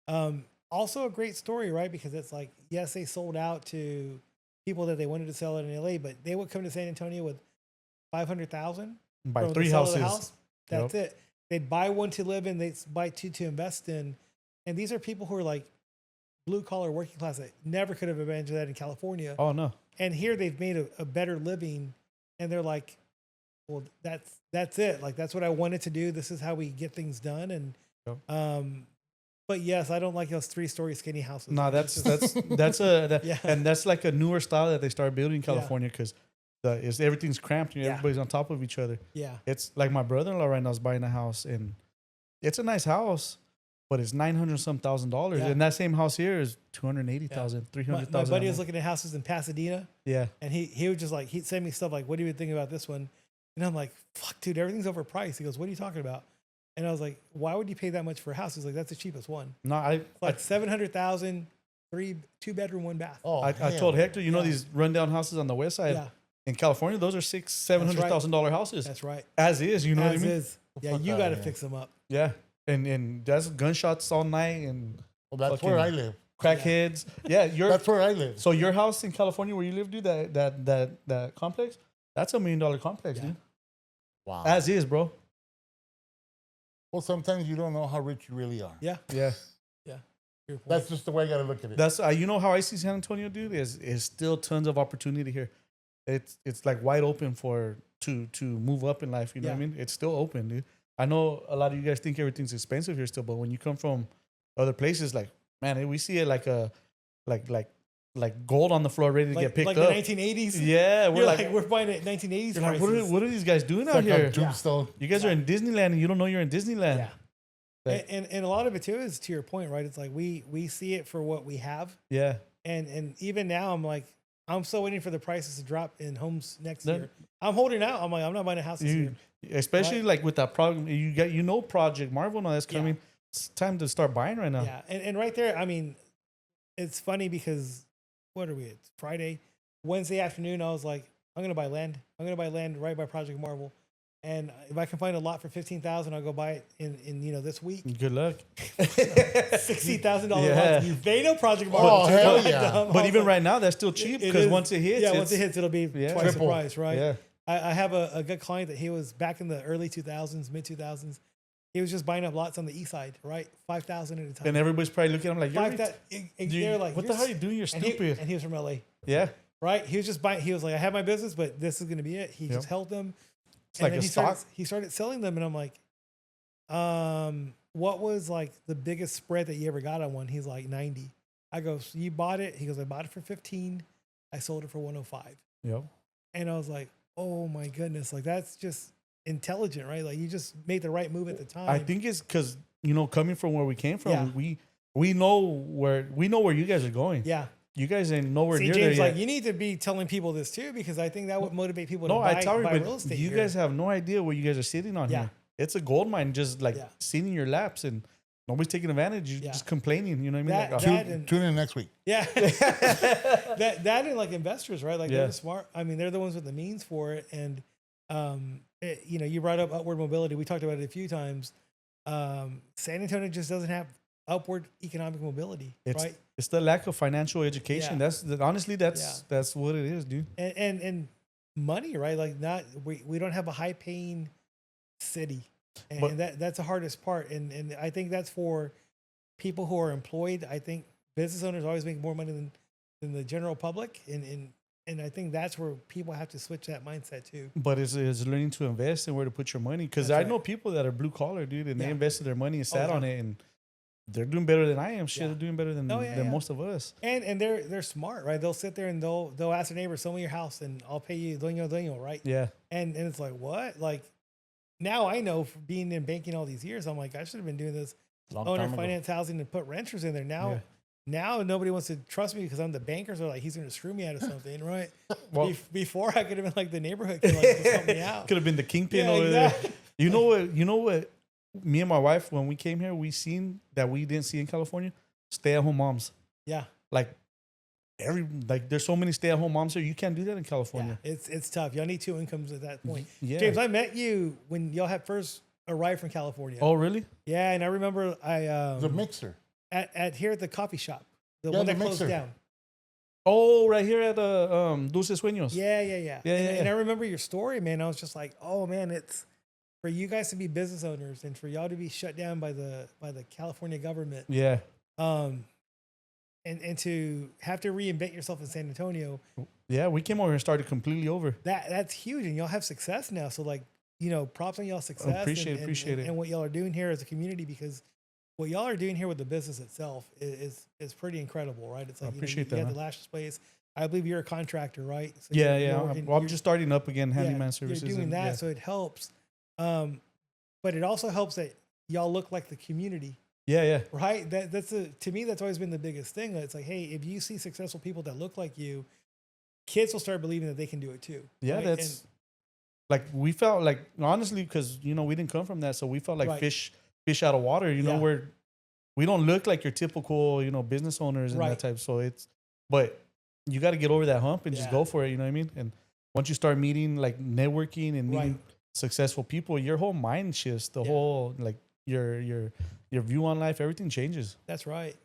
and also a great story, right? Because it's like, yes, they sold out to people that they wanted to sell it in LA, but they would come to San Antonio with 500,000. Buy from the 3 sale of houses. the house. That's it. They'd buy one to live in. They'd buy two to invest in. And these are people who are like blue collar working class that never could have imagined that in California. Oh no. And here they've made a better living. And they're like, well, that's it. Like, that's what I wanted to do. This is how we get things done. And, but yes, I don't like those 3-story skinny houses. No, It's that's just- Yeah. and that's like a newer style that they started building in California because everything's cramped and Yeah. everybody's on top of each other. yeah. It's like my brother-in-law right now is buying a house, and it's a nice house, but it's $900,000. Yeah. And that same house here is $280,000, My $300,000. buddy was looking at houses in Pasadena. Yeah, And he would just like, he'd send me stuff like, what do you think about this one? And I'm like, fuck, dude, everything's overpriced. He goes, what are you talking about? And I was like, why would you pay that much for a house? He's like, that's the cheapest one. no, I Like 700,000, 2-bedroom, 1 bath. Oh, I told hell. Hector, you know these rundown houses on the west side Yeah, in California, those are $700,000 houses that's right. as is. You know As what I mean? is. Yeah, Fuck you outta got to here. fix them up. Yeah, and that's gunshots all night and Well, that's fucking where I live. crackheads. Yeah, That's where I live. So your house in California where you live, dude, that complex, that's $1 million complex, Yeah. dude. Wow. As is, bro. Well, sometimes you don't know how rich you really are. Yeah. Yeah. Your point. That's just the way I got to look at it. That's you know how I see San Antonio, dude, is still tons of opportunity here. It's like wide open for to move up in life, you know what I Yeah. mean? It's still open, dude. I know a lot of you guys think everything's expensive here still, but when you come from other places, like, man, we see it like a like gold on the floor ready to get picked like up. the 1980s. Yeah, You're like, we're buying it 1980s you're like, prices. what are these guys doing It's out like a here? tombstone. You guys are in Disneyland and you don't know you're in Disneyland. Yeah. Like- And a lot of it too is to your point, right? It's like we see it for what we have. Yeah. And even now I'm like, I'm still waiting for the prices to drop in homes next No. year. I'm holding out. I'm like, I'm not buying a house this year. Especially Right. like with that program, Project Marvel now that's Yeah. coming. It's time to start buying right now. Yeah. And right there, I mean, it's funny because what are we? It's Friday. Wednesday afternoon, I was like, I'm gonna buy land. I'm gonna buy land right by Project Marvel. And if I can find a lot for $15,000, I'll go buy it in this week. Good luck. $60,000 Yeah. lots. They know Project Marvel. Oh, hell Like, yeah. dumb. I But was even like, right now, that's still cheap it because is- once it hits, yeah, once it hits, it'll be Yeah. twice Triple. the price, right? Yeah. I have a good client that he was back in the early 2000s, mid 2000s. He was just buying up lots on the east side, right? 5,000 at a time. And everybody's probably looking at him like, you're Five ret- they're like, what the "You're hell are you doing? You're and he- stupid. And he was from LA, Yeah. right? He was just buying. He was like, I have my business, but this is going to be it. He Yep. just held them. It's like a stock. He started selling them, and I'm like, what was like the biggest spread that you ever got on one? He's like 90. I go, so you bought it? He goes, I bought it for 15. I sold it for 105. Yep. And I was like, oh my goodness, like that's just intelligent, right? Like you just made the right move at the time. I think it's because, coming from where we came from, Yeah. we know where you guys are going. yeah, You guys ain't nowhere See, near James, there like yet. you need to be telling people this too, because I think that would motivate people No, to I tell you, buy but real estate. you here. guys have no idea where you guys are sitting on Yeah. here. It's a gold mine, just like Yeah. sitting in your laps, and nobody's taking advantage. You're Yeah. just complaining. You know what I mean? That- Like, that- and- Tune in next week. Yeah, that and like investors, right? Like Yeah. they're the smart. I mean, they're the ones with the means for it. And you know, you brought up upward mobility. We talked about it a few times. San Antonio just doesn't have upward economic mobility, right? It's the lack of financial education. Yeah. Honestly, that's what it is, dude. And money, right? Like we don't have a high paying city, and, But- that's the hardest part. And I think that's for people who are employed. I think business owners always make more money than the general public, and I think that's where people have to switch that mindset too. But it's learning to invest and where to put your money. Because That's I right. know people that are blue collar, dude, and they Yeah. invested their money and All the sat on time. it, and they're doing better than I am. Shit, Yeah. they're doing better than, Oh, yeah, than yeah. most of us. And they're smart, right? They'll sit there and they'll ask their neighbor, "Sell me your house, and I'll pay you dueño," right? Yeah. And it's like, what? Like now I know, for being in banking all these years, I'm like, I should have been doing this Long owner time ago. finance housing and put renters in there. Yeah. Now nobody wants to trust me because I'm the bankers are like, he's going to screw me out of something, right? Well- Before I could have been like the neighborhood kid, like, just help me out. Could have been the kingpin Yeah, over exactly. there. You know what? Me and my wife, when we came here, we seen that we didn't see in California. Stay-at-home moms. Yeah, Like there's so many stay-at-home moms here. You can't do that in yeah, California. it's tough. Y'all need two incomes at that point. Yeah. James, I met you when y'all had first arrived from California. Oh, really? Yeah, and I remember The mixer. at here at the coffee shop, the Yeah, one the that closed mixer. down. Oh, right here at Dulce Sueños. Yeah. And yeah. I remember your story, man. I was just like, oh man, it's for you guys to be business owners and for y'all to be shut down by the California government. Yeah. And to have to reinvent yourself in San Antonio, Yeah, we came over and started completely over. that's huge. And y'all have success now. So like, you know, props on y'all's success. Appreciate it. And what y'all are doing here as a community, because what y'all are doing here with the business itself is pretty incredible, right? It's like, Appreciate you that, have the man. lashes place. I believe you're a contractor, right? So Yeah, you're yeah. working- I'm you're- just starting up again, yeah, handyman services. You're doing and- that, yeah. so it helps. But it also helps that y'all look like the community, Yeah. right? To me, that's always been the biggest thing. It's like, hey, if you see successful people that look like you, kids will start believing that they can do it too. Yeah, right? that's like we felt like, honestly, because we didn't come from that, so we felt like Right. fish out of water. Yeah. Where we don't look like your typical business owners and Right. that type. So but you got to get over that hump and just Yeah. go for it. You know what I mean? And once you start meeting, like, networking and meeting Right. successful people, your whole mind shifts. The Yeah. whole, like, your view on life, everything changes. That's right.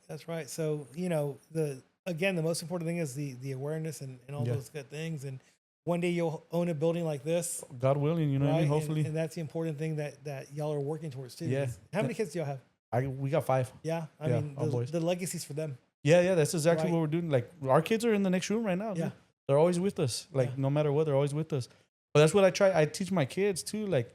So the most important thing is the awareness and all Yeah. those good things. And one day you'll own a building like this, God willing, you know what I right? mean? Hopefully, and that's the important thing that y'all are working towards too. Yeah. How many kids do y'all have? we got 5. Yeah, I Yeah, mean all boys. the legacies for them. Yeah, that's exactly Right. what we're doing. Like, our kids are in the next room right now. Yeah. dude. They're always with us. Like, Yeah. no matter what, they're always with us. But that's what I teach my kids too. Like,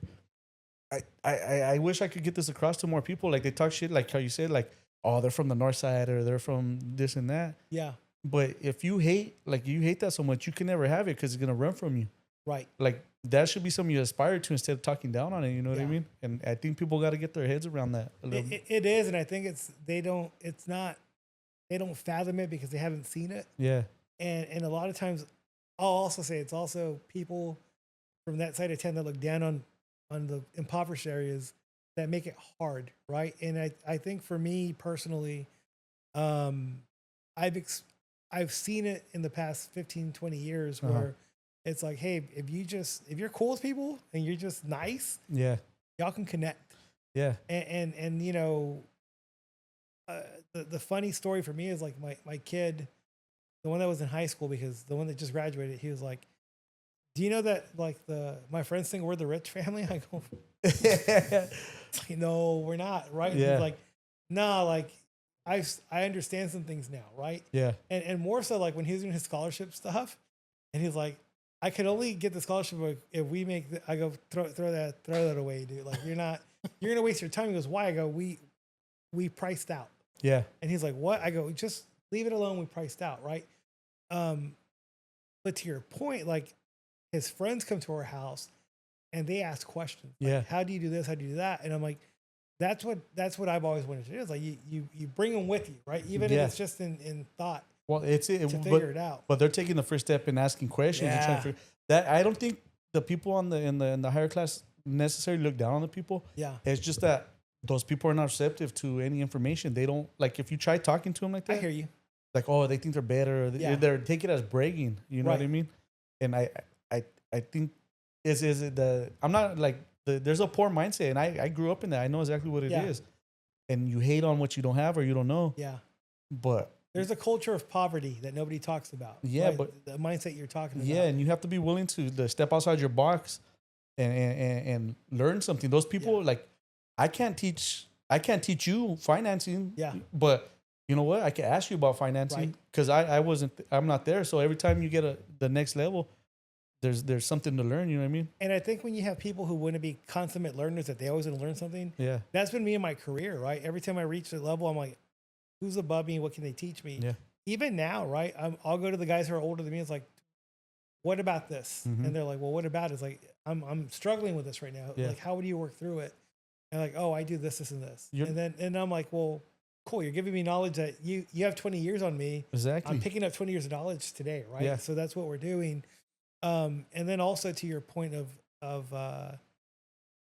I wish I could get this across to more people. Like, they talk shit, like how you said, like, oh, they're from the north side or they're from this and that. Yeah, But if you hate that so much, you can never have it because it's gonna run from you. right. Like, that should be something you aspire to instead of talking down on it. You know what I Yeah. mean? And I think people got to get their heads around that a little. It is, and I think they don't fathom it because they haven't seen it. Yeah. And a lot of times, I'll also say it's also people from that side of town that look down on the impoverished areas that make it hard, right? And I think for me personally, I've seen it in the past 15, 20 years where it's like, hey, if you're cool with people and you're just nice, Yeah. y'all can connect. Yeah. And the funny story for me is like my kid, the one that was in high school, because the one that just graduated, he was like, do you know that like my friends think we're the rich family? I go, no, we're not, right? And Yeah. he's like, no, like I understand some things now, right? Yeah. And more so like when he was doing his scholarship stuff, and he's like, I could only get the scholarship if we make I go throw that away, dude. Like you're gonna waste your time. He goes, why? I go, we priced out. Yeah. And he's like, what? I go, just leave it alone. We priced out, right? But to your point, like his friends come to our house and they ask questions. Like, Yeah. how do you do this? How do you do that? And I'm like, that's what I've always wanted to do. It's like you bring them with you, right? Even Yeah. if it's just in thought. Well, it's it, to figure it out. but they're taking the first step in asking questions and trying to figure that. I don't think the people on in the higher class necessarily look down on the people. Yeah. It's just that those people are not receptive to any information. They don't like if you try talking to them like that. I hear you. Like, oh, they think they're better. Or they're take it as bragging. You know what I mean? And I think is it the I'm not like there's a poor mindset, and I grew up in that. I know exactly what it is. And you hate on what you don't have or you don't know. Yeah. But there's a culture of poverty that nobody talks about. Yeah, right? but the mindset you're talking about. Yeah, and you have to be willing to step outside your box and learn something. Those people like I can't teach you financing. Yeah. But you know what? I can ask you about financing because I'm not there. So every time you get the next level, there's something to learn. You know what I mean? And I think when you have people who want to be consummate learners, that they always want to learn something. Yeah. That's been me in my career, right? Every time I reach a level, I'm like, who's above me? What can they teach me? Yeah. Even now, right? I'll go to the guys who are older than me. It's like, what about this? Mm-hmm. And they're like, well, what about it? It's like, I'm struggling with this right now. Yeah. Like, how would you work through it? And like, oh, I do this, this, and this. And I'm like, well, cool. You're giving me knowledge that you have 20 years on me. Exactly. I'm picking up 20 years of knowledge today, right? Yeah. So that's what we're doing. And then also to your point of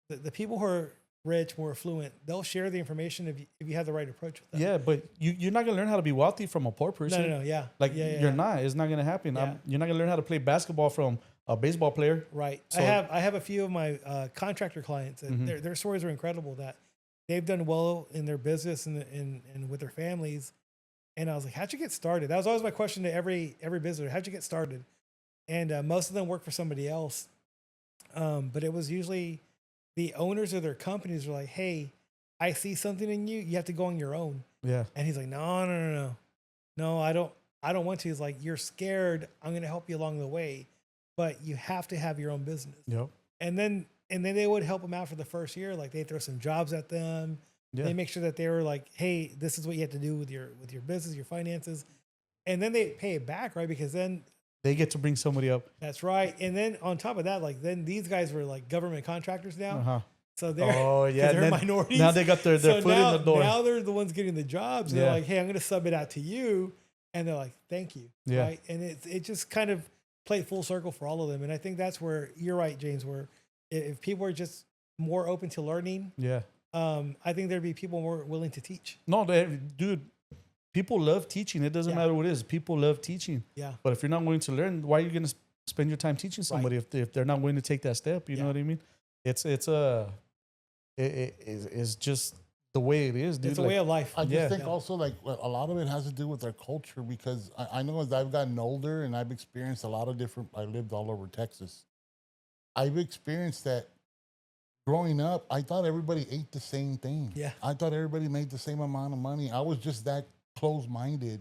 the people who are rich, more affluent, they'll share the information if you have the right approach with them. Yeah, but you're not gonna learn how to be wealthy from a poor person. No, yeah. Like yeah, you're not. It's not gonna happen. Yeah. You're not gonna learn how to play basketball from a baseball player. Right. So, I have a few of my contractor clients, and Mm-hmm. their stories are incredible. That they've done well in their business and with their families. And I was like, how'd you get started? That was always my question to every visitor. How'd you get started? And most of them work for somebody else. But it was usually the owners of their companies were like, hey, I see something in you. You have to go on your own. Yeah. And he's like, no, I don't want to. He's like, you're scared. I'm going to help you along the way, but you have to have your own business. Yep. And then they would help them out for the first year. Like they throw some jobs at them. Yeah. They make sure that they were like, hey, this is what you have to do with your business, your finances. And then they pay it back, right? Because then they get to bring somebody up. that's right. And then on top of that, like then these guys were like government contractors now. Uh-huh. So they're they're minorities. Now they got their foot now, in the door. Now they're the ones getting the jobs. And Yeah. they're like, hey, I'm going to sub it out to you. And they're like, thank you. Yeah. Right. And it just kind of played full circle for all of them. And I think that's where you're right, James, where if people are just more open to learning, Yeah. I think there'd be people more willing to teach. No, dude, people love teaching. It doesn't matter what it is. People love teaching. Yeah. But if you're not willing to learn, why are you going to spend your time teaching somebody if they're not willing to take that step? You know what I mean? It's just the way it is, dude. It's a way of life. I just think also like a lot of it has to do with our culture because I know as I've gotten older and I've experienced a lot of different, I lived all over Texas. I've experienced that growing up, I thought everybody ate the same thing. Yeah. I thought everybody made the same amount of money. I was just that close-minded.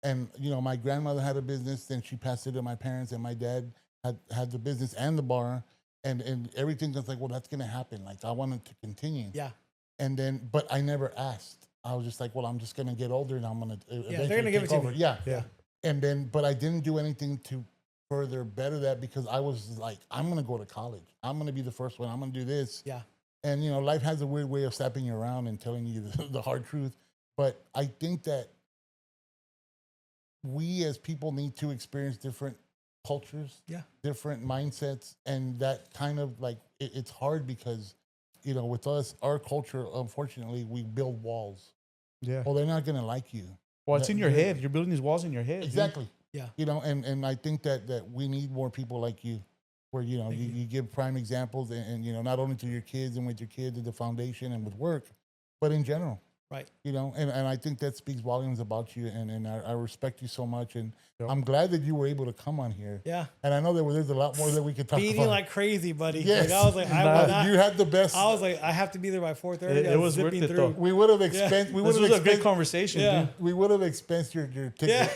And, you know, my grandmother had a business, then she passed it to my parents, and my dad had the business and the bar. And everything was like, well, that's going to happen. Like, I wanted to continue. Yeah. And then, but I never asked. I was just like, well, I'm just going to get older and I'm going to they're going to give it to me. Yeah. Yeah. And then, but I didn't do anything to further better that because I was like, I'm going to go to college. I'm going to be the first one. I'm going to do this. Yeah. And, you know, life has a weird way of slapping you around and telling you the hard truth. But I think that we as people need to experience different cultures, different mindsets. And that kind of like, it's hard because, you know, with us, our culture, unfortunately, we build walls. Yeah. Well, they're not going to like you. Well, it's in your head. You're building these walls in your head. Exactly. Dude. Yeah. You know, and I think that we need more people like you where, you know, you give prime examples and, you know, not only to your kids and with your kids at the foundation and with work, but in general. Right. You know, and I think that speaks volumes about you and I respect you so much. And Yep. I'm glad that you were able to come on here. Yeah. And I know there's a lot more that we could talk Beating about. like crazy, buddy. Yes. Like, I was like, you had the best. I was like, I have to be there by 4:30. It was worth it, though. We would have expensed. We would This have was a great expensed. conversation, Yeah. dude. We would have expensed your ticket. Yeah.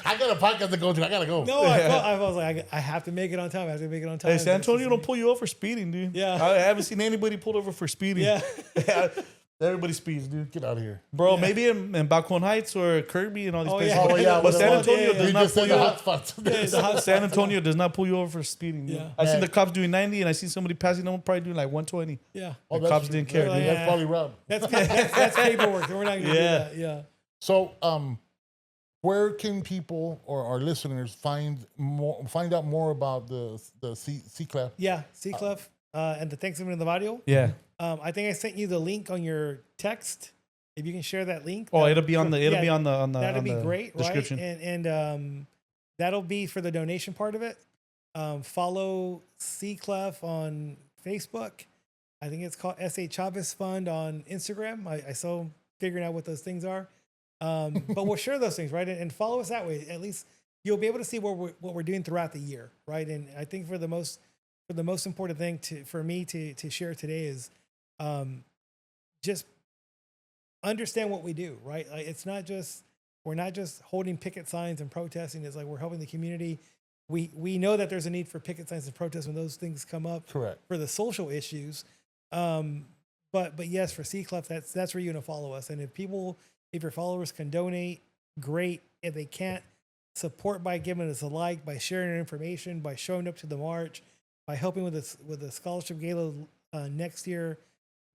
I got a podcast to go to. I gotta go. No, I was like, I have to make it on time. I have to make it on time. Hey, San Antonio don't pull you over for speeding, dude. Yeah. I haven't seen anybody pulled over for speeding. Yeah. Everybody speeds, dude. Get out of here. Bro, maybe in Balcon Heights or Kirby and all these places. yeah. Oh, yeah, But San well, Antonio yeah, does You not just pull said you the over. hot spots. It's a hot San Antonio does not pull you over for speeding. Dude. Yeah. I seen Man. the cops doing 90 and I seen somebody passing them probably doing like 120. Yeah. Oh, The that's cops true. didn't care, They're dude. like, That's probably Rob. That's paperwork. We're not going to Yeah. do that. Yeah. So, where can people or our listeners find out more about the CECLEF? Yeah, CECLEF and the Thanksgiving of the Barrio. Yeah. I think I sent you the link on your text. If you can share that link. Oh, it'll be on the that'd be great, description. Right? And that'll be for the donation part of it. Follow CECLEF on Facebook. I think it's called SA Chavez Fund on Instagram. I still figuring out what those things are. But we'll share those things, right? And follow us that way. At least you'll be able to see what we're doing throughout the year, right? And I think for the most important thing for me to share today is just understand what we do, right? Like we're not just holding picket signs and protesting. It's like we're helping the community. We know that there's a need for picket signs and protests when those things come up. Correct. For the social issues. But yes, for CECLEF, that's where you're gonna follow us. And if your followers can donate, great. If they can't, support by giving us a like, by sharing our information, by showing up to the march, by helping with the scholarship gala next year.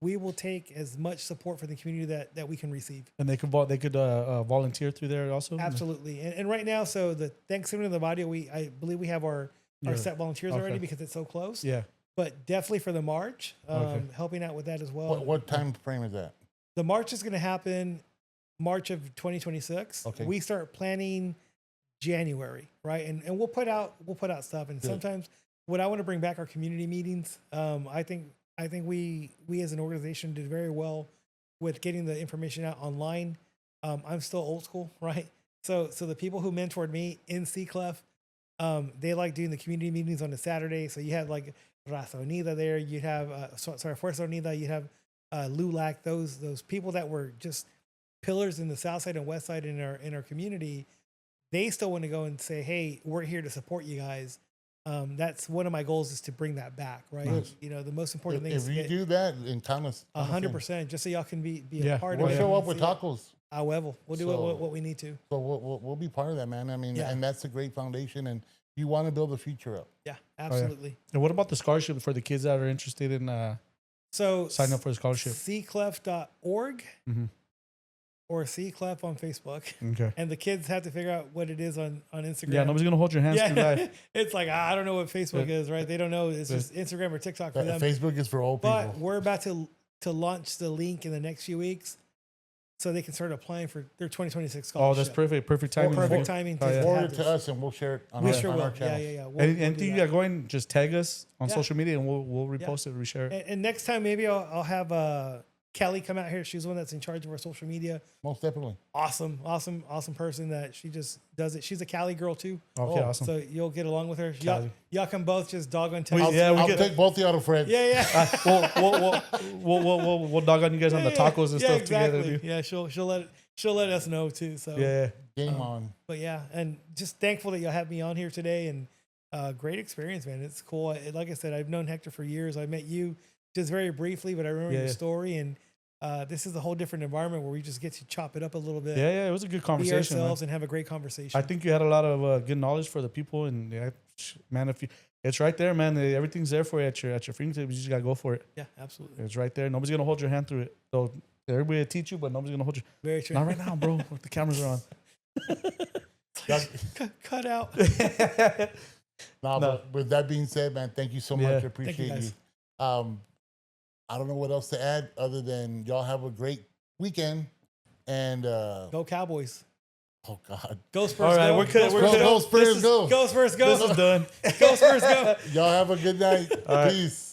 We will take as much support from the community that we can receive. And they could volunteer through there also. Absolutely. And right now, so the Thanksgiving of the Barrio, I believe we have our set volunteers already because it's so close. Yeah. But definitely for the march, helping out with that as well. What time frame is that? The march is going to happen March of 2026. Okay. We start planning January, right? And we'll put out stuff. And sometimes what I want to bring back are community meetings. I think we as an organization did very well with getting the information out online. I'm still old school, right? So the people who mentored me in CECLEF, they like doing the community meetings on a Saturday. So you have like Raza Unida there. You'd have Fuerza Unida. You'd have LULAC. Those people that were just pillars in the South Side and West Side in our community. They still want to go and say, "Hey, we're here to support you guys." That's one of my goals is to bring that back, right? Nice. You know, the most important thing if is you do that, and count us 100%, just so y'all can be a part we'll of it. show up with tacos. However, we'll do what we need to. So we'll be part of that, man. I mean, and that's a great foundation, and you want to build the future up. Yeah, absolutely. And what about the scholarship for the kids that are interested in sign up for the scholarship? CECLEF.org or CECLEF on Facebook. Okay. And the kids have to figure out what it is on Instagram. Yeah, nobody's gonna hold your hands through that. It's like I don't know what Facebook is, right? They don't know. It's just Instagram or TikTok for them. Facebook is for old people. But we're about to launch the link in the next few weeks, so they can start applying for their 2026 scholarship. Oh, that's perfect. Perfect timing. Perfect timing. Forward it to us, and we'll share it on our channel. Yeah. Anything you got going, just tag us on social media, and we'll repost it, reshare it. And next time, maybe I'll have Kelly come out here. She's the one that's in charge of our social media. Most definitely. Awesome person that she just does it. She's a Cali girl too. Okay, awesome. So you'll get along with her. Y'all can both just dog on I'll take both the auto friends. Yeah. We'll dog on you guys on the tacos and stuff together. Dude. Yeah, she'll let us know too. So game on. But yeah, and just thankful that y'all had me on here today, and great experience, man. It's cool. Like I said, I've known Hector for years. I met you just very briefly, but I remember your story, and this is a whole different environment where we just get to chop it up a little bit. Yeah, it was a good conversation. Be ourselves and have a great conversation. I think you had a lot of good knowledge for the people, and man, it's right there, man. Everything's there for you at your fingertips. You just gotta go for it. Yeah, absolutely. It's right there. Nobody's gonna hold your hand through it. So everybody will teach you, but nobody's gonna hold you. Very true. Not right now, bro. The cameras are on. Cut out. But with that being said, man, thank you so much. I appreciate you. I don't know what else to add other than y'all have a great weekend and go Cowboys. Oh God. Go Spurs. All right, go. We're Go Spurs. Go. Go Spurs. Go. This is done. Go Spurs. Go. Y'all have a good night. Peace.